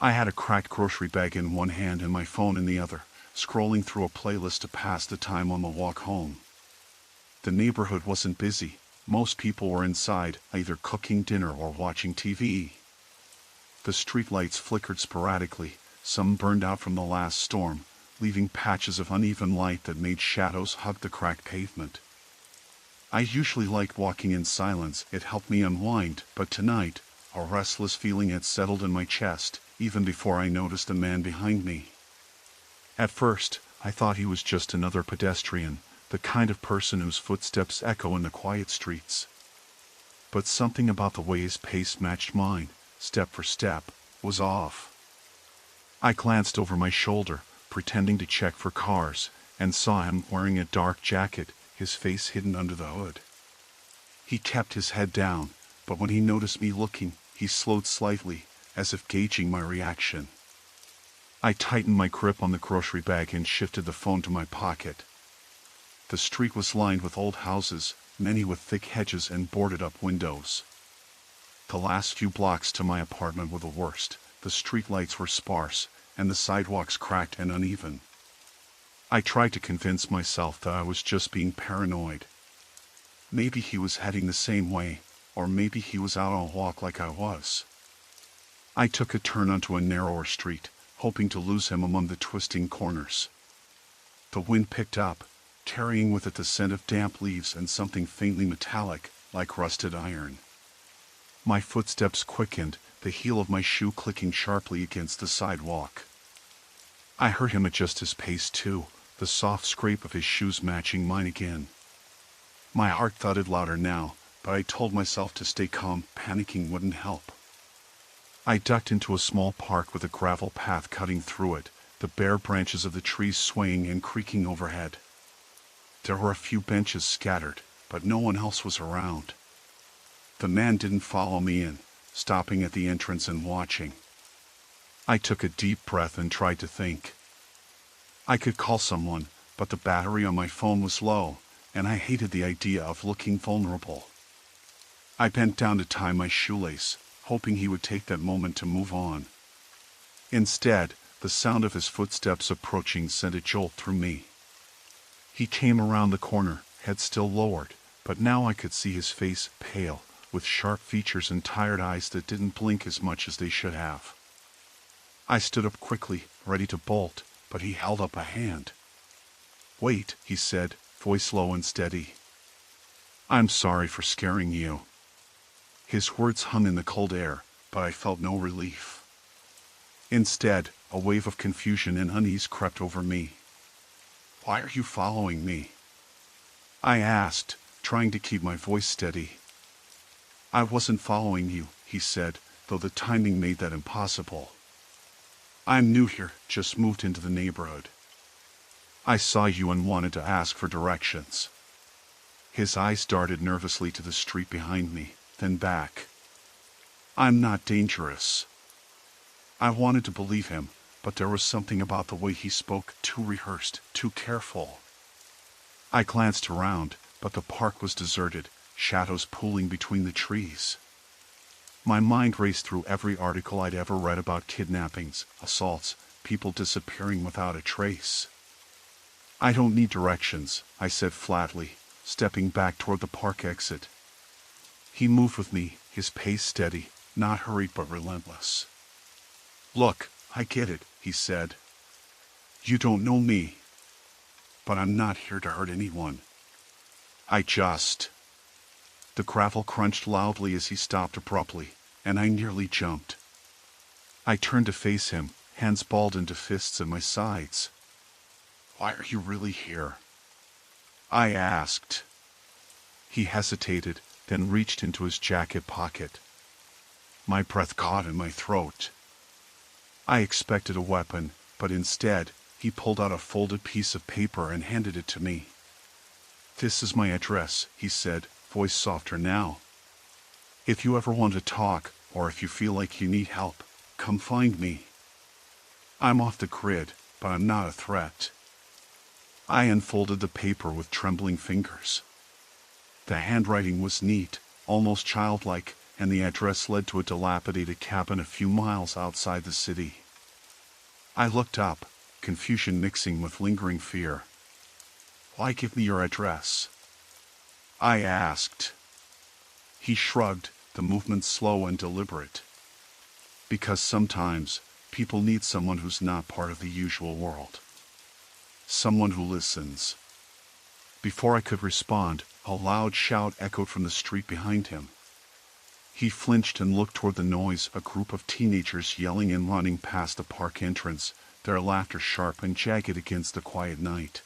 I had a cracked grocery bag in one hand and my phone in the other, scrolling through a playlist to pass the time on the walk home. The neighborhood wasn't busy. Most people were inside, either cooking dinner or watching TV. The streetlights flickered sporadically, some burned out from the last storm, leaving patches of uneven light that made shadows hug the cracked pavement. I usually liked walking in silence, it helped me unwind, but tonight, a restless feeling had settled in my chest, even before I noticed the man behind me. At first, I thought he was just another pedestrian, the kind of person whose footsteps echo in the quiet streets. But something about the way his pace matched mine, step for step, was off. I glanced over my shoulder, pretending to check for cars, and saw him wearing a dark jacket, his face hidden under the hood. He kept his head down, but when he noticed me looking, he slowed slightly, as if gauging my reaction. I tightened my grip on the grocery bag and shifted the phone to my pocket. The street was lined with old houses, many with thick hedges and boarded-up windows. The last few blocks to my apartment were the worst. The streetlights were sparse, and the sidewalks cracked and uneven. I tried to convince myself that I was just being paranoid. Maybe he was heading the same way, or maybe he was out on a walk like I was. I took a turn onto a narrower street, hoping to lose him among the twisting corners. The wind picked up, carrying with it the scent of damp leaves and something faintly metallic, like rusted iron. My footsteps quickened, the heel of my shoe clicking sharply against the sidewalk. I heard him adjust his pace too, the soft scrape of his shoes matching mine again. My heart thudded louder now, but I told myself to stay calm, panicking wouldn't help. I ducked into a small park with a gravel path cutting through it, the bare branches of the trees swaying and creaking overhead. There were a few benches scattered, but no one else was around. The man didn't follow me in, stopping at the entrance and watching. I took a deep breath and tried to think. I could call someone, but the battery on my phone was low, and I hated the idea of looking vulnerable. I bent down to tie my shoelace, hoping he would take that moment to move on. Instead, the sound of his footsteps approaching sent a jolt through me. He came around the corner, head still lowered, but now I could see his face, pale, with sharp features and tired eyes that didn't blink as much as they should have. I stood up quickly, ready to bolt, but he held up a hand. "Wait," he said, voice low and steady. "I'm sorry for scaring you." His words hung in the cold air, but I felt no relief. Instead, a wave of confusion and unease crept over me. "Why are you following me?" I asked, trying to keep my voice steady. "I wasn't following you," he said, though the timing made that impossible. "I'm new here, just moved into the neighborhood. I saw you and wanted to ask for directions." His eyes darted nervously to the street behind me, then back. "I'm not dangerous." I wanted to believe him, but there was something about the way he spoke, too rehearsed, too careful. I glanced around, but the park was deserted, shadows pooling between the trees. My mind raced through every article I'd ever read about kidnappings, assaults, people disappearing without a trace. "I don't need directions," I said flatly, stepping back toward the park exit. He moved with me, his pace steady, not hurried but relentless. "Look, I get it," he said. "You don't know me. But I'm not here to hurt anyone. The gravel crunched loudly as he stopped abruptly, and I nearly jumped. I turned to face him, hands balled into fists at my sides. "Why are you really here?" I asked. He hesitated, then reached into his jacket pocket. My breath caught in my throat. I expected a weapon, but instead, he pulled out a folded piece of paper and handed it to me. "This is my address," he said, voice softer now. "If you ever want to talk, or if you feel like you need help, come find me. I'm off the grid, but I'm not a threat." I unfolded the paper with trembling fingers. The handwriting was neat, almost childlike, and the address led to a dilapidated cabin a few miles outside the city. I looked up, confusion mixing with lingering fear. "Why give me your address?" I asked. He shrugged, the movement slow and deliberate. "Because sometimes, people need someone who's not part of the usual world. Someone who listens." Before I could respond, a loud shout echoed from the street behind him. He flinched and looked toward the noise, a group of teenagers yelling and running past the park entrance, their laughter sharp and jagged against the quiet night.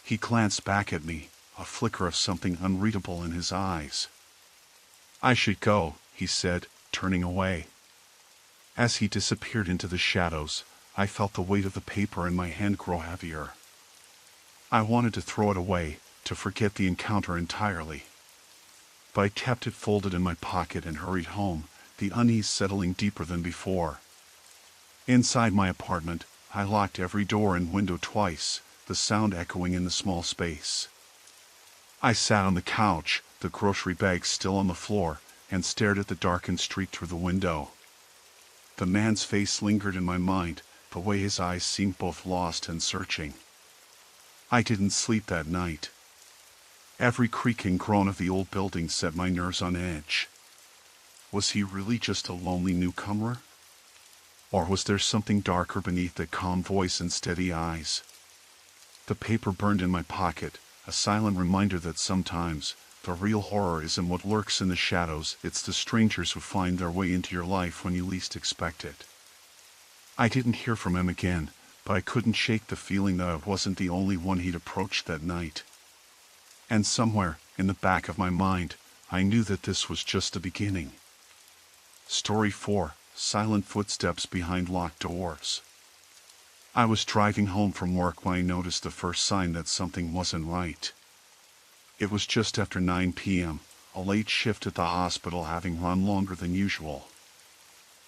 He glanced back at me, a flicker of something unreadable in his eyes. "I should go," he said, turning away. As he disappeared into the shadows, I felt the weight of the paper in my hand grow heavier. I wanted to throw it away, to forget the encounter entirely. But I kept it folded in my pocket and hurried home, the unease settling deeper than before. Inside my apartment, I locked every door and window twice, the sound echoing in the small space. I sat on the couch, the grocery bags still on the floor, and stared at the darkened street through the window. The man's face lingered in my mind, the way his eyes seemed both lost and searching. I didn't sleep that night. Every creak and groan of the old building set my nerves on edge. Was he really just a lonely newcomer? Or was there something darker beneath that calm voice and steady eyes? The paper burned in my pocket, a silent reminder that sometimes, the real horror isn't what lurks in the shadows, it's the strangers who find their way into your life when you least expect it. I didn't hear from him again, but I couldn't shake the feeling that I wasn't the only one he'd approached that night. And somewhere, in the back of my mind, I knew that this was just the beginning. Story 4, Silent Footsteps Behind Locked Doors. I was driving home from work when I noticed the first sign that something wasn't right. It was just after 9 p.m., a late shift at the hospital having run longer than usual.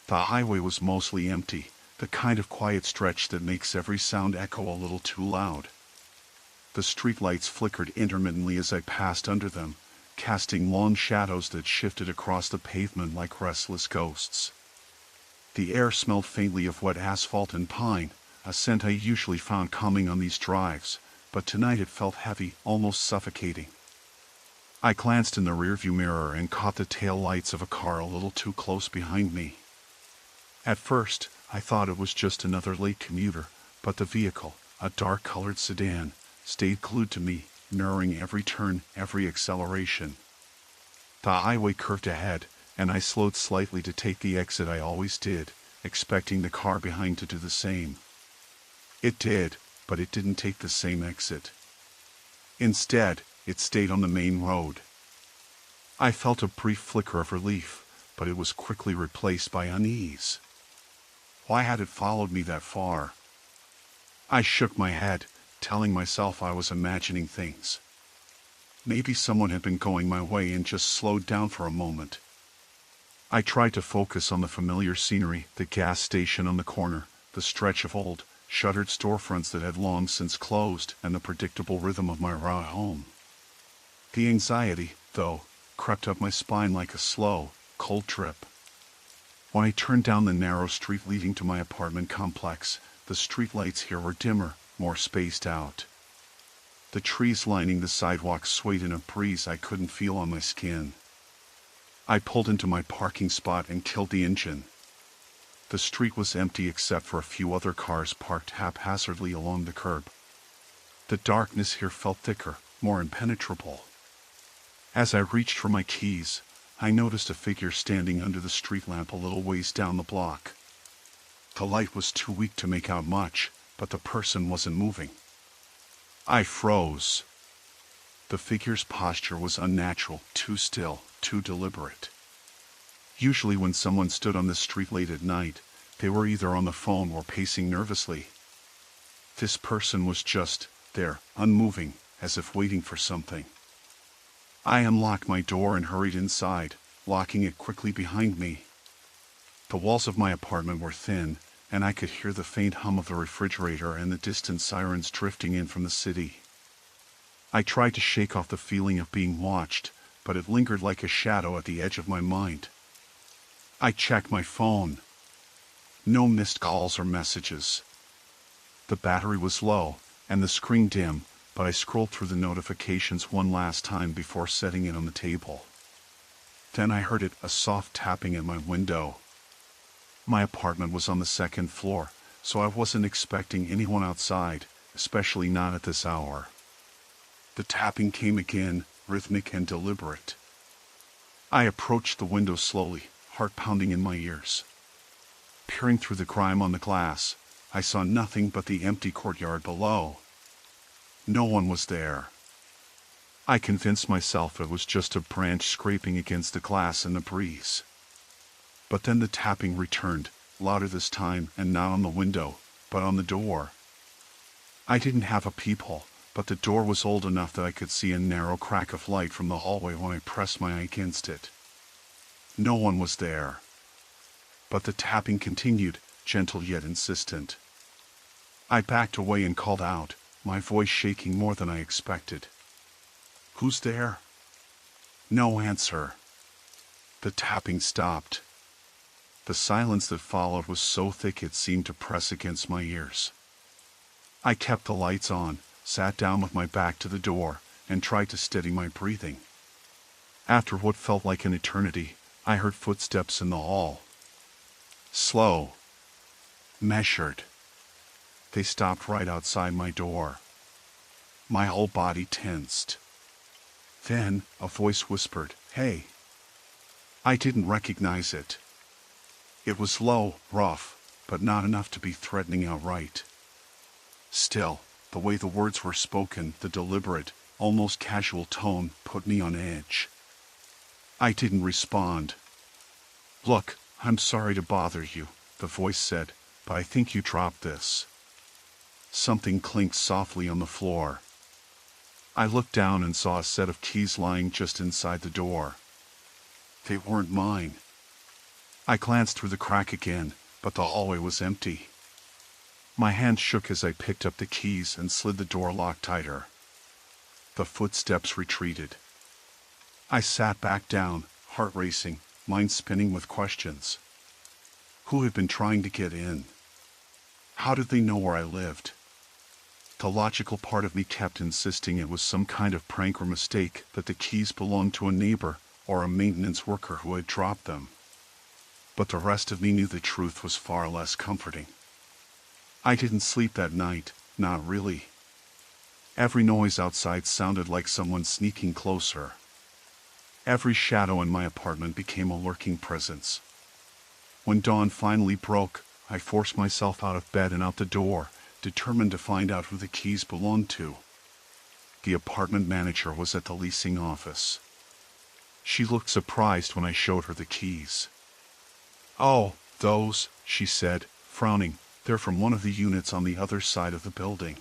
The highway was mostly empty, the kind of quiet stretch that makes every sound echo a little too loud. The streetlights flickered intermittently as I passed under them, casting long shadows that shifted across the pavement like restless ghosts. The air smelled faintly of wet asphalt and pine, a scent I usually found calming on these drives, but tonight it felt heavy, almost suffocating. I glanced in the rearview mirror and caught the tail lights of a car a little too close behind me. At first, I thought it was just another late commuter, but the vehicle, a dark-colored sedan, stayed glued to me, mirroring every turn, every acceleration. The highway curved ahead, and I slowed slightly to take the exit I always did, expecting the car behind to do the same. It did, but it didn't take the same exit. Instead, it stayed on the main road. I felt a brief flicker of relief, but it was quickly replaced by unease. Why had it followed me that far? I shook my head, telling myself I was imagining things. Maybe someone had been going my way and just slowed down for a moment. I tried to focus on the familiar scenery, the gas station on the corner, the stretch of old, shuttered storefronts that had long since closed, and the predictable rhythm of my ride home. The anxiety, though, crept up my spine like a slow, cold drip. When I turned down the narrow street leading to my apartment complex, the streetlights here were dimmer, more spaced out. The trees lining the sidewalk swayed in a breeze I couldn't feel on my skin. I pulled into my parking spot and killed the engine. The street was empty except for a few other cars parked haphazardly along the curb. The darkness here felt thicker, more impenetrable. As I reached for my keys, I noticed a figure standing under the street lamp a little ways down the block. The light was too weak to make out much, but the person wasn't moving. I froze. The figure's posture was unnatural, too still, too deliberate. Usually when someone stood on the street late at night, they were either on the phone or pacing nervously. This person was just there, unmoving, as if waiting for something. I unlocked my door and hurried inside, locking it quickly behind me. The walls of my apartment were thin, and I could hear the faint hum of the refrigerator and the distant sirens drifting in from the city. I tried to shake off the feeling of being watched, but it lingered like a shadow at the edge of my mind. I checked my phone. No missed calls or messages. The battery was low, and the screen dim, but I scrolled through the notifications one last time before setting it on the table. Then I heard it, a soft tapping at my window. My apartment was on the second floor, so I wasn't expecting anyone outside, especially not at this hour. The tapping came again, rhythmic and deliberate. I approached the window slowly, heart pounding in my ears. Peering through the grime on the glass, I saw nothing but the empty courtyard below. No one was there. I convinced myself it was just a branch scraping against the glass in the breeze. But then the tapping returned, louder this time, and not on the window, but on the door. I didn't have a peephole, but the door was old enough that I could see a narrow crack of light from the hallway when I pressed my eye against it. No one was there. But the tapping continued, gentle yet insistent. I backed away and called out, my voice shaking more than I expected. "Who's there?" No answer. The tapping stopped. The silence that followed was so thick it seemed to press against my ears. I kept the lights on, sat down with my back to the door, and tried to steady my breathing. After what felt like an eternity, I heard footsteps in the hall. Slow. Measured. They stopped right outside my door. My whole body tensed. Then, a voice whispered, "Hey." I didn't recognize it. It was low, rough, but not enough to be threatening outright. Still, the way the words were spoken, the deliberate, almost casual tone, put me on edge. I didn't respond. "Look, I'm sorry to bother you," the voice said, "but I think you dropped this." Something clinked softly on the floor. I looked down and saw a set of keys lying just inside the door. They weren't mine. I glanced through the crack again, but the hallway was empty. My hand shook as I picked up the keys and slid the door lock tighter. The footsteps retreated. I sat back down, heart racing, mind spinning with questions. Who had been trying to get in? How did they know where I lived? The logical part of me kept insisting it was some kind of prank or mistake, that the keys belonged to a neighbor or a maintenance worker who had dropped them. But the rest of me knew the truth was far less comforting. I didn't sleep that night, not really. Every noise outside sounded like someone sneaking closer. Every shadow in my apartment became a lurking presence. When dawn finally broke, I forced myself out of bed and out the door, determined to find out who the keys belonged to. The apartment manager was at the leasing office. She looked surprised when I showed her the keys. "Oh, those," she said, frowning. "They're from one of the units on the other side of the building.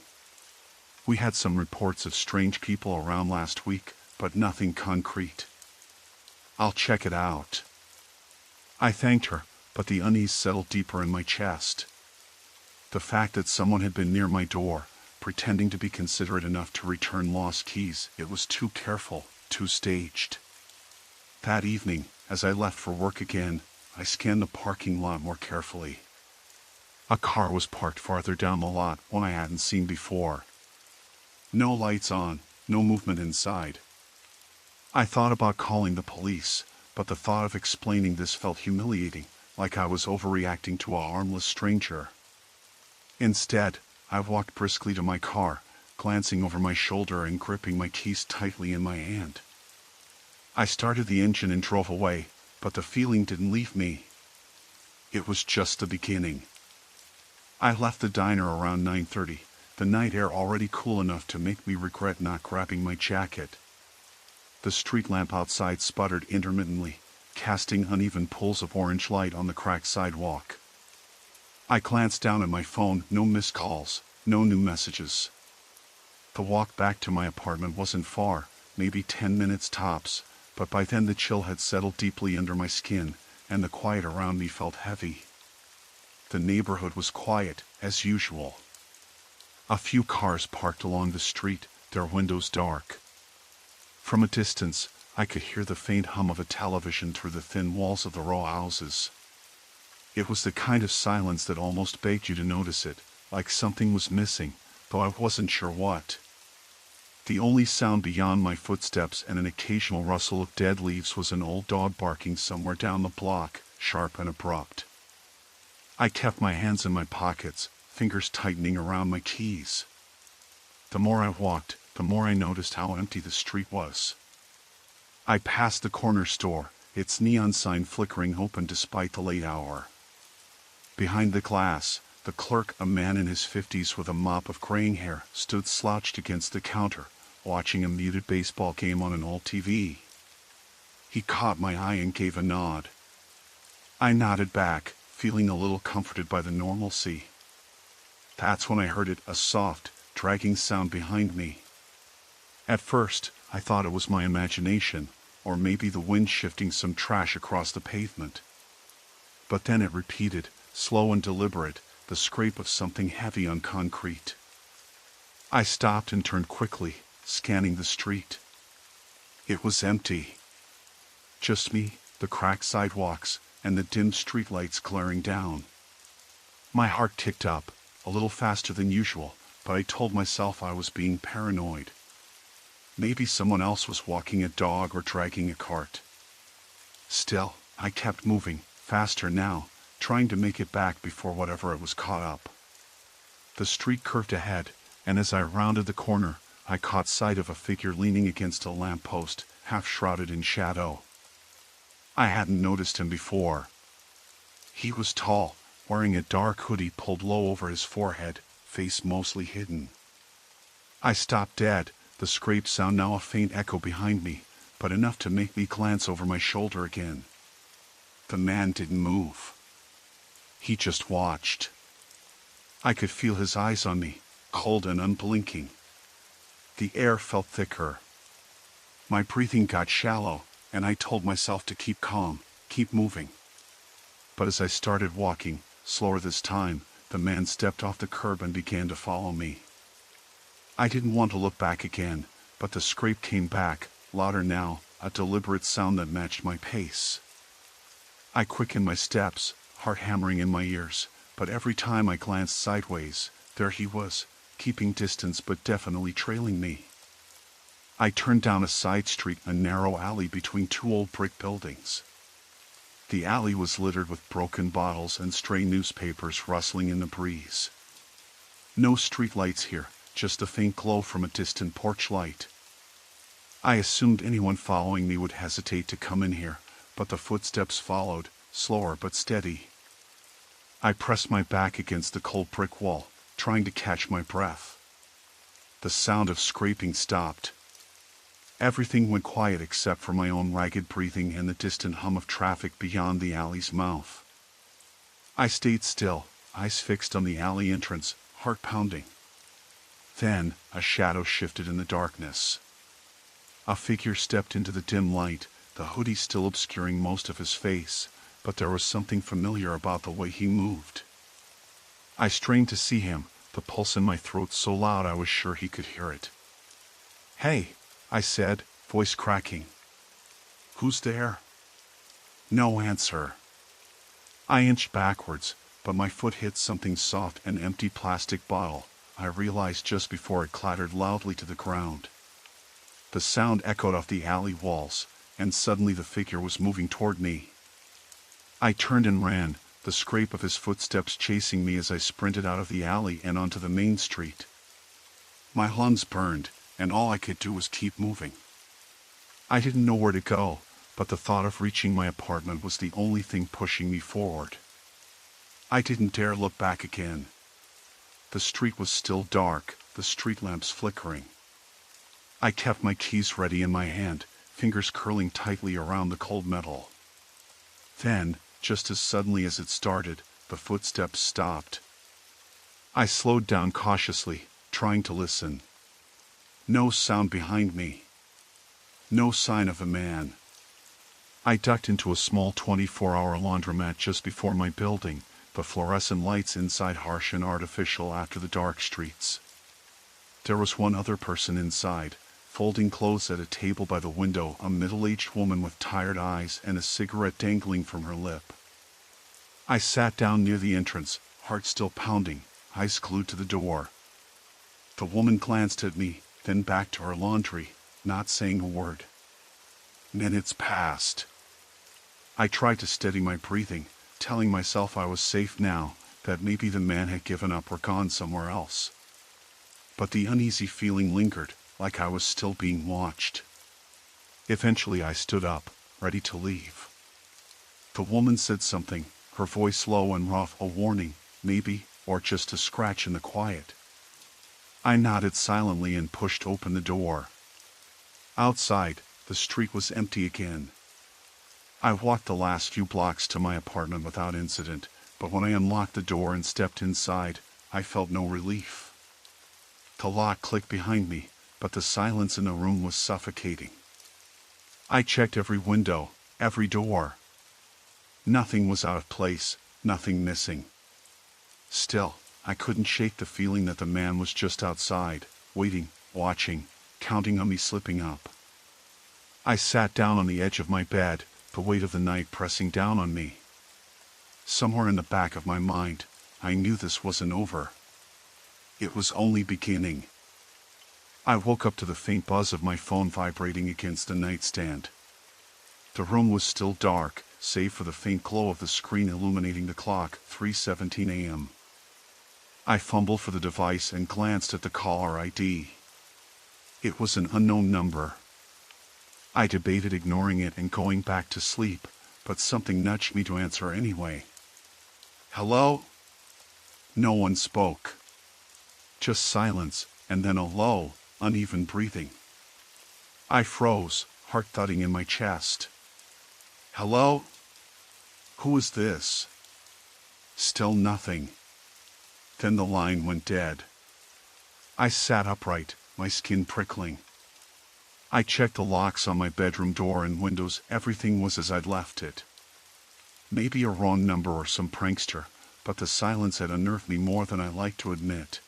We had some reports of strange people around last week, but nothing concrete. I'll check it out." I thanked her, but the unease settled deeper in my chest. The fact that someone had been near my door, pretending to be considerate enough to return lost keys, it was too careful, too staged. That evening, as I left for work again, I scanned the parking lot more carefully. A car was parked farther down the lot, one I hadn't seen before. No lights on, no movement inside. I thought about calling the police, but the thought of explaining this felt humiliating, like I was overreacting to a harmless stranger. Instead, I walked briskly to my car, glancing over my shoulder and gripping my keys tightly in my hand. I started the engine and drove away, but the feeling didn't leave me. It was just the beginning. I left the diner around 9:30, the night air already cool enough to make me regret not grabbing my jacket. The street lamp outside sputtered intermittently, casting uneven pools of orange light on the cracked sidewalk. I glanced down at my phone, no missed calls, no new messages. The walk back to my apartment wasn't far, maybe 10 minutes tops, but by then the chill had settled deeply under my skin, and the quiet around me felt heavy. The neighborhood was quiet, as usual. A few cars parked along the street, their windows dark. From a distance, I could hear the faint hum of a television through the thin walls of the row houses. It was the kind of silence that almost begged you to notice it, like something was missing, though I wasn't sure what. The only sound beyond my footsteps and an occasional rustle of dead leaves was an old dog barking somewhere down the block, sharp and abrupt. I kept my hands in my pockets, fingers tightening around my keys. The more I walked, the more I noticed how empty the street was. I passed the corner store, its neon sign flickering open despite the late hour. Behind the glass, the clerk, a man in his 50s with a mop of graying hair, stood slouched against the counter, watching a muted baseball game on an old TV. He caught my eye and gave a nod. I nodded back, feeling a little comforted by the normalcy. That's when I heard it, a soft, dragging sound behind me. At first, I thought it was my imagination, or maybe the wind shifting some trash across the pavement. But then it repeated, slow and deliberate, the scrape of something heavy on concrete. I stopped and turned quickly, scanning the street. It was empty. Just me, the cracked sidewalks, and the dim streetlights glaring down. My heart ticked up, a little faster than usual, but I told myself I was being paranoid. Maybe someone else was walking a dog or dragging a cart. Still, I kept moving, faster now, trying to make it back before whatever it was caught up. The street curved ahead, and as I rounded the corner, I caught sight of a figure leaning against a lamppost, half shrouded in shadow. I hadn't noticed him before. He was tall, wearing a dark hoodie pulled low over his forehead, face mostly hidden. I stopped dead, the scrape sound now a faint echo behind me, but enough to make me glance over my shoulder again. The man didn't move. He just watched. I could feel his eyes on me, cold and unblinking. The air felt thicker. My breathing got shallow, and I told myself to keep calm, keep moving. But as I started walking, slower this time, the man stepped off the curb and began to follow me. I didn't want to look back again, but the scrape came back, louder now, a deliberate sound that matched my pace. I quickened my steps, heart hammering in my ears, but every time I glanced sideways, there he was, keeping distance but definitely trailing me. I turned down a side street, a narrow alley between two old brick buildings. The alley was littered with broken bottles and stray newspapers rustling in the breeze. No street lights here, just a faint glow from a distant porch light. I assumed anyone following me would hesitate to come in here, but the footsteps followed, slower but steady. I pressed my back against the cold brick wall, trying to catch my breath. The sound of scraping stopped. Everything went quiet except for my own ragged breathing and the distant hum of traffic beyond the alley's mouth. I stayed still, eyes fixed on the alley entrance, heart pounding. Then, a shadow shifted in the darkness. A figure stepped into the dim light, the hoodie still obscuring most of his face, but there was something familiar about the way he moved. I strained to see him, the pulse in my throat so loud I was sure he could hear it. "Hey," I said, voice cracking. "Who's there?" No answer. I inched backwards, but my foot hit something soft, an empty plastic bottle, I realized just before it clattered loudly to the ground. The sound echoed off the alley walls, and suddenly the figure was moving toward me. I turned and ran, the scrape of his footsteps chasing me as I sprinted out of the alley and onto the main street. My lungs burned, and all I could do was keep moving. I didn't know where to go, but the thought of reaching my apartment was the only thing pushing me forward. I didn't dare look back again. The street was still dark, the street lamps flickering. I kept my keys ready in my hand, fingers curling tightly around the cold metal. Then, just as suddenly as it started, the footsteps stopped. I slowed down cautiously, trying to listen. No sound behind me. No sign of a man. I ducked into a small 24-hour laundromat just before my building, the fluorescent lights inside harsh and artificial after the dark streets. There was one other person inside, folding clothes at a table by the window, a middle-aged woman with tired eyes and a cigarette dangling from her lip. I sat down near the entrance, heart still pounding, eyes glued to the door. The woman glanced at me, then back to her laundry, not saying a word. Minutes passed. I tried to steady my breathing, telling myself I was safe now, that maybe the man had given up or gone somewhere else. But the uneasy feeling lingered, like I was still being watched. Eventually I stood up, ready to leave. The woman said something, her voice low and rough, a warning, maybe, or just a scratch in the quiet. I nodded silently and pushed open the door. Outside, the street was empty again. I walked the last few blocks to my apartment without incident, but when I unlocked the door and stepped inside, I felt no relief. The lock clicked behind me, but the silence in the room was suffocating. I checked every window, every door. Nothing was out of place, nothing missing. Still, I couldn't shake the feeling that the man was just outside, waiting, watching, counting on me slipping up. I sat down on the edge of my bed, the weight of the night pressing down on me. Somewhere in the back of my mind, I knew this wasn't over. It was only beginning. I woke up to the faint buzz of my phone vibrating against the nightstand. The room was still dark, save for the faint glow of the screen illuminating the clock, 3:17 a.m. I fumbled for the device and glanced at the caller ID. It was an unknown number. I debated ignoring it and going back to sleep, but something nudged me to answer anyway. "Hello?" No one spoke. Just silence, and then a low, uneven breathing. I froze, heart thudding in my chest. "Hello? Who is this?" Still nothing. Then the line went dead. I sat upright, my skin prickling. I checked the locks on my bedroom door and windows, everything was as I'd left it. Maybe a wrong number or some prankster, but the silence had unnerved me more than I liked to admit.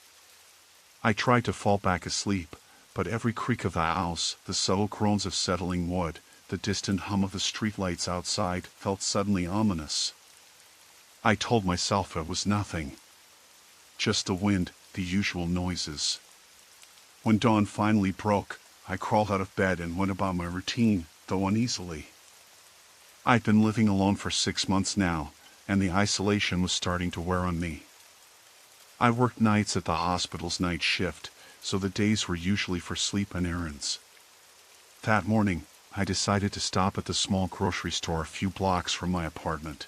I tried to fall back asleep, but every creak of the house, the subtle groans of settling wood, the distant hum of the streetlights outside felt suddenly ominous. I told myself it was nothing. Just the wind, the usual noises. When dawn finally broke, I crawled out of bed and went about my routine, though uneasily. I'd been living alone for 6 months now, and the isolation was starting to wear on me. I worked nights at the hospital's night shift, so the days were usually for sleep and errands. That morning, I decided to stop at the small grocery store a few blocks from my apartment.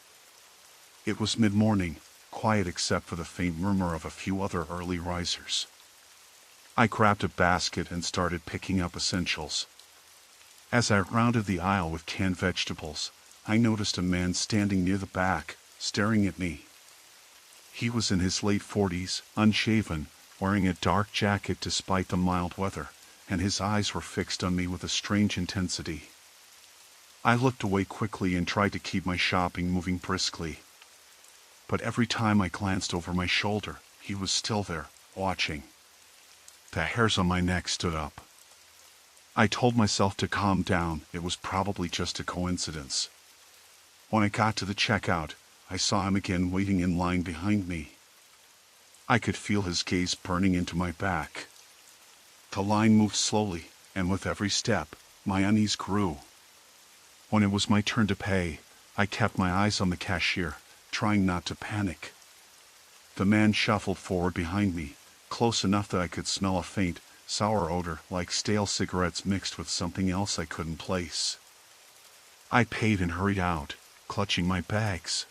It was mid-morning, quiet except for the faint murmur of a few other early risers. I grabbed a basket and started picking up essentials. As I rounded the aisle with canned vegetables, I noticed a man standing near the back, staring at me. He was in his late 40s, unshaven, wearing a dark jacket despite the mild weather, and his eyes were fixed on me with a strange intensity. I looked away quickly and tried to keep my shopping moving briskly. But every time I glanced over my shoulder, he was still there, watching. The hairs on my neck stood up. I told myself to calm down, it was probably just a coincidence. When I got to the checkout, I saw him again waiting in line behind me. I could feel his gaze burning into my back. The line moved slowly, and with every step, my unease grew. When it was my turn to pay, I kept my eyes on the cashier, trying not to panic. The man shuffled forward behind me, close enough that I could smell a faint, sour odor like stale cigarettes mixed with something else I couldn't place. I paid and hurried out, clutching my bags.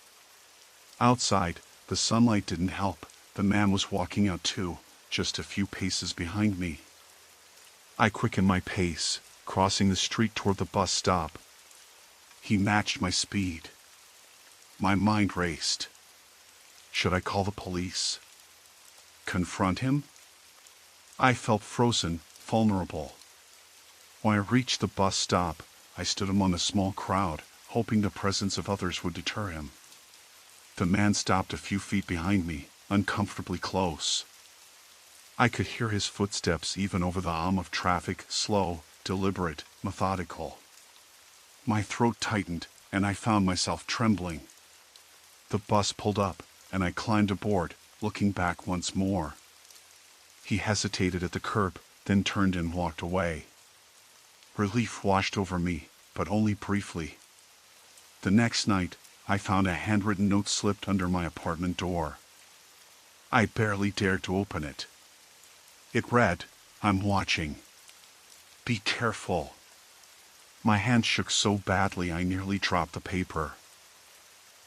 Outside, the sunlight didn't help. The man was walking out too, just a few paces behind me. I quickened my pace, crossing the street toward the bus stop. He matched my speed. My mind raced. Should I call the police? Confront him? I felt frozen, vulnerable. When I reached the bus stop, I stood among a small crowd, hoping the presence of others would deter him. The man stopped a few feet behind me, uncomfortably close. I could hear his footsteps even over the hum of traffic, slow, deliberate, methodical. My throat tightened, and I found myself trembling. The bus pulled up, and I climbed aboard, looking back once more. He hesitated at the curb, then turned and walked away. Relief washed over me, but only briefly. The next night, I found a handwritten note slipped under my apartment door. I barely dared to open it. It read, "I'm watching. Be careful." My hand shook so badly I nearly dropped the paper.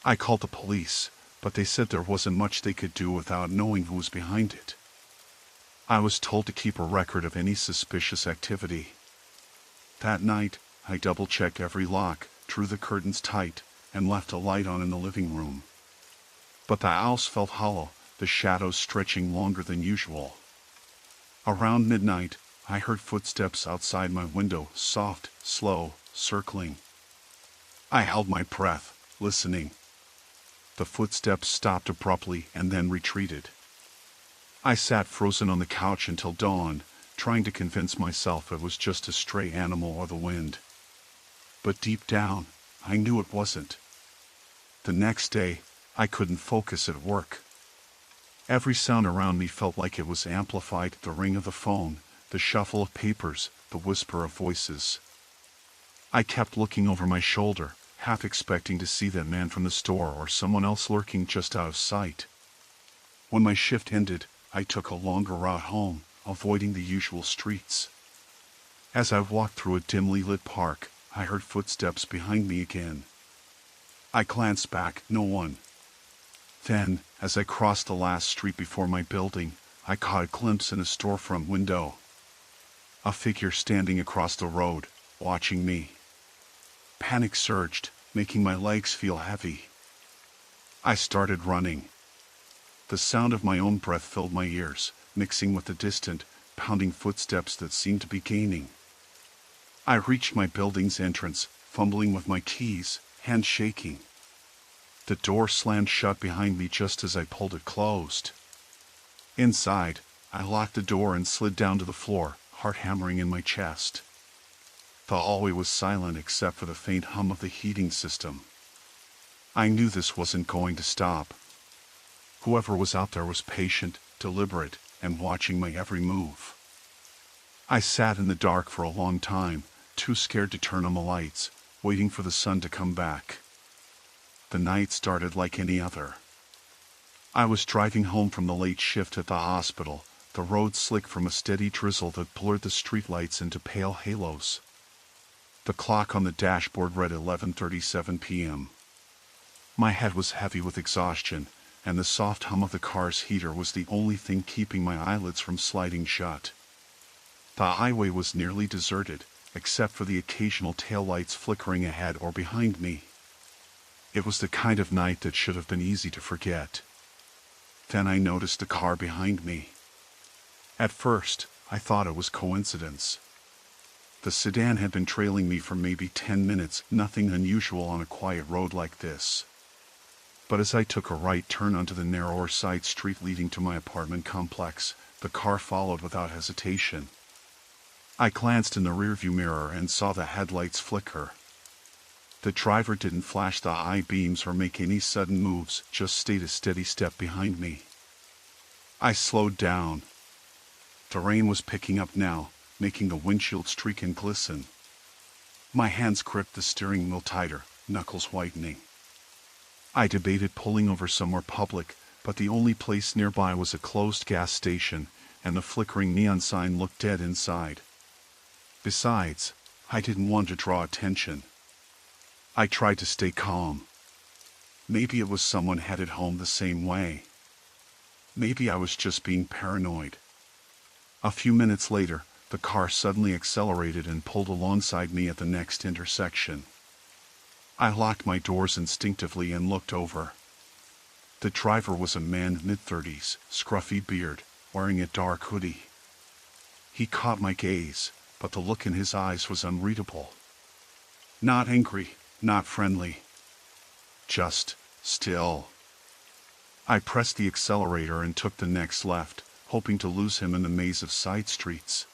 I called the police, but they said there wasn't much they could do without knowing who was behind it. I was told to keep a record of any suspicious activity. That night, I double-checked every lock, drew the curtains tight, and left a light on in the living room. But the house felt hollow, the shadows stretching longer than usual. Around midnight, I heard footsteps outside my window, soft, slow, circling. I held my breath, listening. The footsteps stopped abruptly and then retreated. I sat frozen on the couch until dawn, trying to convince myself it was just a stray animal or the wind. But deep down, I knew it wasn't. The next day, I couldn't focus at work. Every sound around me felt like it was amplified, the ring of the phone, the shuffle of papers, the whisper of voices. I kept looking over my shoulder, half expecting to see that man from the store or someone else lurking just out of sight. When my shift ended, I took a longer route home, avoiding the usual streets. As I walked through a dimly lit park, I heard footsteps behind me again. I glanced back, no one. Then, as I crossed the last street before my building, I caught a glimpse in a storefront window. A figure standing across the road, watching me. Panic surged, making my legs feel heavy. I started running. The sound of my own breath filled my ears, mixing with the distant, pounding footsteps that seemed to be gaining. I reached my building's entrance, fumbling with my keys, hands shaking. The door slammed shut behind me just as I pulled it closed. Inside, I locked the door and slid down to the floor, heart hammering in my chest. The hallway was silent except for the faint hum of the heating system. I knew this wasn't going to stop. Whoever was out there was patient, deliberate, and watching my every move. I sat in the dark for a long time, too scared to turn on the lights, waiting for the sun to come back. The night started like any other. I was driving home from the late shift at the hospital, the road slick from a steady drizzle that blurred the streetlights into pale halos. The clock on the dashboard read 11:37 p.m. My head was heavy with exhaustion, and the soft hum of the car's heater was the only thing keeping my eyelids from sliding shut. The highway was nearly deserted, except for the occasional taillights flickering ahead or behind me. It was the kind of night that should have been easy to forget. Then I noticed the car behind me. At first, I thought it was coincidence. The sedan had been trailing me for maybe 10 minutes, nothing unusual on a quiet road like this. But as I took a right turn onto the narrower side street leading to my apartment complex, the car followed without hesitation. I glanced in the rearview mirror and saw the headlights flicker. The driver didn't flash the high beams or make any sudden moves, just stayed a steady step behind me. I slowed down. The rain was picking up now, making the windshield streak and glisten. My hands gripped the steering wheel tighter, knuckles whitening. I debated pulling over somewhere public, but the only place nearby was a closed gas station, and the flickering neon sign looked dead inside. Besides, I didn't want to draw attention. I tried to stay calm. Maybe it was someone headed home the same way. Maybe I was just being paranoid. A few minutes later, the car suddenly accelerated and pulled alongside me at the next intersection. I locked my doors instinctively and looked over. The driver was a man mid-30s, scruffy beard, wearing a dark hoodie. He caught my gaze, but the look in his eyes was unreadable. Not angry, not friendly. Just still. I pressed the accelerator and took the next left, hoping to lose him in the maze of side streets.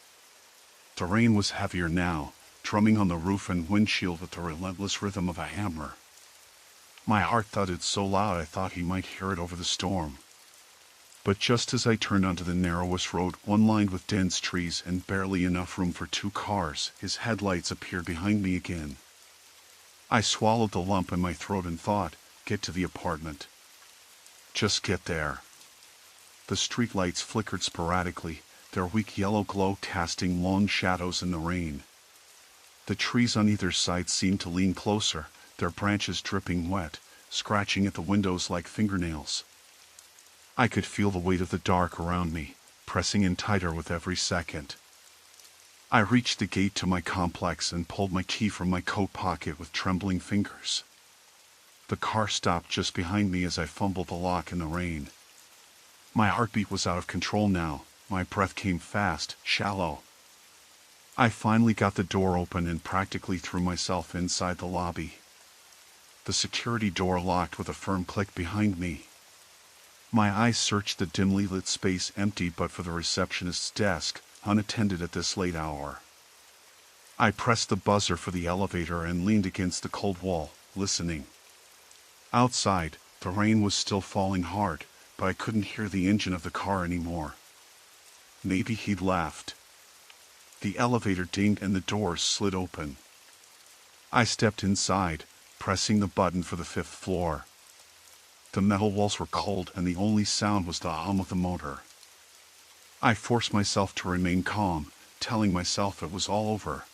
The rain was heavier now, drumming on the roof and windshield with the relentless rhythm of a hammer. My heart thudded so loud I thought he might hear it over the storm. But just as I turned onto the narrowest road, one lined with dense trees and barely enough room for 2 cars, his headlights appeared behind me again. I swallowed the lump in my throat and thought, get to the apartment. Just get there. The streetlights flickered sporadically, their weak yellow glow casting long shadows in the rain. The trees on either side seemed to lean closer, their branches dripping wet, scratching at the windows like fingernails. I could feel the weight of the dark around me, pressing in tighter with every second. I reached the gate to my complex and pulled my key from my coat pocket with trembling fingers. The car stopped just behind me as I fumbled the lock in the rain. My heartbeat was out of control now, my breath came fast, shallow. I finally got the door open and practically threw myself inside the lobby. The security door locked with a firm click behind me. My eyes searched the dimly lit space, empty but for the receptionist's desk, unattended at this late hour. I pressed the buzzer for the elevator and leaned against the cold wall, listening. Outside, the rain was still falling hard, but I couldn't hear the engine of the car anymore. Maybe he'd left. The elevator dinged and the doors slid open. I stepped inside, pressing the button for the 5th floor. The metal walls were cold and the only sound was the hum of the motor. I forced myself to remain calm, telling myself it was all over.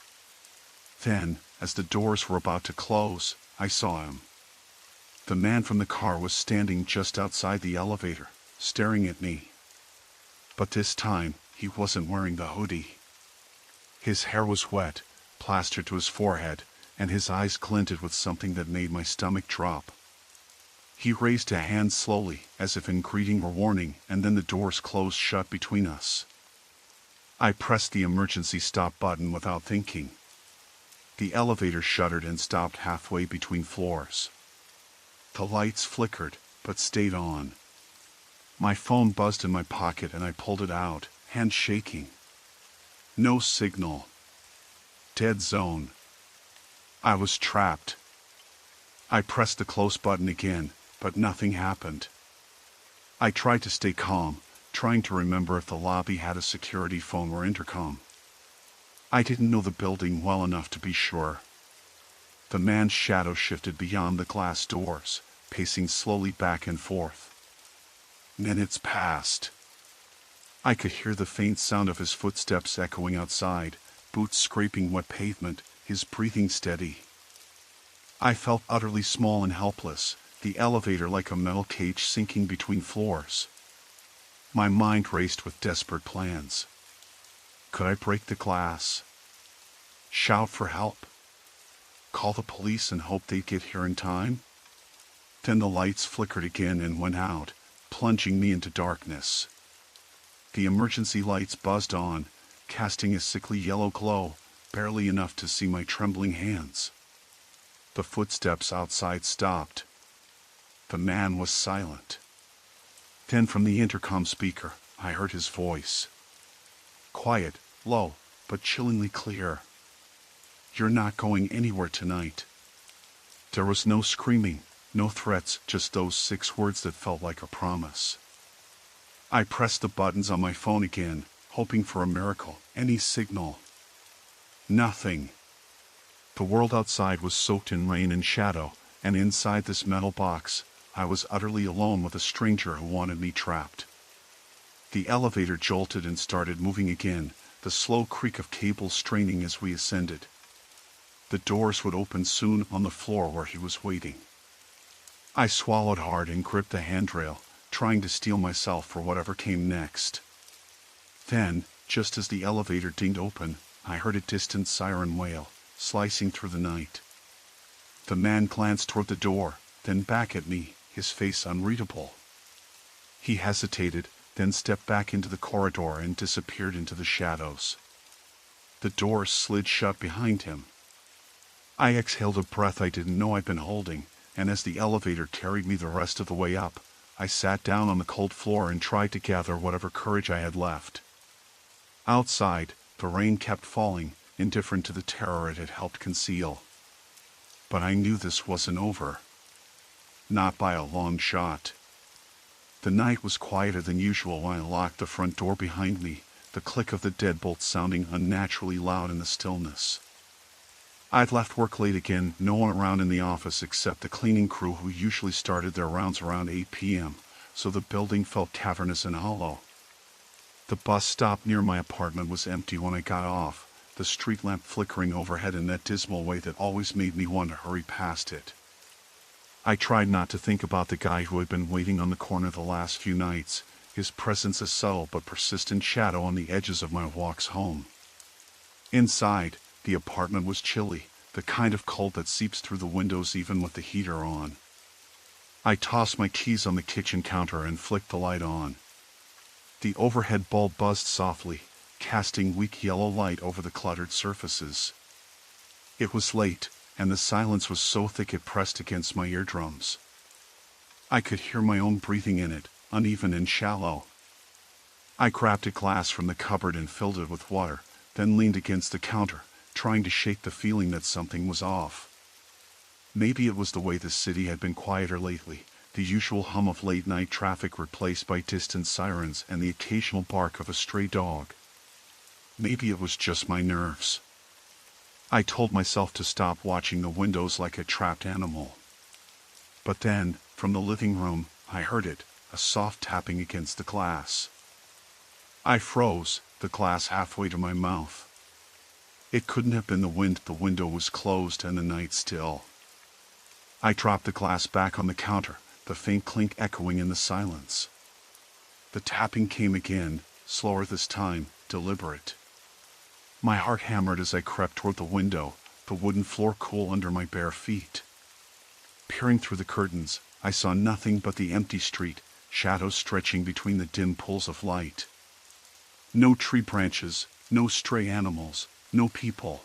Then, as the doors were about to close, I saw him. The man from the car was standing just outside the elevator, staring at me. But this time, he wasn't wearing the hoodie. His hair was wet, plastered to his forehead, and his eyes glinted with something that made my stomach drop. He raised a hand slowly, as if in greeting or warning, and then the doors closed shut between us. I pressed the emergency stop button without thinking. The elevator shuddered and stopped halfway between floors. The lights flickered, but stayed on. My phone buzzed in my pocket and I pulled it out, hand shaking. No signal. Dead zone. I was trapped. I pressed the close button again, but nothing happened. I tried to stay calm, trying to remember if the lobby had a security phone or intercom. I didn't know the building well enough to be sure. The man's shadow shifted beyond the glass doors, pacing slowly back and forth. Minutes passed. I could hear the faint sound of his footsteps echoing outside, boots scraping wet pavement, his breathing steady. I felt utterly small and helpless, the elevator like a metal cage sinking between floors. My mind raced with desperate plans. Could I break the glass? Shout for help? Call the police and hope they'd get here in time? Then the lights flickered again and went out, plunging me into darkness. The emergency lights buzzed on, casting a sickly yellow glow, barely enough to see my trembling hands. The footsteps outside stopped. The man was silent. Then from the intercom speaker, I heard his voice. Quiet, low, but chillingly clear. "You're not going anywhere tonight." There was no screaming, no threats, just those 6 words that felt like a promise. I pressed the buttons on my phone again, hoping for a miracle, any signal. Nothing. The world outside was soaked in rain and shadow, and inside this metal box, I was utterly alone with a stranger who wanted me trapped. The elevator jolted and started moving again, the slow creak of cables straining as we ascended. The doors would open soon on the floor where he was waiting. I swallowed hard and gripped the handrail, trying to steel myself for whatever came next. Then, just as the elevator dinged open, I heard a distant siren wail, slicing through the night. The man glanced toward the door, then back at me, his face unreadable. He hesitated, then stepped back into the corridor and disappeared into the shadows. The doors slid shut behind him. I exhaled a breath I didn't know I'd been holding, and as the elevator carried me the rest of the way up, I sat down on the cold floor and tried to gather whatever courage I had left. Outside, the rain kept falling, indifferent to the terror it had helped conceal. But I knew this wasn't over. Not by a long shot. The night was quieter than usual when I locked the front door behind me, the click of the deadbolt sounding unnaturally loud in the stillness. I'd left work late again, no one around in the office except the cleaning crew who usually started their rounds around 8 p.m., so the building felt cavernous and hollow. The bus stop near my apartment was empty when I got off, the street lamp flickering overhead in that dismal way that always made me want to hurry past it. I tried not to think about the guy who had been waiting on the corner the last few nights, his presence a subtle but persistent shadow on the edges of my walks home. Inside, the apartment was chilly, the kind of cold that seeps through the windows even with the heater on. I tossed my keys on the kitchen counter and flicked the light on. The overhead bulb buzzed softly, casting weak yellow light over the cluttered surfaces. It was late, and the silence was so thick it pressed against my eardrums. I could hear my own breathing in it, uneven and shallow. I grabbed a glass from the cupboard and filled it with water, then leaned against the counter, trying to shake the feeling that something was off. Maybe it was the way the city had been quieter lately, the usual hum of late-night traffic replaced by distant sirens and the occasional bark of a stray dog. Maybe it was just my nerves. I told myself to stop watching the windows like a trapped animal. But then, from the living room, I heard it, a soft tapping against the glass. I froze, the glass halfway to my mouth. It couldn't have been the wind, the window was closed and the night still. I dropped the glass back on the counter, the faint clink echoing in the silence. The tapping came again, slower this time, deliberate. My heart hammered as I crept toward the window, the wooden floor cool under my bare feet. Peering through the curtains, I saw nothing but the empty street, shadows stretching between the dim pools of light. No tree branches, no stray animals, no people.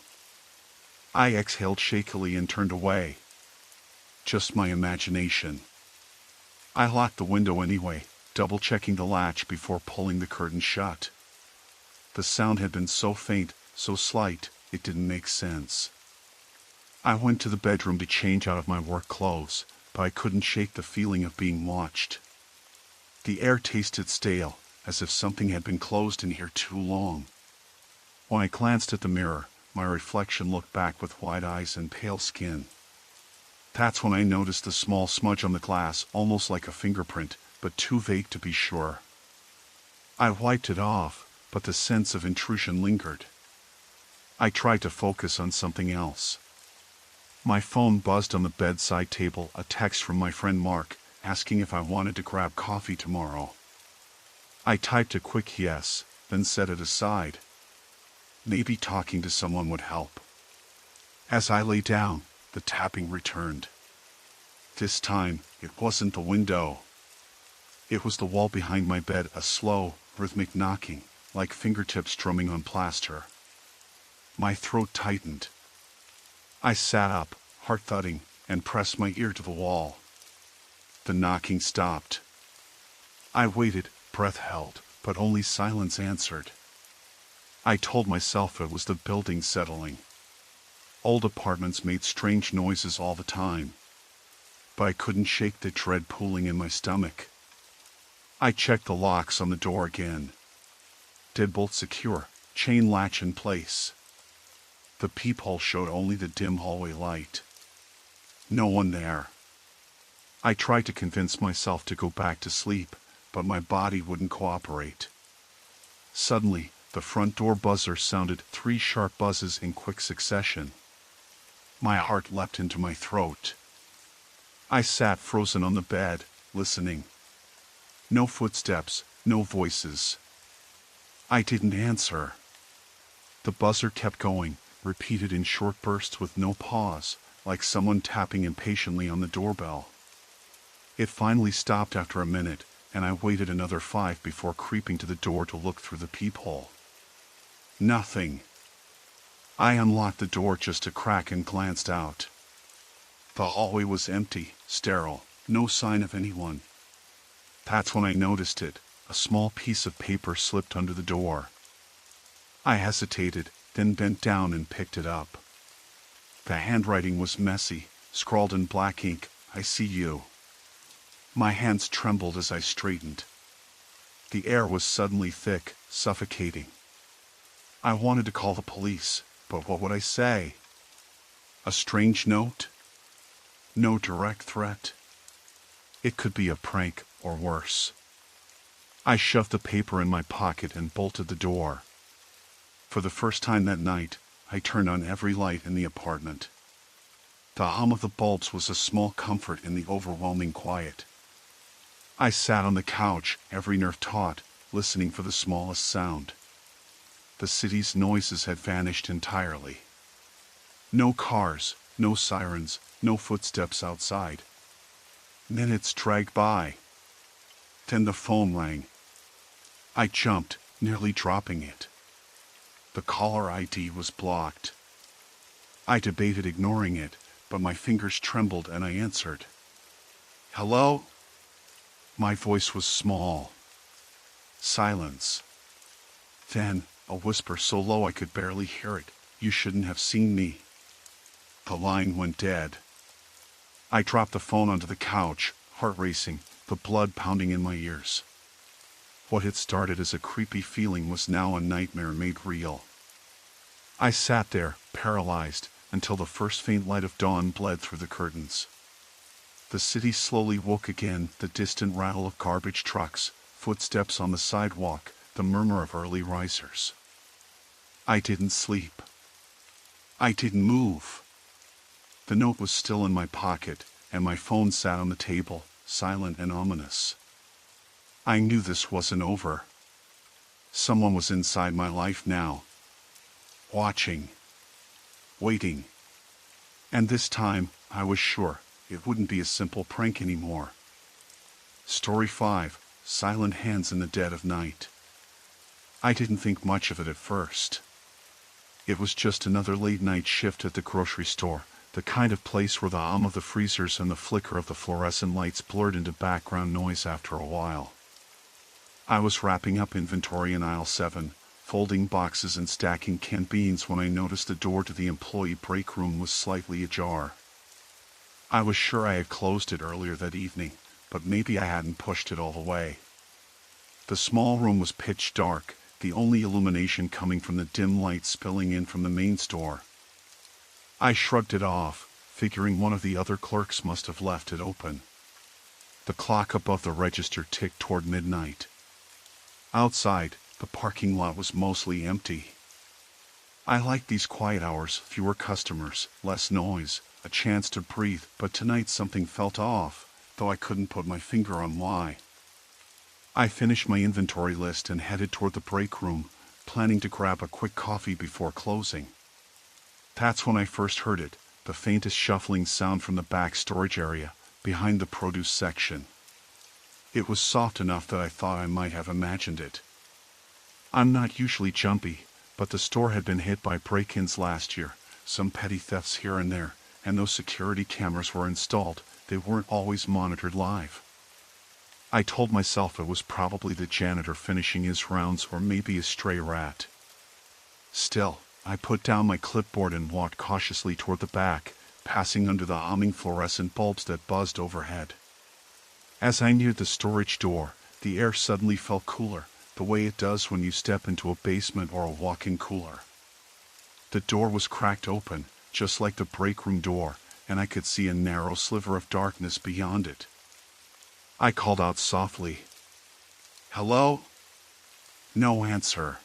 I exhaled shakily and turned away. Just my imagination. I locked the window anyway, double-checking the latch before pulling the curtain shut. The sound had been so faint, so slight, It didn't make sense. I went to the bedroom to change out of my work clothes, but I couldn't shake the feeling of being watched. The air tasted stale, as if something had been closed in here too long. When I glanced at the mirror, my reflection looked back with wide eyes and pale skin. That's when I noticed a small smudge on the glass, almost like a fingerprint, but too vague to be sure. I wiped it off, but the sense of intrusion lingered. I tried to focus on something else. My phone buzzed on the bedside table, a text from my friend Mark, asking if I wanted to grab coffee tomorrow. I typed a quick yes, then set it aside. Maybe talking to someone would help. As I lay down, the tapping returned. This time, it wasn't the window. It was the wall behind my bed, a slow, rhythmic knocking, like fingertips drumming on plaster. My throat tightened. I sat up, heart thudding, and pressed my ear to the wall. The knocking stopped. I waited, breath held, but only silence answered. I told myself it was the building settling. Old apartments made strange noises all the time, but I couldn't shake the dread pooling in my stomach. I checked the locks on the door again. Deadbolt secure, chain latch in place. The peephole showed only the dim hallway light. No one there. I tried to convince myself to go back to sleep, but my body wouldn't cooperate. Suddenly, the front door buzzer sounded 3 sharp buzzes in quick succession. My heart leapt into my throat. I sat frozen on the bed, listening. No footsteps, no voices. I didn't answer. The buzzer kept going, repeated in short bursts with no pause, like someone tapping impatiently on the doorbell. It finally stopped after a minute, and I waited another 5 before creeping to the door to look through the peephole. Nothing. I unlocked the door just a crack and glanced out. The hallway was empty, sterile, no sign of anyone. That's when I noticed it. A small piece of paper slipped under the door. I hesitated, then bent down and picked it up. The handwriting was messy, scrawled in black ink, "I see you." My hands trembled as I straightened. The air was suddenly thick, suffocating. I wanted to call the police, but what would I say? A strange note? No direct threat. It could be a prank, or worse. I shoved the paper in my pocket and bolted the door. For the first time that night, I turned on every light in the apartment. The hum of the bulbs was a small comfort in the overwhelming quiet. I sat on the couch, every nerve taut, listening for the smallest sound. The city's noises had vanished entirely. No cars, no sirens, no footsteps outside. Minutes dragged by. Then the phone rang. I jumped, nearly dropping it. The caller ID was blocked. I debated ignoring it, but my fingers trembled and I answered. "Hello?" My voice was small. Silence. Then, a whisper so low I could barely hear it. "You shouldn't have seen me." The line went dead. I dropped the phone onto the couch, heart racing, the blood pounding in my ears. What had started as a creepy feeling was now a nightmare made real. I sat there, paralyzed, until the first faint light of dawn bled through the curtains. The city slowly woke again, the distant rattle of garbage trucks, footsteps on the sidewalk, the murmur of early risers. I didn't sleep. I didn't move. The note was still in my pocket, and my phone sat on the table, silent and ominous. I knew this wasn't over. Someone was inside my life now. Watching. Waiting. And this time, I was sure, it wouldn't be a simple prank anymore. Story 5, Silent Hands in the Dead of Night. I didn't think much of it at first. It was just another late-night shift at the grocery store, the kind of place where the hum of the freezers and the flicker of the fluorescent lights blurred into background noise after a while. I was wrapping up inventory in aisle 7, folding boxes and stacking canned beans when I noticed the door to the employee break room was slightly ajar. I was sure I had closed it earlier that evening, but maybe I hadn't pushed it all the way. The small room was pitch dark, the only illumination coming from the dim light spilling in from the main store. I shrugged it off, figuring one of the other clerks must have left it open. The clock above the register ticked toward midnight. Outside, the parking lot was mostly empty. I liked these quiet hours, fewer customers, less noise, a chance to breathe, but tonight something felt off, though I couldn't put my finger on why. I finished my inventory list and headed toward the break room, planning to grab a quick coffee before closing. That's when I first heard it, the faintest shuffling sound from the back storage area, behind the produce section. It was soft enough that I thought I might have imagined it. I'm not usually jumpy, but the store had been hit by break-ins last year, some petty thefts here and there, and those security cameras were installed, they weren't always monitored live. I told myself it was probably the janitor finishing his rounds or maybe a stray rat. Still, I put down my clipboard and walked cautiously toward the back, passing under the humming fluorescent bulbs that buzzed overhead. As I neared the storage door, the air suddenly felt cooler, the way it does when you step into a basement or a walk-in cooler. The door was cracked open, just like the break room door, and I could see a narrow sliver of darkness beyond it. I called out softly, "Hello?" No answer.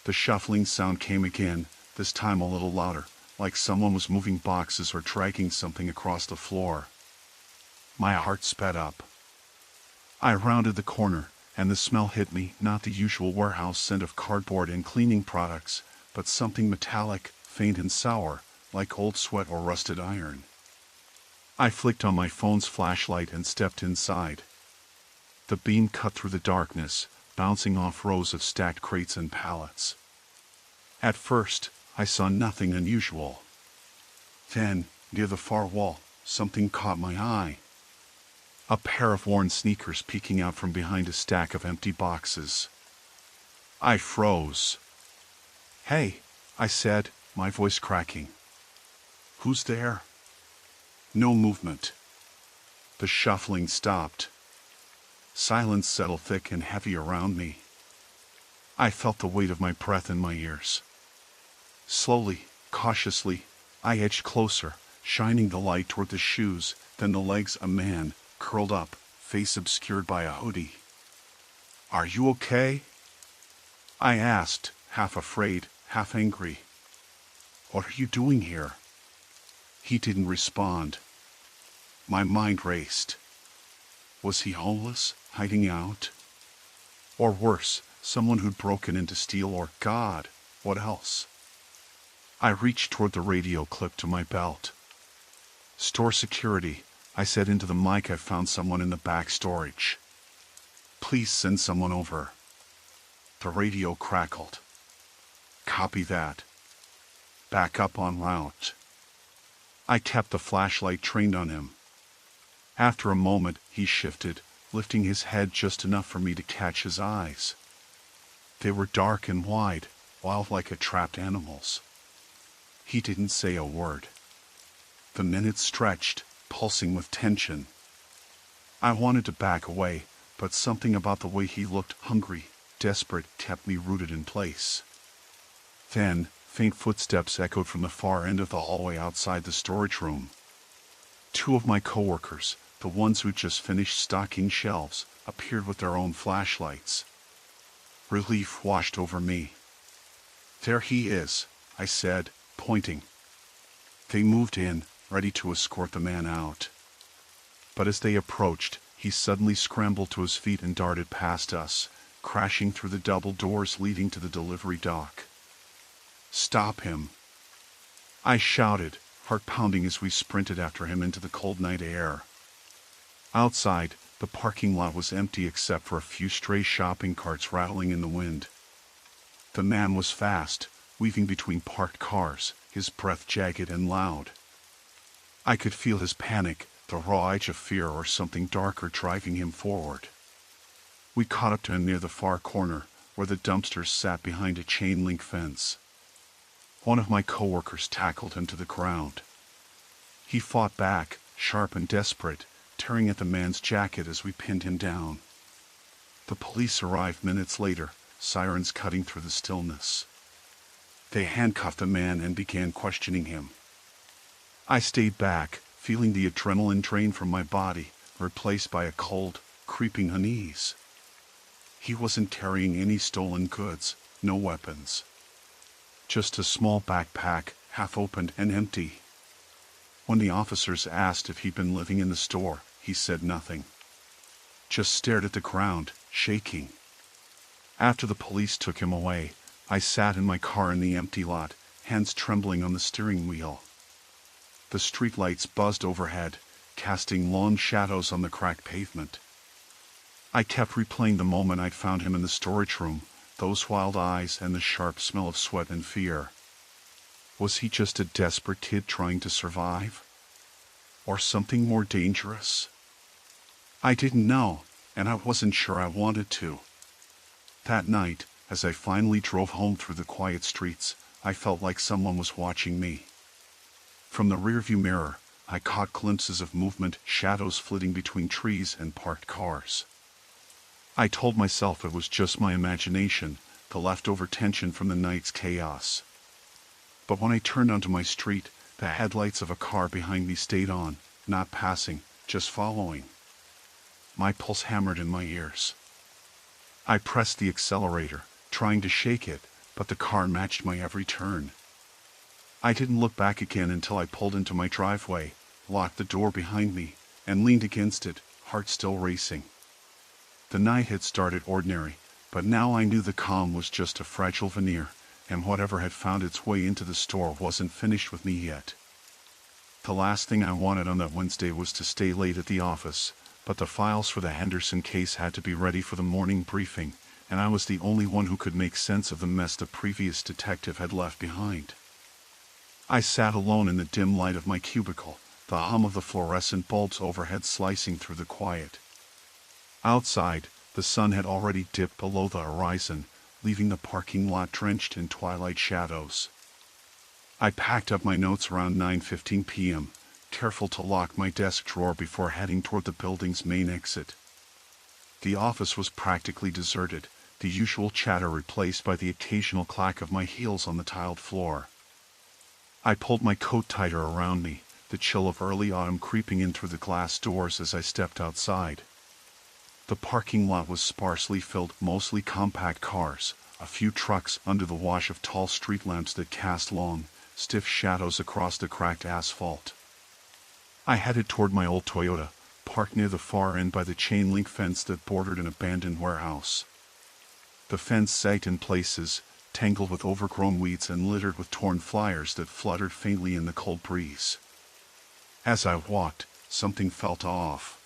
The shuffling sound came again, this time a little louder, like someone was moving boxes or dragging something across the floor. My heart sped up. I rounded the corner, and the smell hit me, not the usual warehouse scent of cardboard and cleaning products, but something metallic, faint and sour, like old sweat or rusted iron. I flicked on my phone's flashlight and stepped inside. The beam cut through the darkness, bouncing off rows of stacked crates and pallets. At first, I saw nothing unusual. Then, near the far wall, something caught my eye. A pair of worn sneakers peeking out from behind a stack of empty boxes. I froze. "Hey," I said, my voice cracking. "Who's there?" No movement. The shuffling stopped. Silence settled thick and heavy around me. I felt the weight of my breath in my ears. Slowly, cautiously, I edged closer, shining the light toward the shoes, then the legs of a man, curled up, face obscured by a hoodie. "Are you okay?" I asked, half afraid, half angry. "What are you doing here?" He didn't respond. My mind raced. Was he homeless, hiding out? Or worse, someone who'd broken in to steal, or God, what else? I reached toward the radio clip to my belt. "Store security," I said into the mic. "I found someone in the back storage. Please send someone over." The radio crackled. "Copy that. Back up en route." I kept the flashlight trained on him. After a moment, he shifted, lifting his head just enough for me to catch his eyes. They were dark and wide, wild-like a trapped animal's. He didn't say a word. The minutes stretched, pulsing with tension. I wanted to back away, but something about the way he looked, hungry, desperate, kept me rooted in place. Then, faint footsteps echoed from the far end of the hallway outside the storage room. Two of my coworkers, the ones who'd just finished stocking shelves, appeared with their own flashlights. Relief washed over me. "There he is," I said, pointing. They moved in, ready to escort the man out. But as they approached, he suddenly scrambled to his feet and darted past us, crashing through the double doors leading to the delivery dock. "Stop him!" I shouted, heart pounding as we sprinted after him into the cold night air. Outside, the parking lot was empty except for a few stray shopping carts rattling in the wind. The man was fast, weaving between parked cars, his breath jagged and loud. I could feel his panic, the raw edge of fear or something darker driving him forward. We caught up to him near the far corner, where the dumpsters sat behind a chain-link fence. One of my coworkers tackled him to the ground. He fought back, sharp and desperate, tearing at the man's jacket as we pinned him down. The police arrived minutes later, sirens cutting through the stillness. They handcuffed the man and began questioning him. I stayed back, feeling the adrenaline drain from my body, replaced by a cold, creeping unease. He wasn't carrying any stolen goods, no weapons. Just a small backpack, half opened and empty. When the officers asked if he'd been living in the store, he said nothing. Just stared at the ground, shaking. After the police took him away, I sat in my car in the empty lot, hands trembling on the steering wheel. The streetlights buzzed overhead, casting long shadows on the cracked pavement. I kept replaying the moment I'd found him in the storage room, those wild eyes and the sharp smell of sweat and fear. Was he just a desperate kid trying to survive? Or something more dangerous? I didn't know, and I wasn't sure I wanted to. That night, as I finally drove home through the quiet streets, I felt like someone was watching me. From the rearview mirror, I caught glimpses of movement, shadows flitting between trees and parked cars. I told myself it was just my imagination, the leftover tension from the night's chaos. But when I turned onto my street, the headlights of a car behind me stayed on, not passing, just following. My pulse hammered in my ears. I pressed the accelerator, trying to shake it, but the car matched my every turn. I didn't look back again until I pulled into my driveway, locked the door behind me, and leaned against it, heart still racing. The night had started ordinary, but now I knew the calm was just a fragile veneer, and whatever had found its way into the store wasn't finished with me yet. The last thing I wanted on that Wednesday was to stay late at the office, but the files for the Henderson case had to be ready for the morning briefing, and I was the only one who could make sense of the mess the previous detective had left behind. I sat alone in the dim light of my cubicle, the hum of the fluorescent bulbs overhead slicing through the quiet. Outside, the sun had already dipped below the horizon, leaving the parking lot drenched in twilight shadows. I packed up my notes around 9:15 p.m., careful to lock my desk drawer before heading toward the building's main exit. The office was practically deserted, the usual chatter replaced by the occasional clack of my heels on the tiled floor. I pulled my coat tighter around me, the chill of early autumn creeping in through the glass doors as I stepped outside. The parking lot was sparsely filled, mostly compact cars, a few trucks under the wash of tall street lamps that cast long, stiff shadows across the cracked asphalt. I headed toward my old Toyota, parked near the far end by the chain-link fence that bordered an abandoned warehouse. The fence sagged in places, tangled with overgrown weeds and littered with torn flyers that fluttered faintly in the cold breeze. As I walked, something felt off.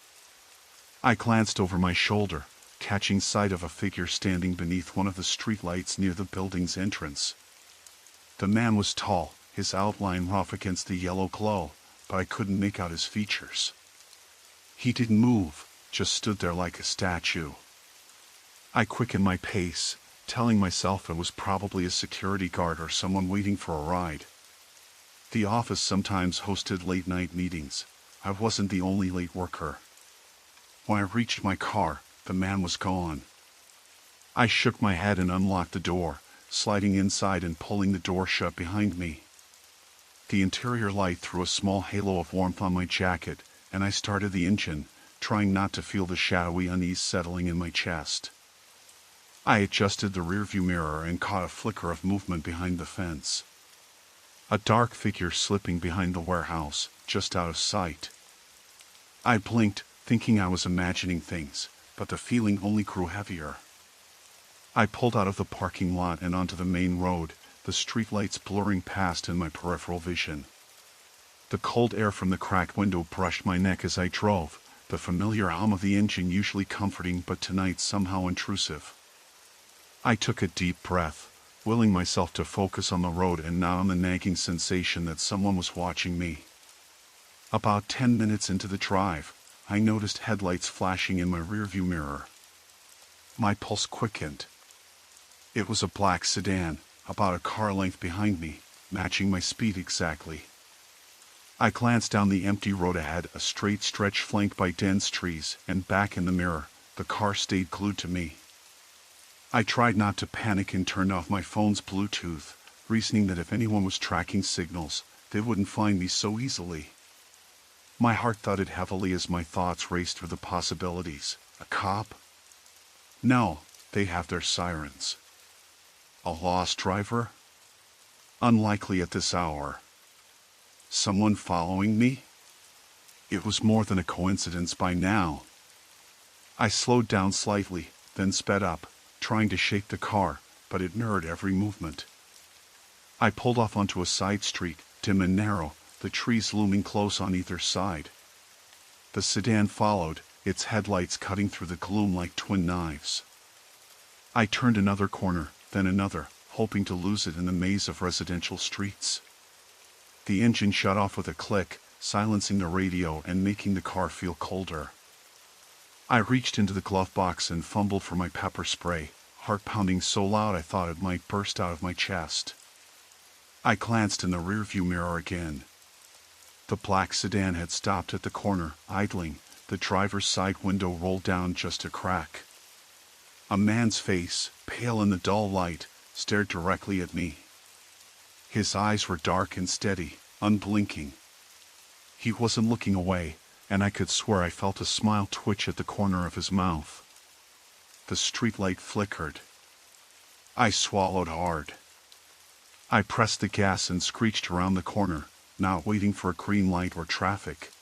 I glanced over my shoulder, catching sight of a figure standing beneath one of the streetlights near the building's entrance. The man was tall, his outline rough against the yellow glow, but I couldn't make out his features. He didn't move, just stood there like a statue. I quickened my pace, telling myself it was probably a security guard or someone waiting for a ride. The office sometimes hosted late-night meetings. I wasn't the only late worker. When I reached my car, the man was gone. I shook my head and unlocked the door, sliding inside and pulling the door shut behind me. The interior light threw a small halo of warmth on my jacket, and I started the engine, trying not to feel the shadowy unease settling in my chest. I adjusted the rearview mirror and caught a flicker of movement behind the fence. A dark figure slipping behind the warehouse, just out of sight. I blinked, thinking I was imagining things, but the feeling only grew heavier. I pulled out of the parking lot and onto the main road, the streetlights blurring past in my peripheral vision. The cold air from the cracked window brushed my neck as I drove, the familiar hum of the engine usually comforting but tonight somehow intrusive. I took a deep breath, willing myself to focus on the road and not on the nagging sensation that someone was watching me. About 10 minutes into the drive, I noticed headlights flashing in my rearview mirror. My pulse quickened. It was a black sedan, about a car length behind me, matching my speed exactly. I glanced down the empty road ahead, a straight stretch flanked by dense trees, and back in the mirror, the car stayed glued to me. I tried not to panic and turned off my phone's Bluetooth, reasoning that if anyone was tracking signals, they wouldn't find me so easily. My heart thudded heavily as my thoughts raced through the possibilities. A cop? No, they have their sirens. A lost driver? Unlikely at this hour. Someone following me? It was more than a coincidence by now. I slowed down slightly, then sped up, trying to shake the car, but it mirrored every movement. I pulled off onto a side street, dim and narrow, the trees looming close on either side. The sedan followed, its headlights cutting through the gloom like twin knives. I turned another corner, then another, hoping to lose it in the maze of residential streets. The engine shut off with a click, silencing the radio and making the car feel colder. I reached into the glove box and fumbled for my pepper spray, heart pounding so loud I thought it might burst out of my chest. I glanced in the rearview mirror again. The black sedan had stopped at the corner, idling, the driver's side window rolled down just a crack. A man's face, pale in the dull light, stared directly at me. His eyes were dark and steady, unblinking. He wasn't looking away, and I could swear I felt a smile twitch at the corner of his mouth. The streetlight flickered. I swallowed hard. I pressed the gas and screeched around the corner, not waiting for a green light or traffic.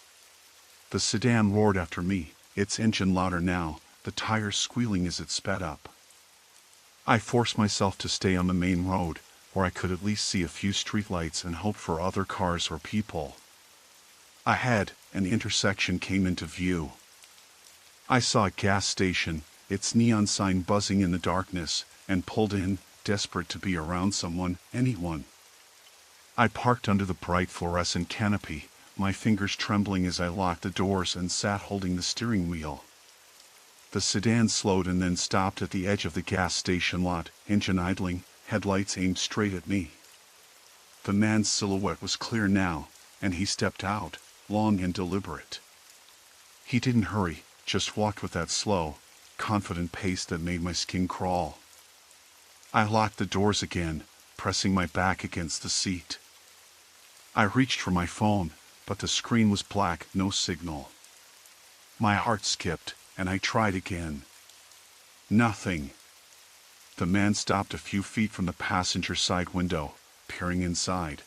The sedan roared after me, its engine louder now, the tires squealing as it sped up. I forced myself to stay on the main road, where I could at least see a few streetlights and hope for other cars or people. Ahead, an intersection came into view. I saw a gas station, its neon sign buzzing in the darkness, and pulled in, desperate to be around someone, anyone. I parked under the bright fluorescent canopy, my fingers trembling as I locked the doors and sat holding the steering wheel. The sedan slowed and then stopped at the edge of the gas station lot, engine idling, headlights aimed straight at me. The man's silhouette was clear now, and he stepped out, long and deliberate. He didn't hurry, just walked with that slow, confident pace that made my skin crawl. I locked the doors again, pressing my back against the seat. I reached for my phone, but the screen was black, no signal. My heart skipped, and I tried again. Nothing. The man stopped a few feet from the passenger side window, peering inside.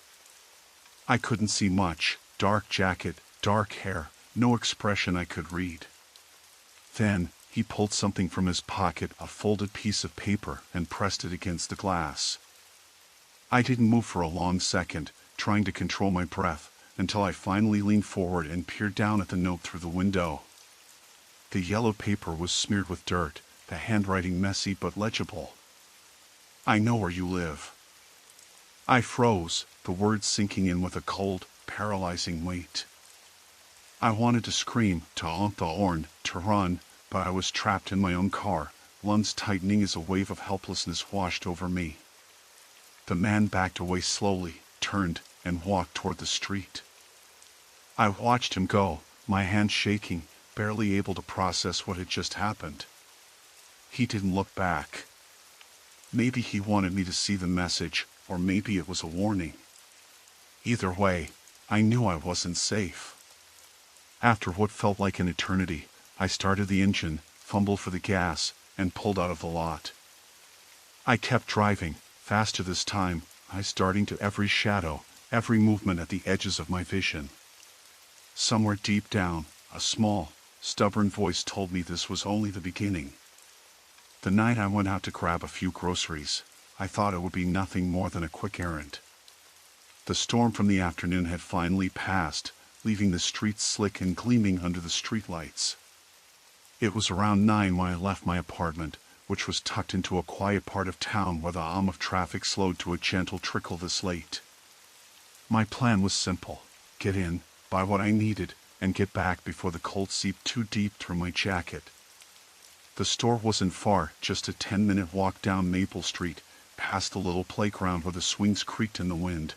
I couldn't see much, dark jacket, dark hair, no expression I could read. Then, he pulled something from his pocket, a folded piece of paper, and pressed it against the glass. I didn't move for a long second, trying to control my breath, until I finally leaned forward and peered down at the note through the window. The yellow paper was smeared with dirt, the handwriting messy but legible. I know where you live. I froze, the words sinking in with a cold, paralyzing weight. I wanted to scream, to honk the horn, to run, but I was trapped in my own car, lungs tightening as a wave of helplessness washed over me. The man backed away slowly, turned, and walked toward the street. I watched him go, my hands shaking, barely able to process what had just happened. He didn't look back. Maybe he wanted me to see the message, or maybe it was a warning. Either way, I knew I wasn't safe. After what felt like an eternity, I started the engine, fumbled for the gas, and pulled out of the lot. I kept driving, faster this time, eyes starting to every shadow, every movement at the edges of my vision. Somewhere deep down, a small, stubborn voice told me this was only the beginning. The night I went out to grab a few groceries, I thought it would be nothing more than a quick errand. The storm from the afternoon had finally passed, leaving the streets slick and gleaming under the streetlights. It was around 9 when I left my apartment, which was tucked into a quiet part of town where the hum of traffic slowed to a gentle trickle this late. My plan was simple: get in, buy what I needed, and get back before the cold seeped too deep through my jacket. The store wasn't far, just a 10-minute walk down Maple Street, past the little playground where the swings creaked in the wind.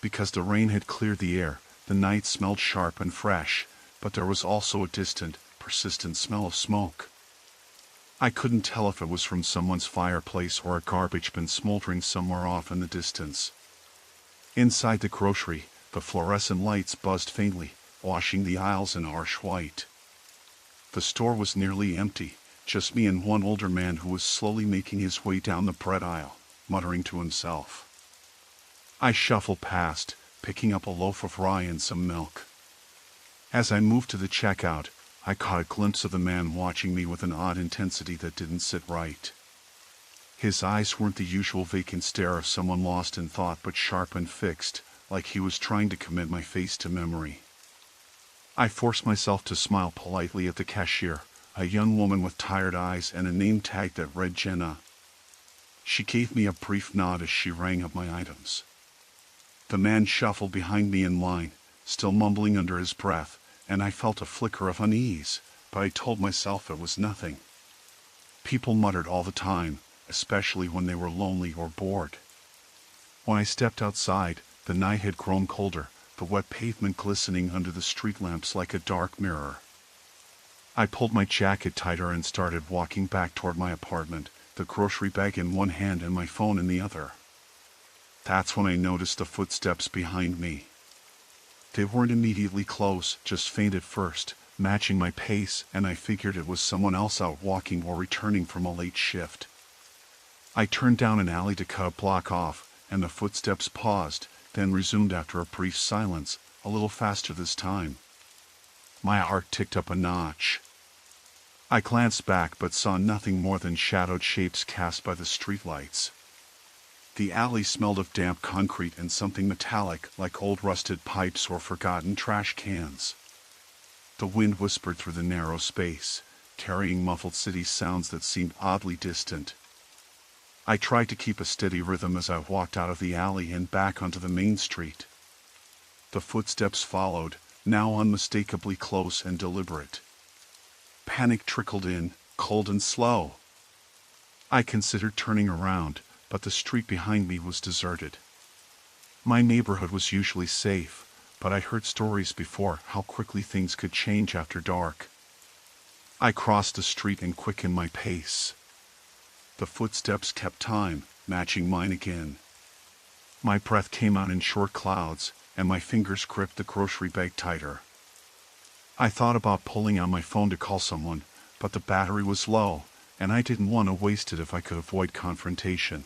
Because the rain had cleared the air, the night smelled sharp and fresh, but there was also a distant, persistent smell of smoke. I couldn't tell if it was from someone's fireplace or a garbage bin smoldering somewhere off in the distance. Inside the grocery, the fluorescent lights buzzed faintly, washing the aisles in harsh white. The store was nearly empty, just me and one older man who was slowly making his way down the bread aisle, muttering to himself. I shuffled past, picking up a loaf of rye and some milk. As I moved to the checkout, I caught a glimpse of the man watching me with an odd intensity that didn't sit right. His eyes weren't the usual vacant stare of someone lost in thought, but sharp and fixed, like he was trying to commit my face to memory. I forced myself to smile politely at the cashier, a young woman with tired eyes and a name tag that read Jenna. She gave me a brief nod as she rang up my items. The man shuffled behind me in line, still mumbling under his breath, and I felt a flicker of unease, but I told myself it was nothing. People muttered all the time, especially when they were lonely or bored. When I stepped outside, the night had grown colder, the wet pavement glistening under the street lamps like a dark mirror. I pulled my jacket tighter and started walking back toward my apartment, the grocery bag in one hand and my phone in the other. That's when I noticed the footsteps behind me. They weren't immediately close, just faint at first, matching my pace, and I figured it was someone else out walking or returning from a late shift. I turned down an alley to cut a block off, and the footsteps paused, then resumed after a brief silence, a little faster this time. My heart ticked up a notch. I glanced back but saw nothing more than shadowed shapes cast by the streetlights. The alley smelled of damp concrete and something metallic, like old rusted pipes or forgotten trash cans. The wind whispered through the narrow space, carrying muffled city sounds that seemed oddly distant. I tried to keep a steady rhythm as I walked out of the alley and back onto the main street. The footsteps followed, now unmistakably close and deliberate. Panic trickled in, cold and slow. I considered turning around, but the street behind me was deserted. My neighborhood was usually safe, but I'd heard stories before how quickly things could change after dark. I crossed the street and quickened my pace. The footsteps kept time, matching mine again. My breath came out in short clouds, and my fingers gripped the grocery bag tighter. I thought about pulling out my phone to call someone, but the battery was low, and I didn't want to waste it if I could avoid confrontation.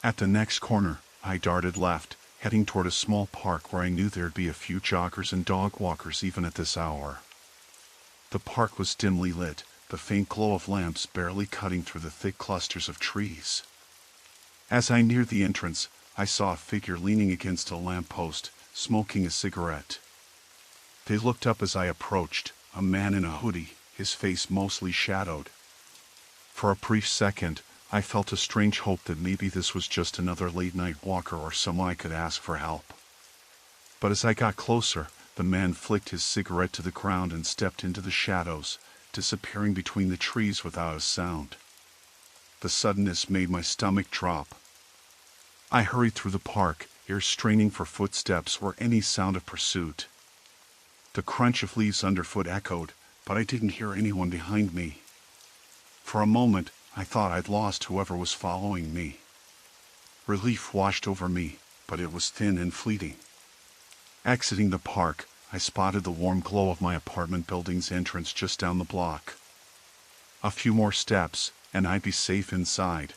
At the next corner, I darted left, heading toward a small park where I knew there'd be a few joggers and dog walkers even at this hour. The park was dimly lit, the faint glow of lamps barely cutting through the thick clusters of trees. As I neared the entrance, I saw a figure leaning against a lamppost, smoking a cigarette. They looked up as I approached, a man in a hoodie, his face mostly shadowed. For a brief second, I felt a strange hope that maybe this was just another late-night walker or someone I could ask for help. But as I got closer, the man flicked his cigarette to the ground and stepped into the shadows, disappearing between the trees without a sound. The suddenness made my stomach drop. I hurried through the park, ears straining for footsteps or any sound of pursuit. The crunch of leaves underfoot echoed, but I didn't hear anyone behind me. For a moment, I thought I'd lost whoever was following me. Relief washed over me, but it was thin and fleeting. Exiting the park, I spotted the warm glow of my apartment building's entrance just down the block. A few more steps, and I'd be safe inside.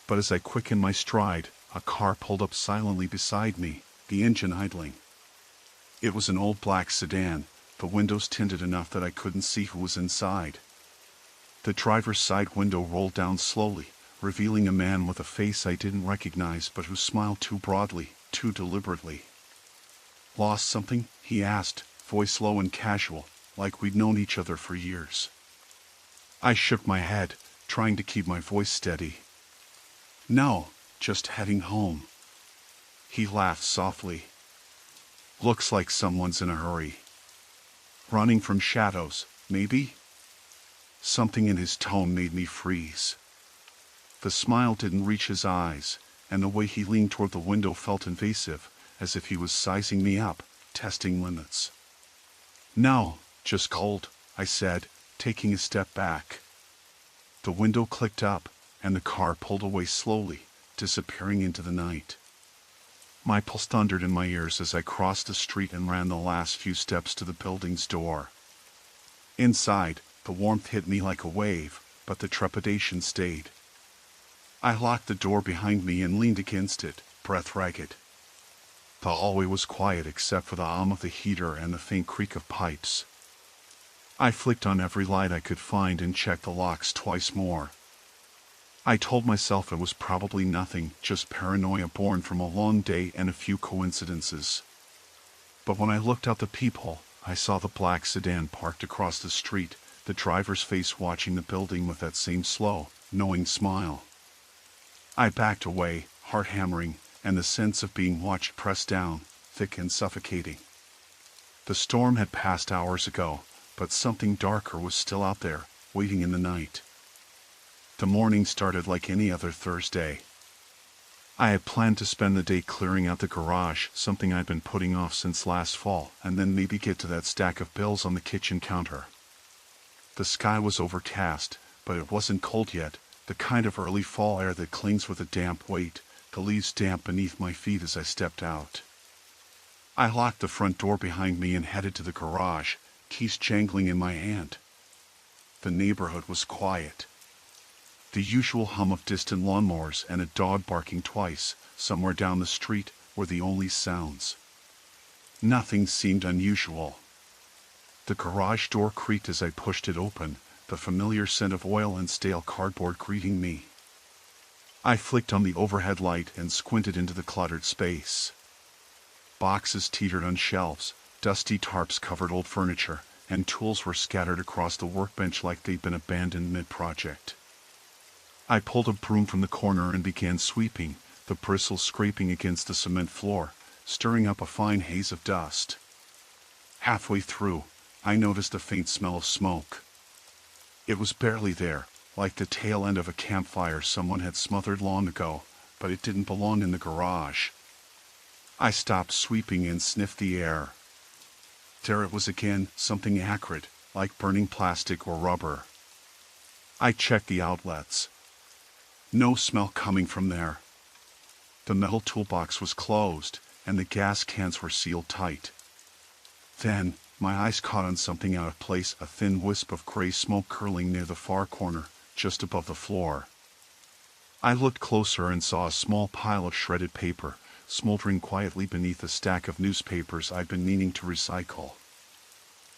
But as I quickened my stride, a car pulled up silently beside me, the engine idling. It was an old black sedan, the windows tinted enough that I couldn't see who was inside. The driver's side window rolled down slowly, revealing a man with a face I didn't recognize but who smiled too broadly, too deliberately. "Lost something?" he asked, voice low and casual, like we'd known each other for years. I shook my head, trying to keep my voice steady. "No, just heading home." He laughed softly. "Looks like someone's in a hurry. Running from shadows, maybe?" Something in his tone made me freeze. The smile didn't reach his eyes, and the way he leaned toward the window felt invasive, as if he was sizing me up, testing limits. "No, just cold," I said, taking a step back. The window clicked up, and the car pulled away slowly, disappearing into the night. My pulse thundered in my ears as I crossed the street and ran the last few steps to the building's door. Inside, the warmth hit me like a wave, but the trepidation stayed. I locked the door behind me and leaned against it, breath ragged. The hallway was quiet except for the hum of the heater and the faint creak of pipes. I flicked on every light I could find and checked the locks twice more. I told myself it was probably nothing, just paranoia born from a long day and a few coincidences. But when I looked out the peephole, I saw the black sedan parked across the street, the driver's face watching the building with that same slow, knowing smile. I backed away, heart hammering, and the sense of being watched pressed down, thick and suffocating. The storm had passed hours ago, but something darker was still out there, waiting in the night. The morning started like any other Thursday. I had planned to spend the day clearing out the garage, something I'd been putting off since last fall, and then maybe get to that stack of bills on the kitchen counter. The sky was overcast, but it wasn't cold yet, the kind of early fall air that clings with a damp weight, the leaves damp beneath my feet as I stepped out. I locked the front door behind me and headed to the garage, keys jangling in my hand. The neighborhood was quiet. The usual hum of distant lawnmowers and a dog barking twice, somewhere down the street, were the only sounds. Nothing seemed unusual. The garage door creaked as I pushed it open, the familiar scent of oil and stale cardboard greeting me. I flicked on the overhead light and squinted into the cluttered space. Boxes teetered on shelves, dusty tarps covered old furniture, and tools were scattered across the workbench like they'd been abandoned mid-project. I pulled a broom from the corner and began sweeping, the bristles scraping against the cement floor, stirring up a fine haze of dust. Halfway through, I noticed a faint smell of smoke. It was barely there, like the tail end of a campfire someone had smothered long ago, but it didn't belong in the garage. I stopped sweeping and sniffed the air. There it was again, something acrid, like burning plastic or rubber. I checked the outlets. No smell coming from there. The metal toolbox was closed, and the gas cans were sealed tight. Then, my eyes caught on something out of place, a thin wisp of gray smoke curling near the far corner, just above the floor. I looked closer and saw a small pile of shredded paper, smoldering quietly beneath a stack of newspapers I'd been meaning to recycle.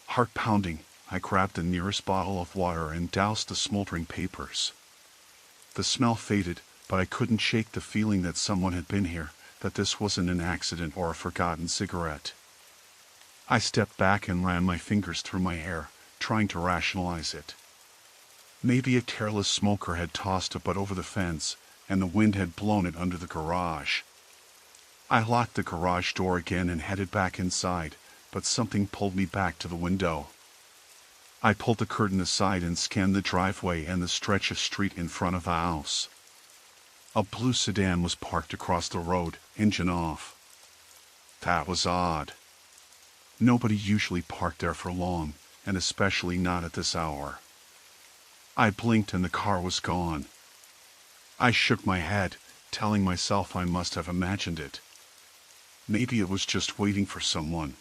Heart pounding, I grabbed the nearest bottle of water and doused the smoldering papers. The smell faded, but I couldn't shake the feeling that someone had been here, that this wasn't an accident or a forgotten cigarette. I stepped back and ran my fingers through my hair, trying to rationalize it. Maybe a careless smoker had tossed a butt over the fence, and the wind had blown it under the garage. I locked the garage door again and headed back inside, but something pulled me back to the window. I pulled the curtain aside and scanned the driveway and the stretch of street in front of the house. A blue sedan was parked across the road, engine off. That was odd. Nobody usually parked there for long, and especially not at this hour. I blinked and the car was gone. I shook my head, telling myself I must have imagined it. Maybe it was just waiting for someone.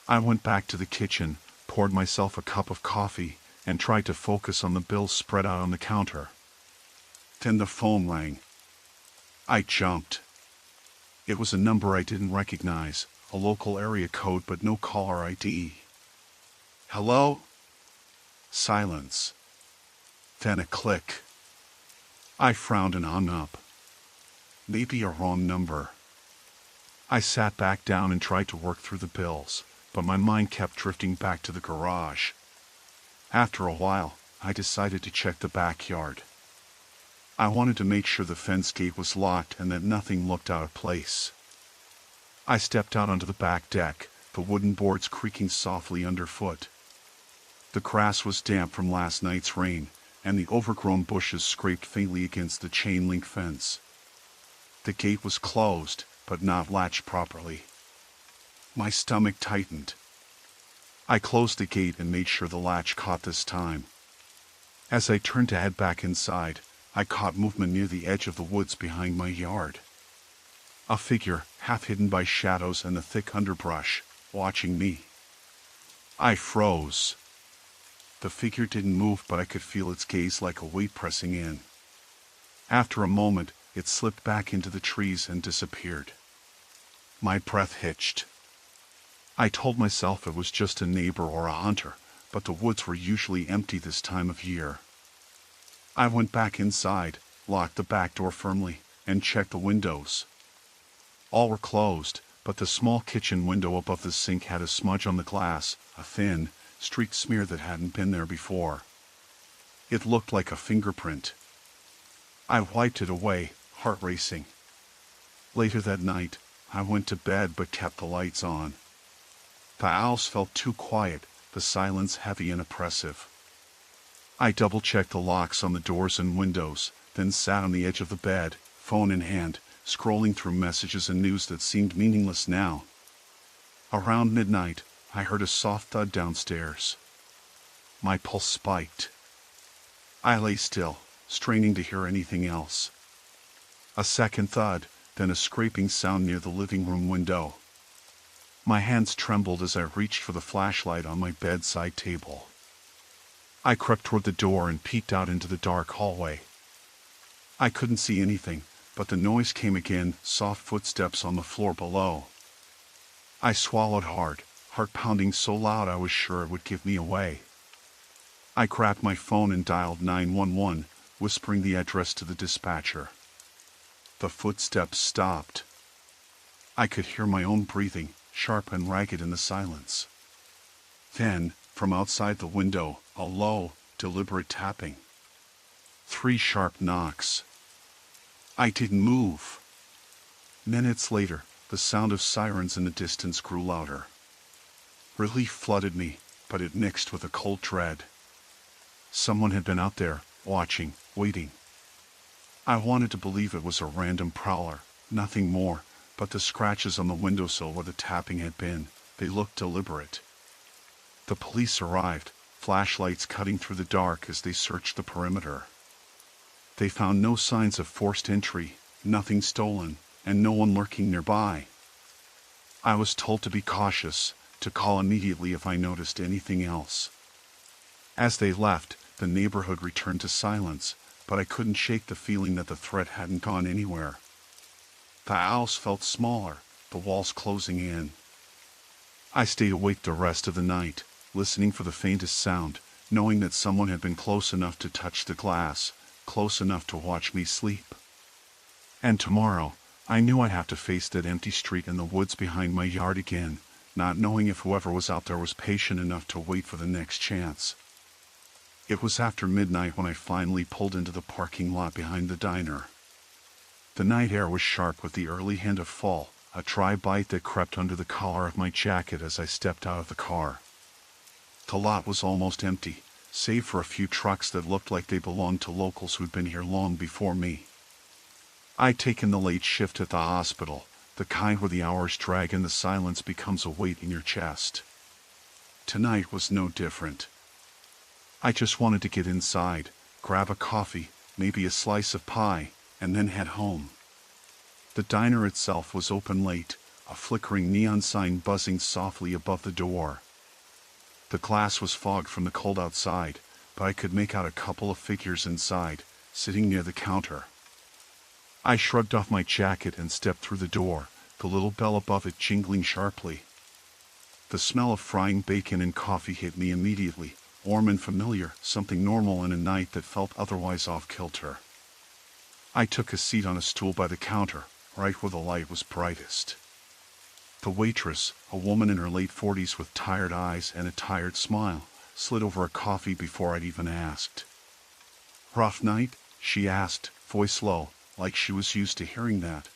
I went back to the kitchen, poured myself a cup of coffee, and tried to focus on the bills spread out on the counter. Then the phone rang. I jumped. It was a number I didn't recognize, a local area code but no caller ID. Hello? Silence. Then a click. I frowned and hung up. Maybe a wrong number. I sat back down and tried to work through the bills, but my mind kept drifting back to the garage. After a while, I decided to check the backyard. I wanted to make sure the fence gate was locked and that nothing looked out of place. I stepped out onto the back deck, the wooden boards creaking softly underfoot. The grass was damp from last night's rain, and the overgrown bushes scraped faintly against the chain-link fence. The gate was closed, but not latched properly. My stomach tightened. I closed the gate and made sure the latch caught this time. As I turned to head back inside, I caught movement near the edge of the woods behind my yard. A figure, half hidden by shadows and the thick underbrush, watching me. I froze. The figure didn't move, but I could feel its gaze like a weight pressing in. After a moment, it slipped back into the trees and disappeared. My breath hitched. I told myself it was just a neighbor or a hunter, but the woods were usually empty this time of year. I went back inside, locked the back door firmly, and checked the windows. All were closed, but the small kitchen window above the sink had a smudge on the glass, a thin, streaked smear that hadn't been there before. It looked like a fingerprint. I wiped it away, heart racing. Later that night, I went to bed but kept the lights on. The house felt too quiet, the silence heavy and oppressive. I double-checked the locks on the doors and windows, then sat on the edge of the bed, phone in hand, scrolling through messages and news that seemed meaningless now. Around midnight, I heard a soft thud downstairs. My pulse spiked. I lay still, straining to hear anything else. A second thud, then a scraping sound near the living room window. My hands trembled as I reached for the flashlight on my bedside table. I crept toward the door and peeked out into the dark hallway. I couldn't see anything, but the noise came again, soft footsteps on the floor below. I swallowed hard, heart pounding so loud I was sure it would give me away. I grabbed my phone and dialed 911, whispering the address to the dispatcher. The footsteps stopped. I could hear my own breathing, sharp and ragged in the silence. Then, from outside the window, a low, deliberate tapping. 3 sharp knocks. I didn't move. Minutes later, the sound of sirens in the distance grew louder. Relief flooded me, but it mixed with a cold dread. Someone had been out there, watching, waiting. I wanted to believe it was a random prowler, nothing more, but the scratches on the windowsill where the tapping had been, they looked deliberate. The police arrived, flashlights cutting through the dark as they searched the perimeter. They found no signs of forced entry, nothing stolen, and no one lurking nearby. I was told to be cautious, to call immediately if I noticed anything else. As they left, the neighborhood returned to silence, but I couldn't shake the feeling that the threat hadn't gone anywhere. The house felt smaller, the walls closing in. I stayed awake the rest of the night, listening for the faintest sound, knowing that someone had been close enough to touch the glass, close enough to watch me sleep. And tomorrow, I knew I'd have to face that empty street in the woods behind my yard again, not knowing if whoever was out there was patient enough to wait for the next chance. It was after midnight when I finally pulled into the parking lot behind the diner. The night air was sharp with the early hint of fall, a dry bite that crept under the collar of my jacket as I stepped out of the car. The lot was almost empty, save for a few trucks that looked like they belonged to locals who'd been here long before me. I'd taken the late shift at the hospital, the kind where the hours drag and the silence becomes a weight in your chest. Tonight was no different. I just wanted to get inside, grab a coffee, maybe a slice of pie, and then head home. The diner itself was open late, a flickering neon sign buzzing softly above the door. The glass was fogged from the cold outside, but I could make out a couple of figures inside, sitting near the counter. I shrugged off my jacket and stepped through the door, the little bell above it jingling sharply. The smell of frying bacon and coffee hit me immediately, warm and familiar, something normal in a night that felt otherwise off-kilter. I took a seat on a stool by the counter, right where the light was brightest. The waitress, a woman in her late 40s with tired eyes and a tired smile, slid over a coffee before I'd even asked. "Rough night?" she asked, voice low, like she was used to hearing that.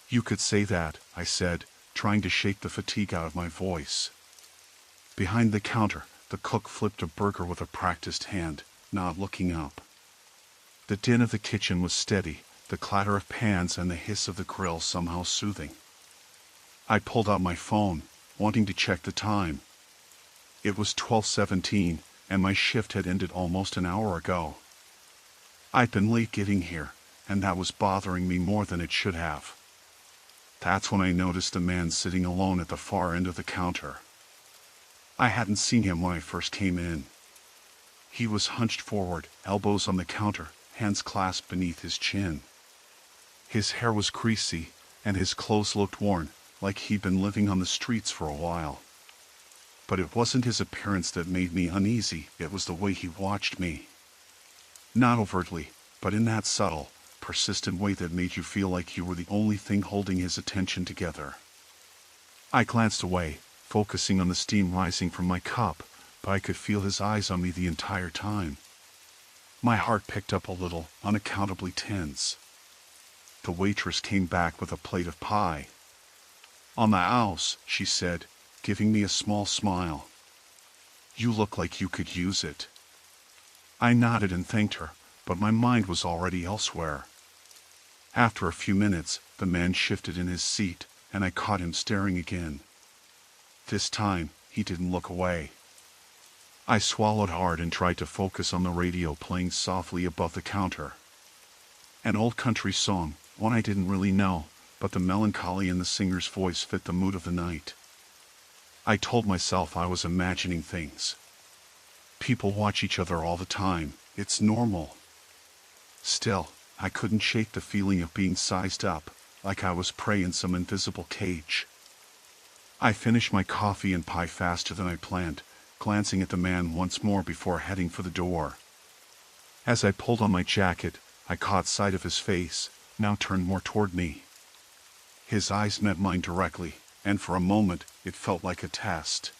"You could say that," I said, trying to shake the fatigue out of my voice. Behind the counter, The cook flipped a burger with a practiced hand, not looking up. The din of the kitchen was steady, the clatter of pans and the hiss of the grill somehow soothing. I pulled out my phone, wanting to check the time. It was 12:17, and my shift had ended almost an hour ago. I'd been late getting here, and that was bothering me more than it should have. That's when I noticed a man sitting alone at the far end of the counter. I hadn't seen him when I first came in. He was hunched forward, elbows on the counter, hands clasped beneath his chin. His hair was greasy, and his clothes looked worn, like he'd been living on the streets for a while. But it wasn't his appearance that made me uneasy, it was the way he watched me. Not overtly, but in that subtle, persistent way that made you feel like you were the only thing holding his attention together. I glanced away, focusing on the steam rising from my cup, but I could feel his eyes on me the entire time. My heart picked up a little, unaccountably tense. The waitress came back with a plate of pie. "On the house," she said, giving me a small smile. "You look like you could use it." I nodded and thanked her, but my mind was already elsewhere. After a few minutes, the man shifted in his seat, and I caught him staring again. This time, he didn't look away. I swallowed hard and tried to focus on the radio playing softly above the counter. An old country song, one I didn't really know, but the melancholy in the singer's voice fit the mood of the night. I told myself I was imagining things. People watch each other all the time, it's normal. Still, I couldn't shake the feeling of being sized up, like I was prey in some invisible cage. I finished my coffee and pie faster than I planned, glancing at the man once more before heading for the door. As I pulled on my jacket, I caught sight of his face, now turned more toward me. His eyes met mine directly, and for a moment, it felt like a test.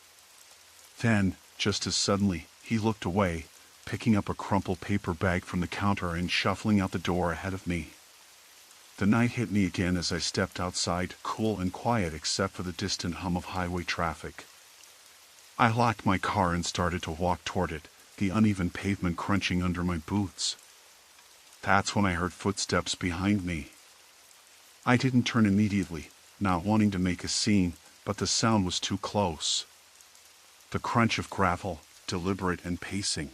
Then, just as suddenly, he looked away, picking up a crumpled paper bag from the counter and shuffling out the door ahead of me. The night hit me again as I stepped outside, cool and quiet except for the distant hum of highway traffic. I locked my car and started to walk toward it, the uneven pavement crunching under my boots. That's when I heard footsteps behind me. I didn't turn immediately, not wanting to make a scene, but the sound was too close. The crunch of gravel, deliberate and pacing.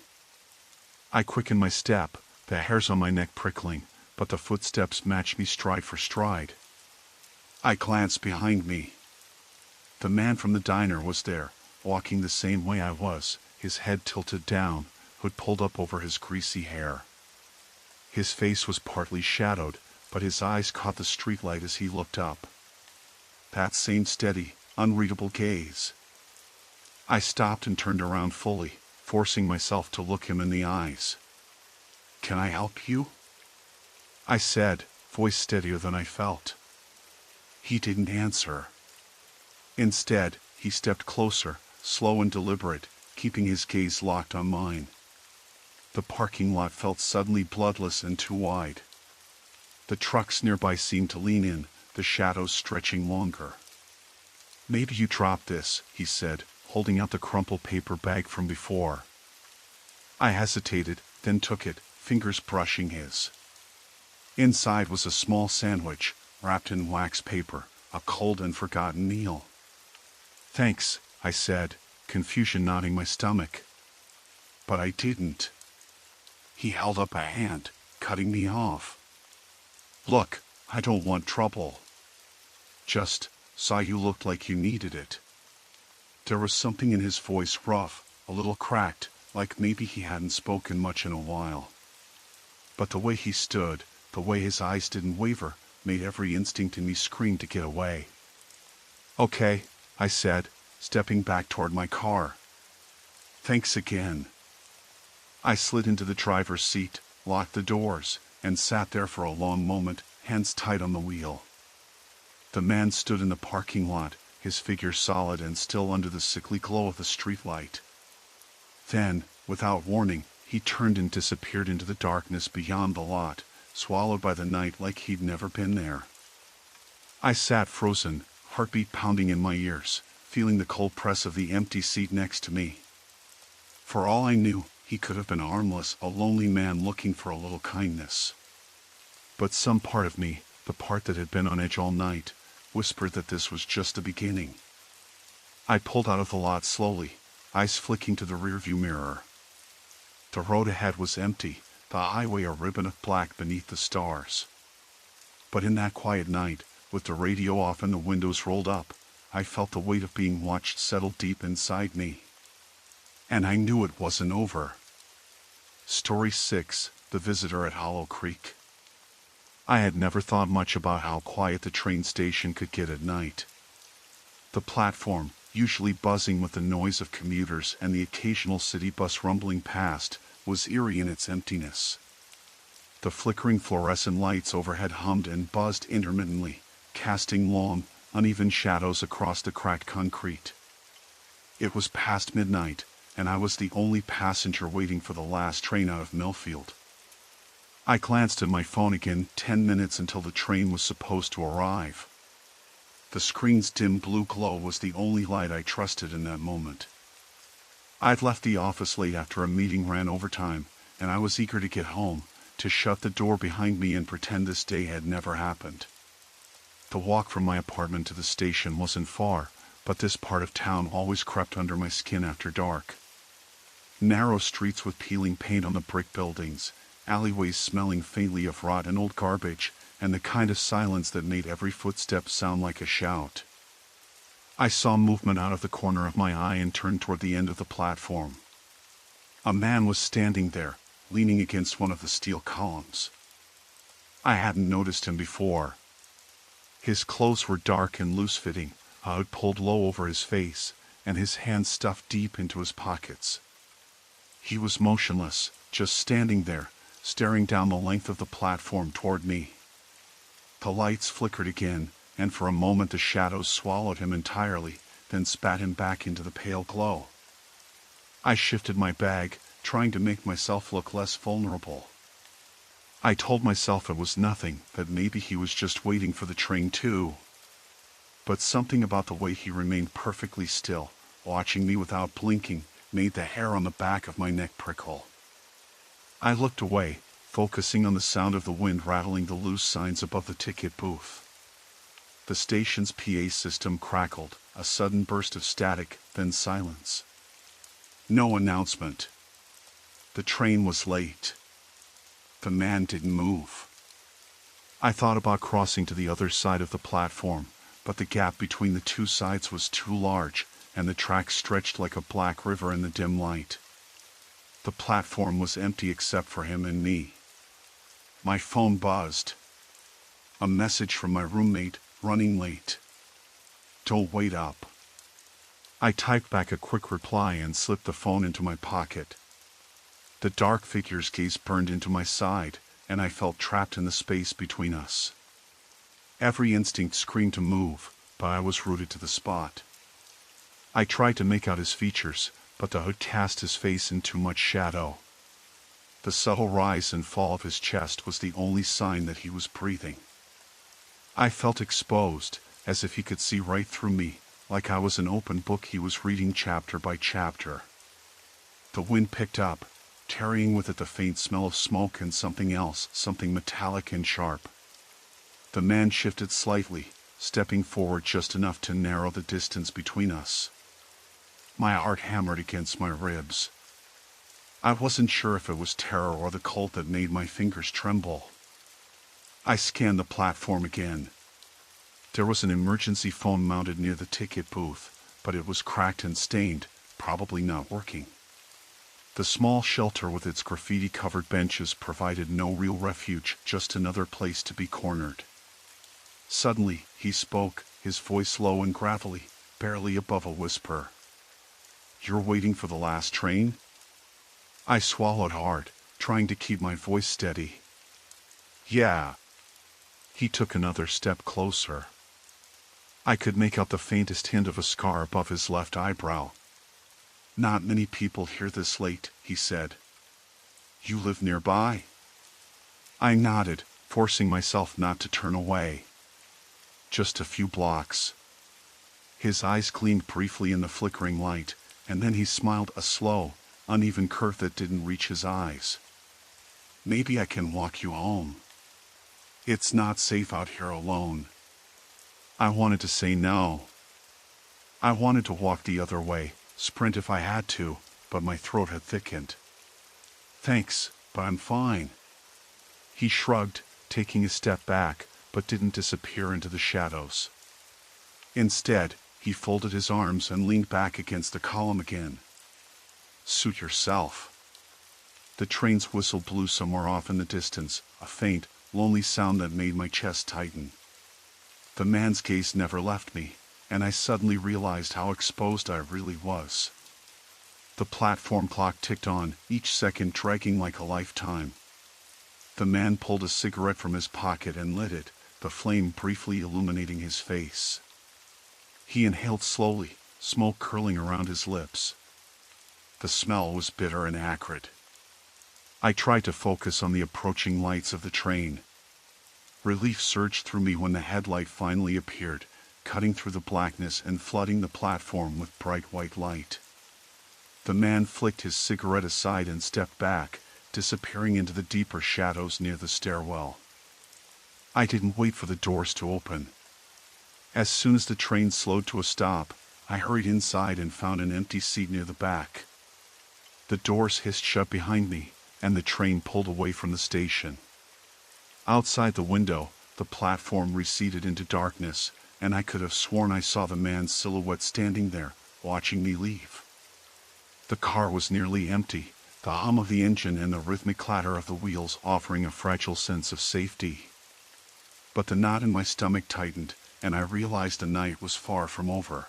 I quickened my step, the hairs on my neck prickling, but the footsteps matched me stride for stride. I glanced behind me. The man from the diner was there, walking the same way I was, his head tilted down, hood pulled up over his greasy hair. His face was partly shadowed, but his eyes caught the streetlight as he looked up. That same steady, unreadable gaze. I stopped and turned around fully, forcing myself to look him in the eyes. "Can I help you?" I said, voice steadier than I felt. He didn't answer. Instead, he stepped closer, slow and deliberate, keeping his gaze locked on mine. The parking lot felt suddenly bloodless and too wide. The trucks nearby seemed to lean in, the shadows stretching longer. "Maybe you dropped this," he said, holding out the crumpled paper bag from before. I hesitated, then took it, fingers brushing his. Inside was a small sandwich, wrapped in wax paper, a cold and forgotten meal. "Thanks," I said, confusion knotting my stomach. But I didn't. He held up a hand, cutting me off. "Look, I don't want trouble. Just saw you looked like you needed it." There was something in his voice rough, a little cracked, like maybe he hadn't spoken much in a while. But the way he stood, the way his eyes didn't waver, made every instinct in me scream to get away. "Okay," I said, stepping back toward my car. "Thanks again." I slid into the driver's seat, locked the doors, and sat there for a long moment, hands tight on the wheel. The man stood in the parking lot, his figure solid and still under the sickly glow of the streetlight. Then, without warning, he turned and disappeared into the darkness beyond the lot, swallowed by the night like he'd never been there. I sat frozen, heartbeat pounding in my ears, feeling the cold press of the empty seat next to me. For all I knew, he could have been armless, a lonely man looking for a little kindness. But some part of me, the part that had been on edge all night, whispered that this was just the beginning. I pulled out of the lot slowly, eyes flicking to the rearview mirror. The road ahead was empty, the highway a ribbon of black beneath the stars. But in that quiet night, with the radio off and the windows rolled up, I felt the weight of being watched settle deep inside me. And I knew it wasn't over. Story 6, The Visitor at Hollow Creek. I had never thought much about how quiet the train station could get at night. The platform, usually buzzing with the noise of commuters and the occasional city bus rumbling past, was eerie in its emptiness. The flickering fluorescent lights overhead hummed and buzzed intermittently, casting long, uneven shadows across the cracked concrete. It was past midnight, and I was the only passenger waiting for the last train out of Millfield. I glanced at my phone again, 10 minutes until the train was supposed to arrive. The screen's dim blue glow was the only light I trusted in that moment. I'd left the office late after a meeting ran overtime, and I was eager to get home, to shut the door behind me and pretend this day had never happened. The walk from my apartment to the station wasn't far, but this part of town always crept under my skin after dark. Narrow streets with peeling paint on the brick buildings, alleyways smelling faintly of rot and old garbage, and the kind of silence that made every footstep sound like a shout. I saw movement out of the corner of my eye and turned toward the end of the platform. A man was standing there, leaning against one of the steel columns. I hadn't noticed him before. His clothes were dark and loose-fitting, a hood pulled low over his face, and his hands stuffed deep into his pockets. He was motionless, just standing there, staring down the length of the platform toward me. The lights flickered again, and for a moment the shadows swallowed him entirely, then spat him back into the pale glow. I shifted my bag, trying to make myself look less vulnerable. I told myself it was nothing, that maybe he was just waiting for the train too. But something about the way he remained perfectly still, watching me without blinking, made the hair on the back of my neck prickle. I looked away, focusing on the sound of the wind rattling the loose signs above the ticket booth. The station's PA system crackled, a sudden burst of static, then silence. No announcement. The train was late. The man didn't move. I thought about crossing to the other side of the platform, but the gap between the two sides was too large, and the track stretched like a black river in the dim light. The platform was empty except for him and me. My phone buzzed. A message from my roommate, running late. Don't wait up. I typed back a quick reply and slipped the phone into my pocket. The dark figure's gaze burned into my side, and I felt trapped in the space between us. Every instinct screamed to move, but I was rooted to the spot. I tried to make out his features, but the hood cast his face in too much shadow. The subtle rise and fall of his chest was the only sign that he was breathing. I felt exposed, as if he could see right through me, like I was an open book he was reading chapter by chapter. The wind picked up, carrying with it the faint smell of smoke and something else, something metallic and sharp. The man shifted slightly, stepping forward just enough to narrow the distance between us. My heart hammered against my ribs. I wasn't sure if it was terror or the cold that made my fingers tremble. I scanned the platform again. There was an emergency phone mounted near the ticket booth, but it was cracked and stained, probably not working. The small shelter with its graffiti-covered benches provided no real refuge, just another place to be cornered. Suddenly, he spoke, his voice low and gravelly, barely above a whisper. "You're waiting for the last train?" I swallowed hard, trying to keep my voice steady. "Yeah." He took another step closer. I could make out the faintest hint of a scar above his left eyebrow. "Not many people here this late," he said. "You live nearby?" I nodded, forcing myself not to turn away. "Just a few blocks." His eyes gleamed briefly in the flickering light, and then he smiled, a slow, uneven curve that didn't reach his eyes. Maybe I can walk you home. It's not safe out here alone. I wanted to say no. I wanted to walk the other way, sprint if I had to, but my throat had thickened. Thanks, but I'm fine. He shrugged, taking a step back, but didn't disappear into the shadows. Instead, he folded his arms and leaned back against the column again. Suit yourself. The train's whistle blew somewhere off in the distance, a faint, lonely sound that made my chest tighten. The man's gaze never left me, and I suddenly realized how exposed I really was. The platform clock ticked on, each second dragging like a lifetime. The man pulled a cigarette from his pocket and lit it, the flame briefly illuminating his face. He inhaled slowly, smoke curling around his lips. The smell was bitter and acrid. I tried to focus on the approaching lights of the train. Relief surged through me when the headlight finally appeared, cutting through the blackness and flooding the platform with bright white light. The man flicked his cigarette aside and stepped back, disappearing into the deeper shadows near the stairwell. I didn't wait for the doors to open. As soon as the train slowed to a stop, I hurried inside and found an empty seat near the back. The doors hissed shut behind me, and the train pulled away from the station. Outside the window, the platform receded into darkness, and I could have sworn I saw the man's silhouette standing there, watching me leave. The car was nearly empty, the hum of the engine and the rhythmic clatter of the wheels offering a fragile sense of safety. But the knot in my stomach tightened, and I realized the night was far from over.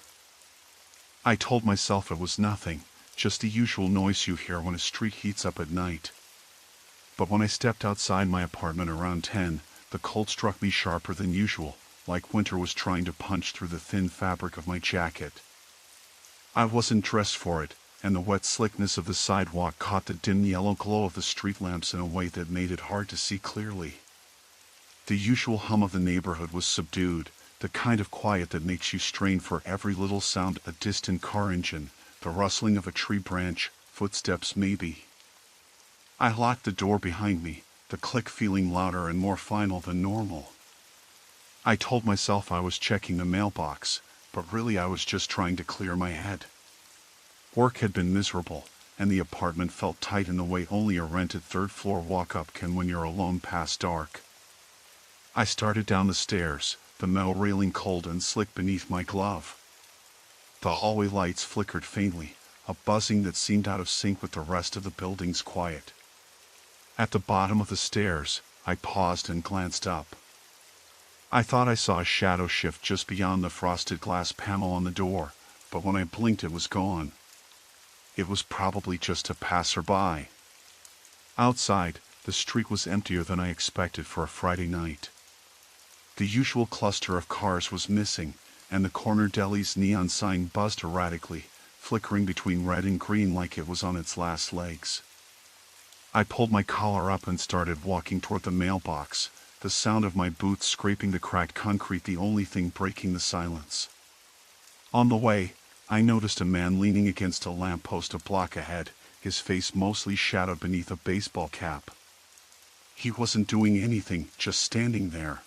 I told myself it was nothing, just the usual noise you hear when a street heats up at night. But when I stepped outside my apartment around 10, the cold struck me sharper than usual, like winter was trying to punch through the thin fabric of my jacket. I wasn't dressed for it, and the wet slickness of the sidewalk caught the dim yellow glow of the street lamps in a way that made it hard to see clearly. The usual hum of the neighborhood was subdued, the kind of quiet that makes you strain for every little sound, a distant car engine, the rustling of a tree branch, footsteps maybe. I locked the door behind me, the click feeling louder and more final than normal. I told myself I was checking the mailbox, but really I was just trying to clear my head. Work had been miserable, and the apartment felt tight in the way only a rented third-floor walk-up can when you're alone past dark. I started down the stairs, the metal railing cold and slick beneath my glove. The hallway lights flickered faintly, a buzzing that seemed out of sync with the rest of the building's quiet. At the bottom of the stairs, I paused and glanced up. I thought I saw a shadow shift just beyond the frosted glass panel on the door, but when I blinked it was gone. It was probably just a passerby. Outside, the street was emptier than I expected for a Friday night. The usual cluster of cars was missing, and the corner deli's neon sign buzzed erratically, flickering between red and green like it was on its last legs. I pulled my collar up and started walking toward the mailbox, the sound of my boots scraping the cracked concrete the only thing breaking the silence. On the way, I noticed a man leaning against a lamppost a block ahead, his face mostly shadowed beneath a baseball cap. He wasn't doing anything, just standing there.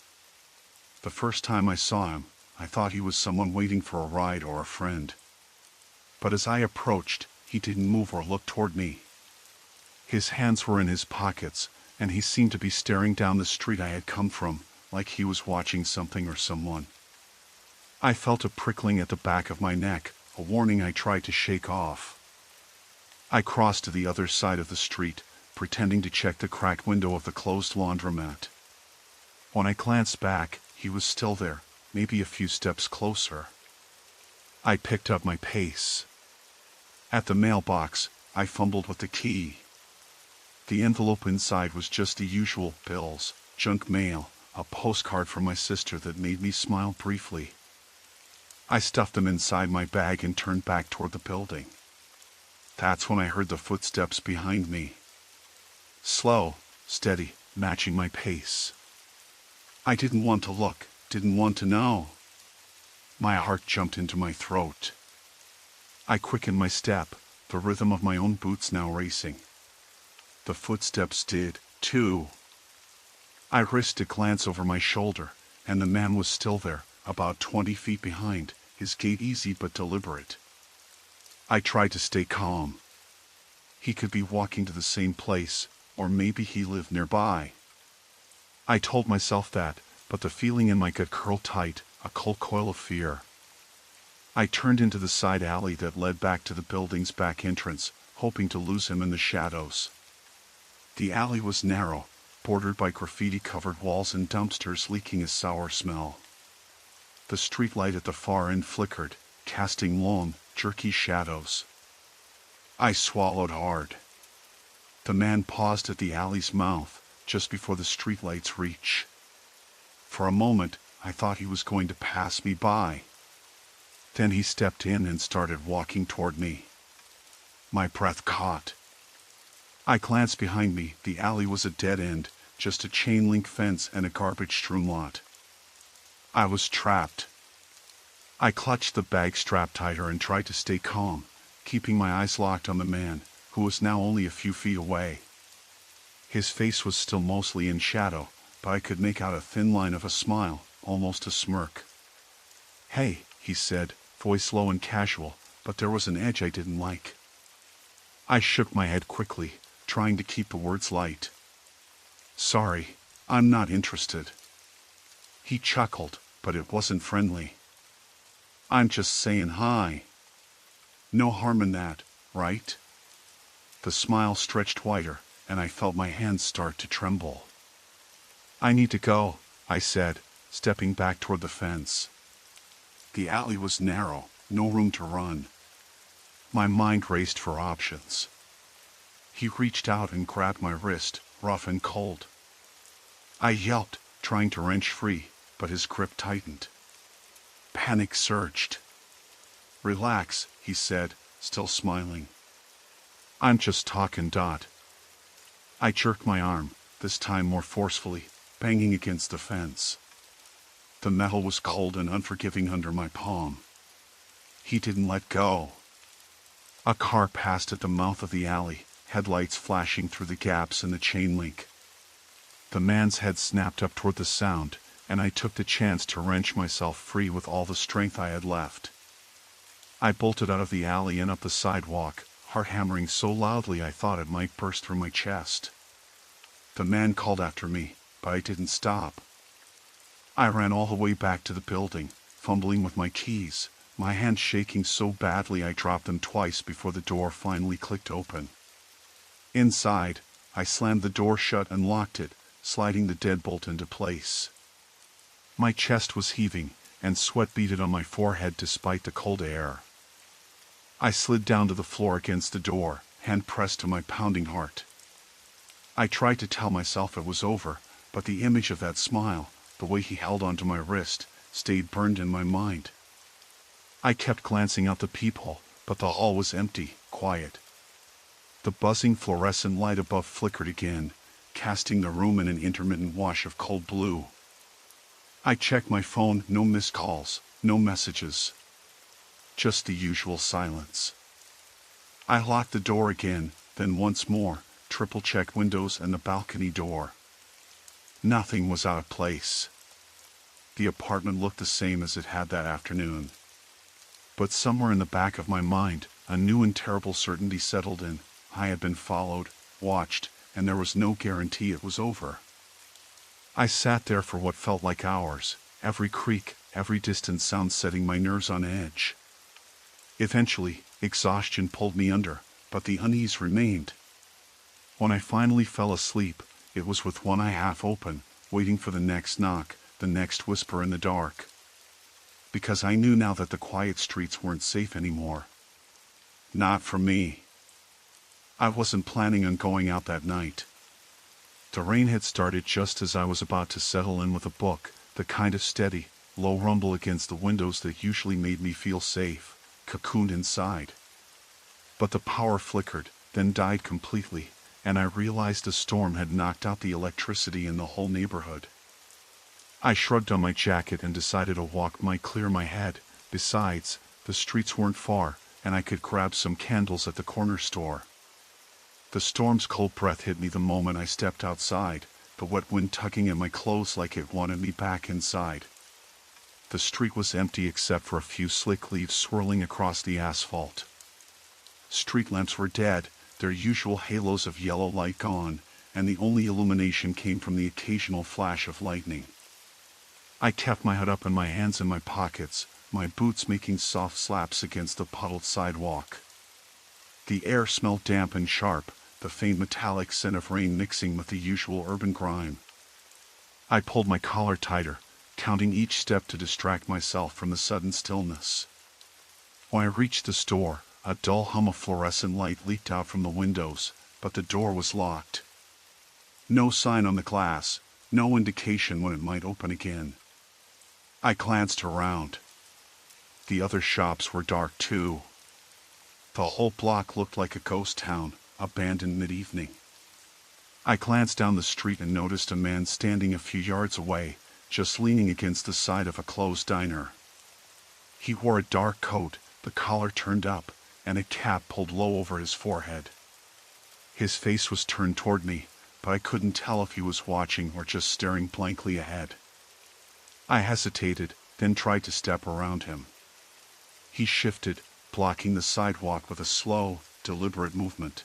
The first time I saw him, I thought he was someone waiting for a ride or a friend. But as I approached, he didn't move or look toward me. His hands were in his pockets, and he seemed to be staring down the street I had come from, like he was watching something or someone. I felt a prickling at the back of my neck, a warning I tried to shake off. I crossed to the other side of the street, pretending to check the cracked window of the closed laundromat. When I glanced back, he was still there, maybe a few steps closer. I picked up my pace. At the mailbox, I fumbled with the key. The envelope inside was just the usual bills, junk mail, a postcard from my sister that made me smile briefly. I stuffed them inside my bag and turned back toward the building. That's when I heard the footsteps behind me. Slow, steady, matching my pace. I didn't want to look, didn't want to know. My heart jumped into my throat. I quickened my step, the rhythm of my own boots now racing. The footsteps did, too. I risked a glance over my shoulder, and the man was still there, about 20 feet behind, his gait easy but deliberate. I tried to stay calm. He could be walking to the same place, or maybe he lived nearby. I told myself that, but the feeling in my gut curled tight, a cold coil of fear. I turned into the side alley that led back to the building's back entrance, hoping to lose him in the shadows. The alley was narrow, bordered by graffiti-covered walls and dumpsters leaking a sour smell. The streetlight at the far end flickered, casting long, jerky shadows. I swallowed hard. The man paused at the alley's mouth, just before the streetlight's reach. For a moment, I thought he was going to pass me by. Then he stepped in and started walking toward me. My breath caught. I glanced behind me. The alley was a dead end, just a chain-link fence and a garbage-strewn lot. I was trapped. I clutched the bag strap tighter and tried to stay calm, keeping my eyes locked on the man, who was now only a few feet away. His face was still mostly in shadow, but I could make out a thin line of a smile, almost a smirk. "Hey," he said, voice low and casual, but there was an edge I didn't like. I shook my head quickly, trying to keep the words light. "Sorry, I'm not interested." He chuckled, but it wasn't friendly. "I'm just saying hi. No harm in that, right?" The smile stretched wider, and I felt my hands start to tremble. "I need to go," I said, stepping back toward the fence. The alley was narrow, no room to run. My mind raced for options. He reached out and grabbed my wrist, rough and cold. I yelped, trying to wrench free, but his grip tightened. Panic surged. "Relax," he said, still smiling. "I'm just talking, Dot." I jerked my arm, this time more forcefully, banging against the fence. The metal was cold and unforgiving under my palm. He didn't let go. A car passed at the mouth of the alley, headlights flashing through the gaps in the chain link. The man's head snapped up toward the sound, and I took the chance to wrench myself free with all the strength I had left. I bolted out of the alley and up the sidewalk, heart hammering so loudly I thought it might burst through my chest. The man called after me, but I didn't stop. I ran all the way back to the building, fumbling with my keys, my hands shaking so badly I dropped them twice before the door finally clicked open. Inside, I slammed the door shut and locked it, sliding the deadbolt into place. My chest was heaving, and sweat beaded on my forehead despite the cold air. I slid down to the floor against the door, hand pressed to my pounding heart. I tried to tell myself it was over, but the image of that smile, the way he held onto my wrist, stayed burned in my mind. I kept glancing out the peephole, but the hall was empty, quiet. The buzzing fluorescent light above flickered again, casting the room in an intermittent wash of cold blue. I checked my phone, no missed calls, no messages. Just the usual silence. I locked the door again, then once more, triple-checked windows and the balcony door. Nothing was out of place. The apartment looked the same as it had that afternoon. But somewhere in the back of my mind, a new and terrible certainty settled in. I had been followed, watched, and there was no guarantee it was over. I sat there for what felt like hours, every creak, every distant sound setting my nerves on edge. Eventually, exhaustion pulled me under, but the unease remained. When I finally fell asleep, it was with one eye half open, waiting for the next knock, the next whisper in the dark. Because I knew now that the quiet streets weren't safe anymore. Not for me. I wasn't planning on going out that night. The rain had started just as I was about to settle in with a book, the kind of steady, low rumble against the windows that usually made me feel safe, cocooned inside. But the power flickered, then died completely, and I realized the storm had knocked out the electricity in the whole neighborhood. I shrugged on my jacket and decided a walk might clear my head. Besides, the streets weren't far, and I could grab some candles at the corner store. The storm's cold breath hit me the moment I stepped outside, the wet wind tugging at my clothes like it wanted me back inside. The street was empty except for a few slick leaves swirling across the asphalt. Street lamps were dead, their usual halos of yellow light gone, and the only illumination came from the occasional flash of lightning. I kept my head up and my hands in my pockets, my boots making soft slaps against the puddled sidewalk. The air smelled damp and sharp, the faint metallic scent of rain mixing with the usual urban grime. I pulled my collar tighter, counting each step to distract myself from the sudden stillness. When I reached the store, a dull hum of fluorescent light leaked out from the windows, but the door was locked. No sign on the glass, no indication when it might open again. I glanced around. The other shops were dark too. The whole block looked like a ghost town, abandoned mid-evening. I glanced down the street and noticed a man standing a few yards away, just leaning against the side of a closed diner. He wore a dark coat, the collar turned up, and a cap pulled low over his forehead. His face was turned toward me, but I couldn't tell if he was watching or just staring blankly ahead. I hesitated, then tried to step around him. He shifted, blocking the sidewalk with a slow, deliberate movement.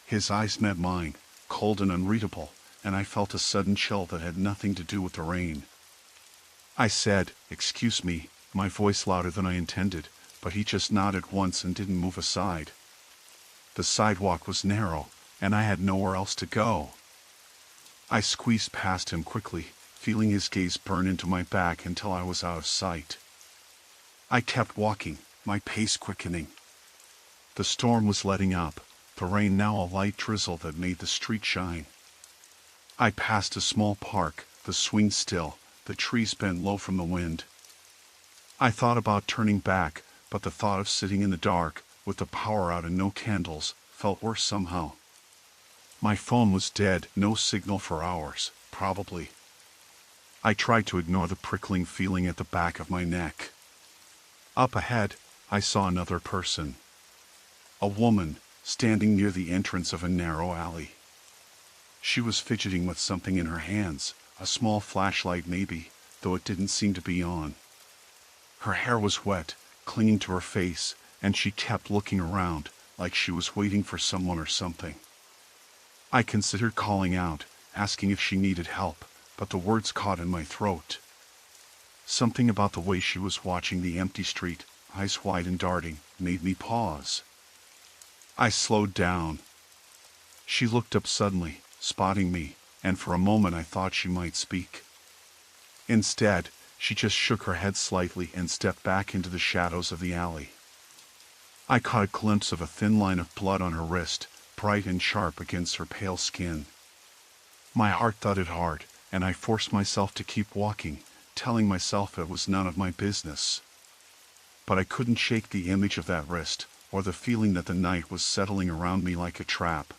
His eyes met mine, cold and unreadable, and I felt a sudden chill that had nothing to do with the rain. I said, "Excuse me," my voice louder than I intended, but he just nodded once and didn't move aside. The sidewalk was narrow, and I had nowhere else to go. I squeezed past him quickly, feeling his gaze burn into my back until I was out of sight. I kept walking, my pace quickening. The storm was letting up, the rain now a light drizzle that made the street shine. I passed a small park, the swings still, the trees bent low from the wind. I thought about turning back, but the thought of sitting in the dark, with the power out and no candles, felt worse somehow. My phone was dead, no signal for hours, probably. I tried to ignore the prickling feeling at the back of my neck. Up ahead, I saw another person. A woman, standing near the entrance of a narrow alley. She was fidgeting with something in her hands, a small flashlight maybe, though it didn't seem to be on. Her hair was wet, clinging to her face, and she kept looking around, like she was waiting for someone or something. I considered calling out, asking if she needed help, but the words caught in my throat. Something about the way she was watching the empty street, eyes wide and darting, made me pause. I slowed down. She looked up suddenly, spotting me, and for a moment I thought she might speak. Instead, she just shook her head slightly and stepped back into the shadows of the alley. I caught a glimpse of a thin line of blood on her wrist, bright and sharp against her pale skin. My heart thudded hard, and I forced myself to keep walking, telling myself it was none of my business. But I couldn't shake the image of that wrist, or the feeling that the night was settling around me like a trap.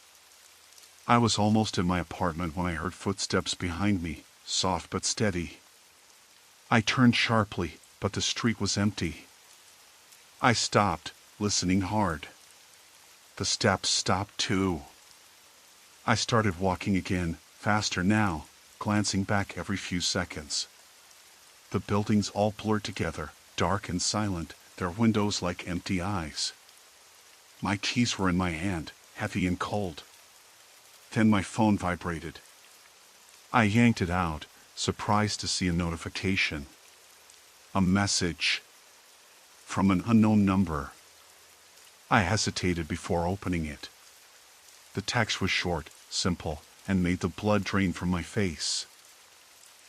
I was almost in my apartment when I heard footsteps behind me, soft but steady. I turned sharply, but the street was empty. I stopped, listening hard. The steps stopped too. I started walking again, faster now, glancing back every few seconds. The buildings all blurred together, dark and silent, their windows like empty eyes. My keys were in my hand, heavy and cold. Then my phone vibrated. I yanked it out, surprised to see a notification. A message. From an unknown number. I hesitated before opening it. The text was short, simple, and made the blood drain from my face.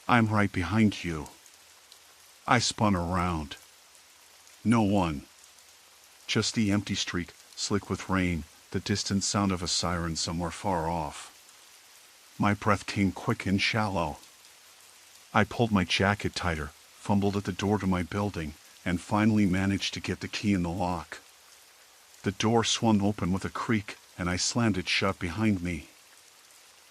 "I'm right behind you." I spun around. No one. Just the empty street, slick with rain, the distant sound of a siren somewhere far off. My breath came quick and shallow. I pulled my jacket tighter, fumbled at the door to my building, and finally managed to get the key in the lock. The door swung open with a creak, and I slammed it shut behind me.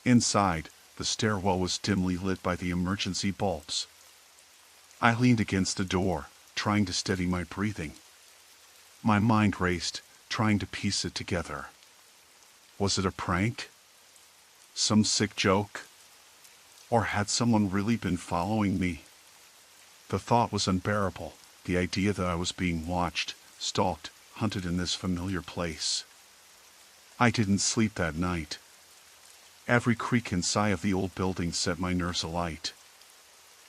Inside, the stairwell was dimly lit by the emergency bulbs. I leaned against the door, trying to steady my breathing. My mind raced, trying to piece it together. Was it a prank? Some sick joke? Or had someone really been following me? The thought was unbearable, the idea that I was being watched, stalked, hunted in this familiar place. I didn't sleep that night. Every creak and sigh of the old building set my nerves alight.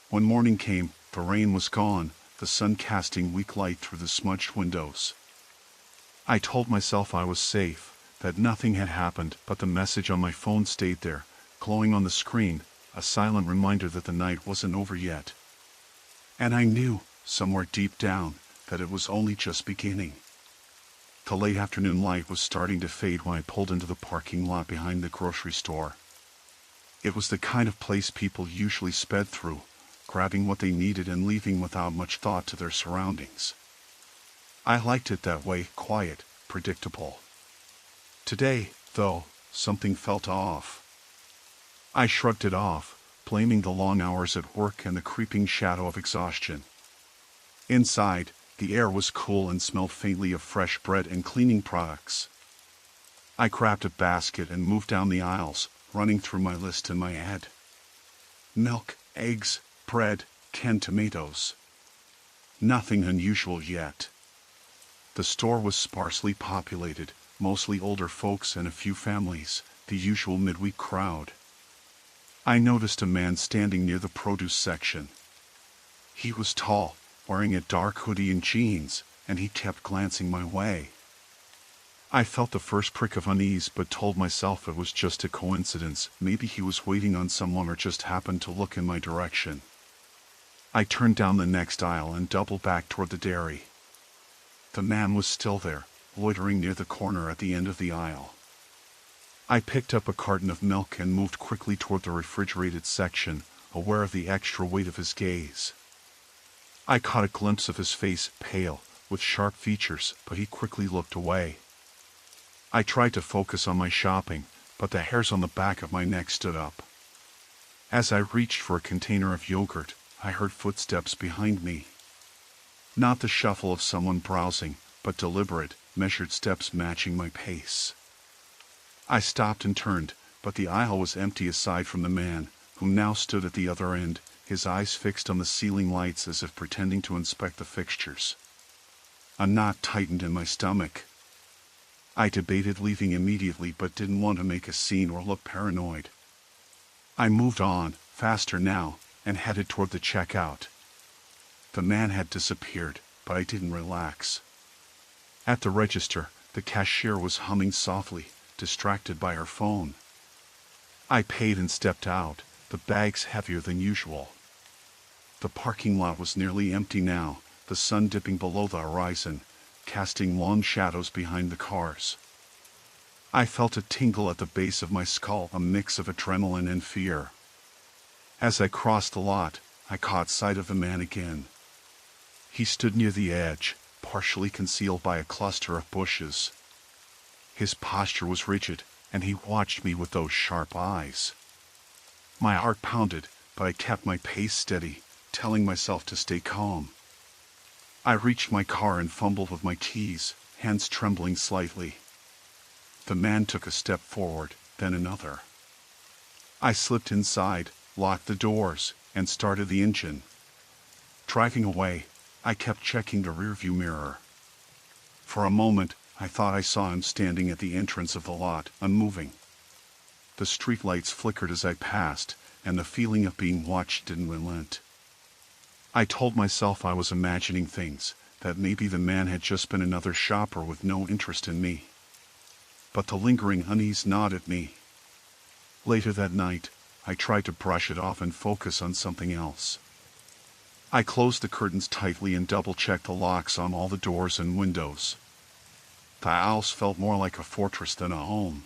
When morning came, the rain was gone, the sun casting weak light through the smudged windows. I told myself I was safe, that nothing had happened, but the message on my phone stayed there, glowing on the screen, a silent reminder that the night wasn't over yet. And I knew, somewhere deep down, that it was only just beginning. The late afternoon light was starting to fade when I pulled into the parking lot behind the grocery store. It was the kind of place people usually sped through, grabbing what they needed and leaving without much thought to their surroundings. I liked it that way, quiet, predictable. Today, though, something felt off. I shrugged it off, blaming the long hours at work and the creeping shadow of exhaustion. Inside, the air was cool and smelled faintly of fresh bread and cleaning products. I grabbed a basket and moved down the aisles, running through my list in my head. Milk, eggs, bread, canned tomatoes. Nothing unusual yet. The store was sparsely populated, mostly older folks and a few families, the usual midweek crowd. I noticed a man standing near the produce section. He was tall, wearing a dark hoodie and jeans, and he kept glancing my way. I felt the first prick of unease but told myself it was just a coincidence, maybe he was waiting on someone or just happened to look in my direction. I turned down the next aisle and doubled back toward the dairy. The man was still there, loitering near the corner at the end of the aisle. I picked up a carton of milk and moved quickly toward the refrigerated section, aware of the extra weight of his gaze. I caught a glimpse of his face, pale, with sharp features, but he quickly looked away. I tried to focus on my shopping, but the hairs on the back of my neck stood up. As I reached for a container of yogurt, I heard footsteps behind me. Not the shuffle of someone browsing, but deliberate, measured steps matching my pace. I stopped and turned, but the aisle was empty aside from the man, who now stood at the other end, his eyes fixed on the ceiling lights as if pretending to inspect the fixtures. A knot tightened in my stomach. I debated leaving immediately but didn't want to make a scene or look paranoid. I moved on, faster now, and headed toward the checkout. The man had disappeared, but I didn't relax. At the register, the cashier was humming softly, distracted by her phone. I paid and stepped out, the bags heavier than usual. The parking lot was nearly empty now, the sun dipping below the horizon, casting long shadows behind the cars. I felt a tingle at the base of my skull, a mix of adrenaline and fear. As I crossed the lot, I caught sight of the man again. He stood near the edge, partially concealed by a cluster of bushes. His posture was rigid, and he watched me with those sharp eyes. My heart pounded, but I kept my pace steady, telling myself to stay calm. I reached my car and fumbled with my keys, hands trembling slightly. The man took a step forward, then another. I slipped inside, locked the doors, and started the engine. Driving away, I kept checking the rearview mirror. For a moment, I thought I saw him standing at the entrance of the lot, unmoving. The streetlights flickered as I passed, and the feeling of being watched didn't relent. I told myself I was imagining things, that maybe the man had just been another shopper with no interest in me. But the lingering unease gnawed at me. Later that night, I tried to brush it off and focus on something else. I closed the curtains tightly and double-checked the locks on all the doors and windows. The house felt more like a fortress than a home.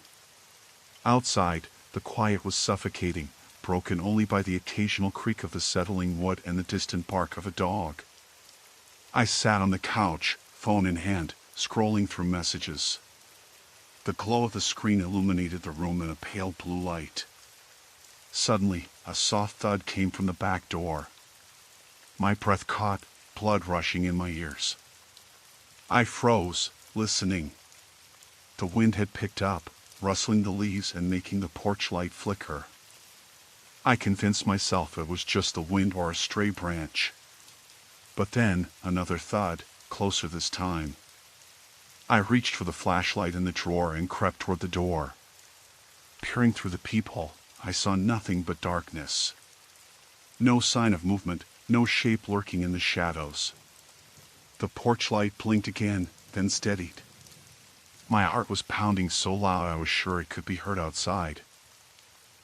Outside, the quiet was suffocating, broken only by the occasional creak of the settling wood and the distant bark of a dog. I sat on the couch, phone in hand, scrolling through messages. The glow of the screen illuminated the room in a pale blue light. Suddenly, a soft thud came from the back door. My breath caught, blood rushing in my ears. I froze, listening. The wind had picked up, rustling the leaves and making the porch light flicker. I convinced myself it was just the wind or a stray branch. But then, another thud, closer this time. I reached for the flashlight in the drawer and crept toward the door. Peering through the peephole, I saw nothing but darkness. No sign of movement, no shape lurking in the shadows. The porch light blinked again, then steadied. My heart was pounding so loud I was sure it could be heard outside.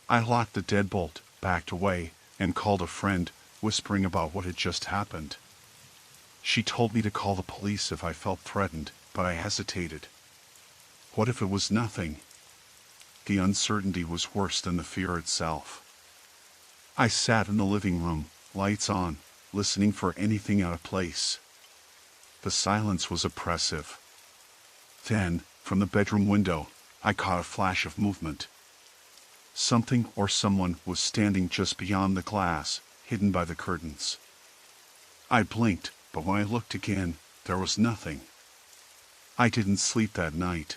I locked the deadbolt, backed away, and called a friend, whispering about what had just happened. She told me to call the police if I felt threatened, but I hesitated. What if it was nothing? The uncertainty was worse than the fear itself. I sat in the living room, lights on, listening for anything out of place. The silence was oppressive. Then, from the bedroom window, I caught a flash of movement. Something or someone was standing just beyond the glass, hidden by the curtains. I blinked, but when I looked again, there was nothing. I didn't sleep that night.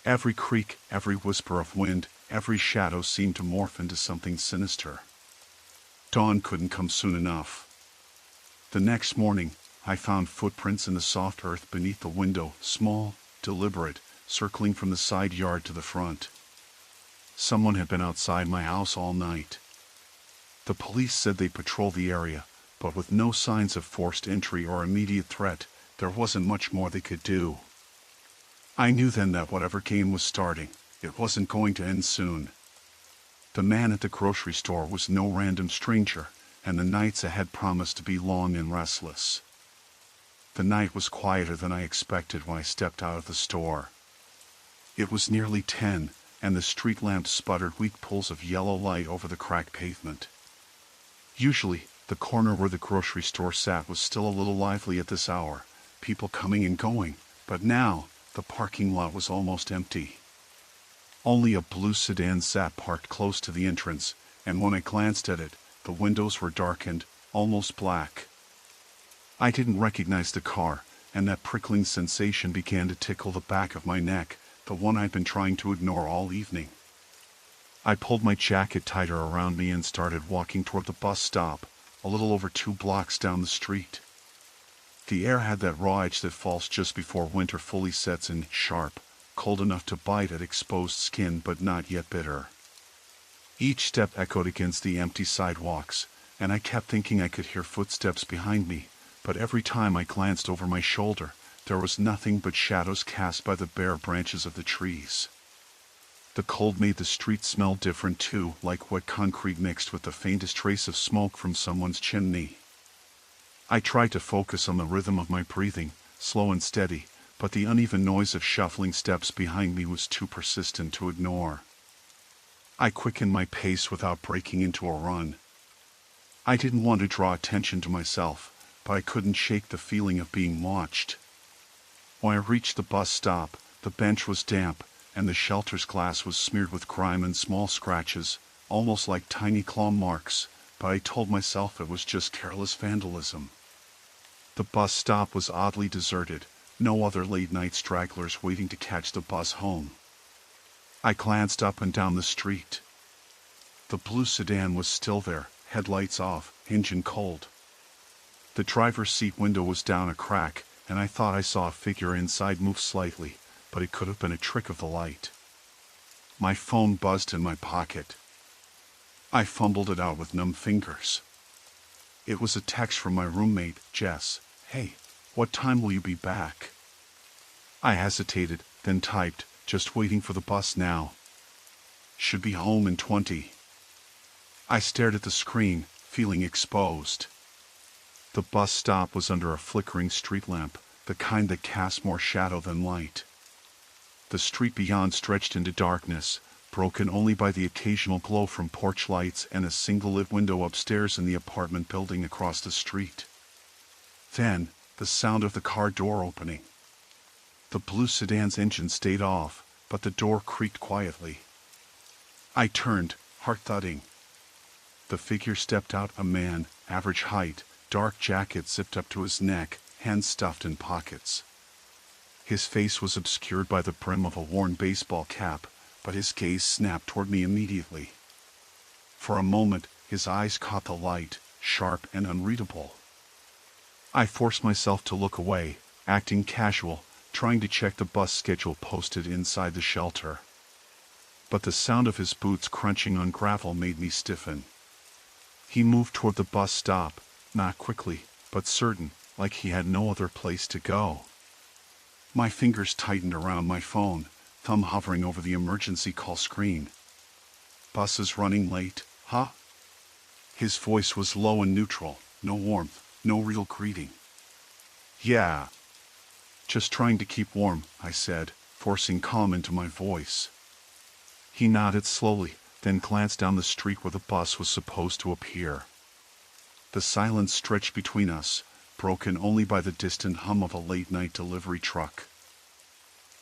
Every creak, every whisper of wind, every shadow seemed to morph into something sinister. Dawn couldn't come soon enough. The next morning, I found footprints in the soft earth beneath the window, small, deliberate, circling from the side yard to the front. Someone had been outside my house all night. The police said they patrolled the area, but with no signs of forced entry or immediate threat, there wasn't much more they could do. I knew then that whatever game was starting, it wasn't going to end soon. The man at the grocery store was no random stranger, and the nights ahead promised to be long and restless. The night was quieter than I expected when I stepped out of the store. It was nearly 10, and the street lamps sputtered weak pulls of yellow light over the cracked pavement. Usually, the corner where the grocery store sat was still a little lively at this hour, people coming and going, but now, the parking lot was almost empty. Only a blue sedan sat parked close to the entrance, and when I glanced at it, the windows were darkened, almost black. I didn't recognize the car, and that prickling sensation began to tickle the back of my neck, the one I'd been trying to ignore all evening. I pulled my jacket tighter around me and started walking toward the bus stop, a little over 2 blocks down the street. The air had that raw edge that falls just before winter fully sets in, sharp, cold enough to bite at exposed skin but not yet bitter. Each step echoed against the empty sidewalks, and I kept thinking I could hear footsteps behind me, but every time I glanced over my shoulder, there was nothing but shadows cast by the bare branches of the trees. The cold made the street smell different too, like wet concrete mixed with the faintest trace of smoke from someone's chimney. I tried to focus on the rhythm of my breathing, slow and steady, but the uneven noise of shuffling steps behind me was too persistent to ignore. I quickened my pace without breaking into a run. I didn't want to draw attention to myself, but I couldn't shake the feeling of being watched. When I reached the bus stop, the bench was damp, and the shelter's glass was smeared with grime and small scratches, almost like tiny claw marks, but I told myself it was just careless vandalism. The bus stop was oddly deserted, no other late-night stragglers waiting to catch the bus home. I glanced up and down the street. The blue sedan was still there, headlights off, engine cold. The driver's seat window was down a crack, and I thought I saw a figure inside move slightly, but it could have been a trick of the light. My phone buzzed in my pocket. I fumbled it out with numb fingers. It was a text from my roommate, Jess. "Hey, what time will you be back?" I hesitated, then typed, "Just waiting for the bus now. Should be home in 20. I stared at the screen, feeling exposed. The bus stop was under a flickering street lamp, the kind that cast more shadow than light. The street beyond stretched into darkness, broken only by the occasional glow from porch lights and a single lit window upstairs in the apartment building across the street. Then, the sound of the car door opening. The blue sedan's engine stayed off, but the door creaked quietly. I turned, heart thudding. The figure stepped out, a man, average height, dark jacket zipped up to his neck, hands stuffed in pockets. His face was obscured by the brim of a worn baseball cap, but his gaze snapped toward me immediately. For a moment, his eyes caught the light, sharp and unreadable. I forced myself to look away, acting casual, trying to check the bus schedule posted inside the shelter. But the sound of his boots crunching on gravel made me stiffen. He moved toward the bus stop, not quickly, but certain, like he had no other place to go. My fingers tightened around my phone, thumb hovering over the emergency call screen. Bus is running late, huh? His voice was low and neutral, no warmth, no real greeting. Yeah. Just trying to keep warm, I said, forcing calm into my voice. He nodded slowly, then glanced down the street where the bus was supposed to appear. The silence stretched between us, broken only by the distant hum of a late-night delivery truck.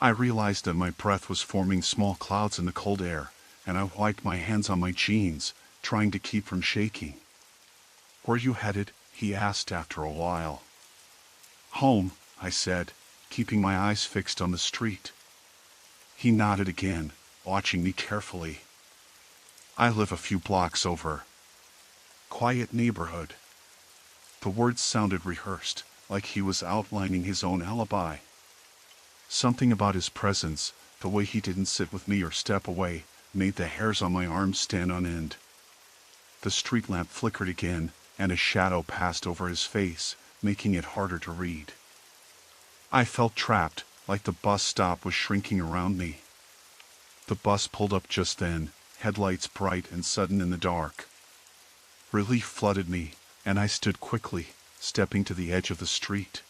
I realized that my breath was forming small clouds in the cold air, and I wiped my hands on my jeans, trying to keep from shaking. "Where you headed?" he asked after a while. "Home," I said, keeping my eyes fixed on the street. He nodded again, watching me carefully. "I live a few blocks over. Quiet neighborhood." The words sounded rehearsed, like he was outlining his own alibi. Something about his presence, the way he didn't sit with me or step away, made the hairs on my arms stand on end. The street lamp flickered again, and a shadow passed over his face, making it harder to read. I felt trapped, like the bus stop was shrinking around me. The bus pulled up just then, headlights bright and sudden in the dark. Relief flooded me, and I stood quickly, stepping to the edge of the street.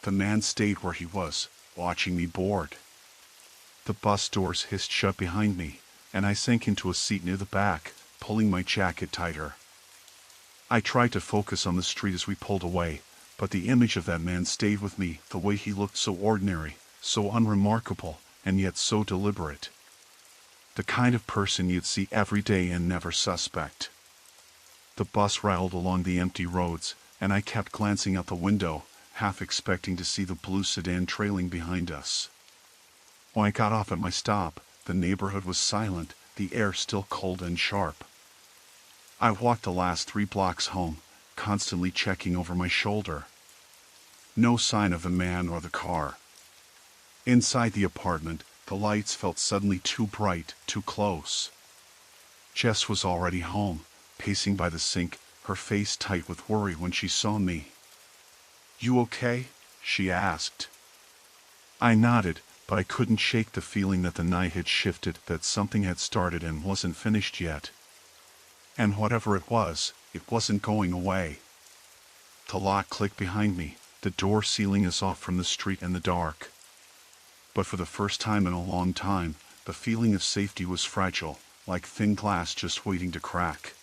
The man stayed where he was, watching me bored. The bus doors hissed shut behind me, and I sank into a seat near the back, pulling my jacket tighter. I tried to focus on the street as we pulled away, but the image of that man stayed with me, the way he looked so ordinary, so unremarkable, and yet so deliberate. The kind of person you'd see every day and never suspect. The bus rattled along the empty roads, and I kept glancing out the window, half expecting to see the blue sedan trailing behind us. When I got off at my stop, the neighborhood was silent, the air still cold and sharp. I walked the last 3 blocks home, constantly checking over my shoulder. No sign of the man or the car. Inside the apartment, the lights felt suddenly too bright, too close. Jess was already home, pacing by the sink, her face tight with worry when she saw me. "You okay?" she asked. I nodded, but I couldn't shake the feeling that the night had shifted, that something had started and wasn't finished yet. And whatever it wasn't going away. The lock clicked behind me, the door sealing us off from the street and the dark. But for the first time in a long time, the feeling of safety was fragile, like thin glass just waiting to crack.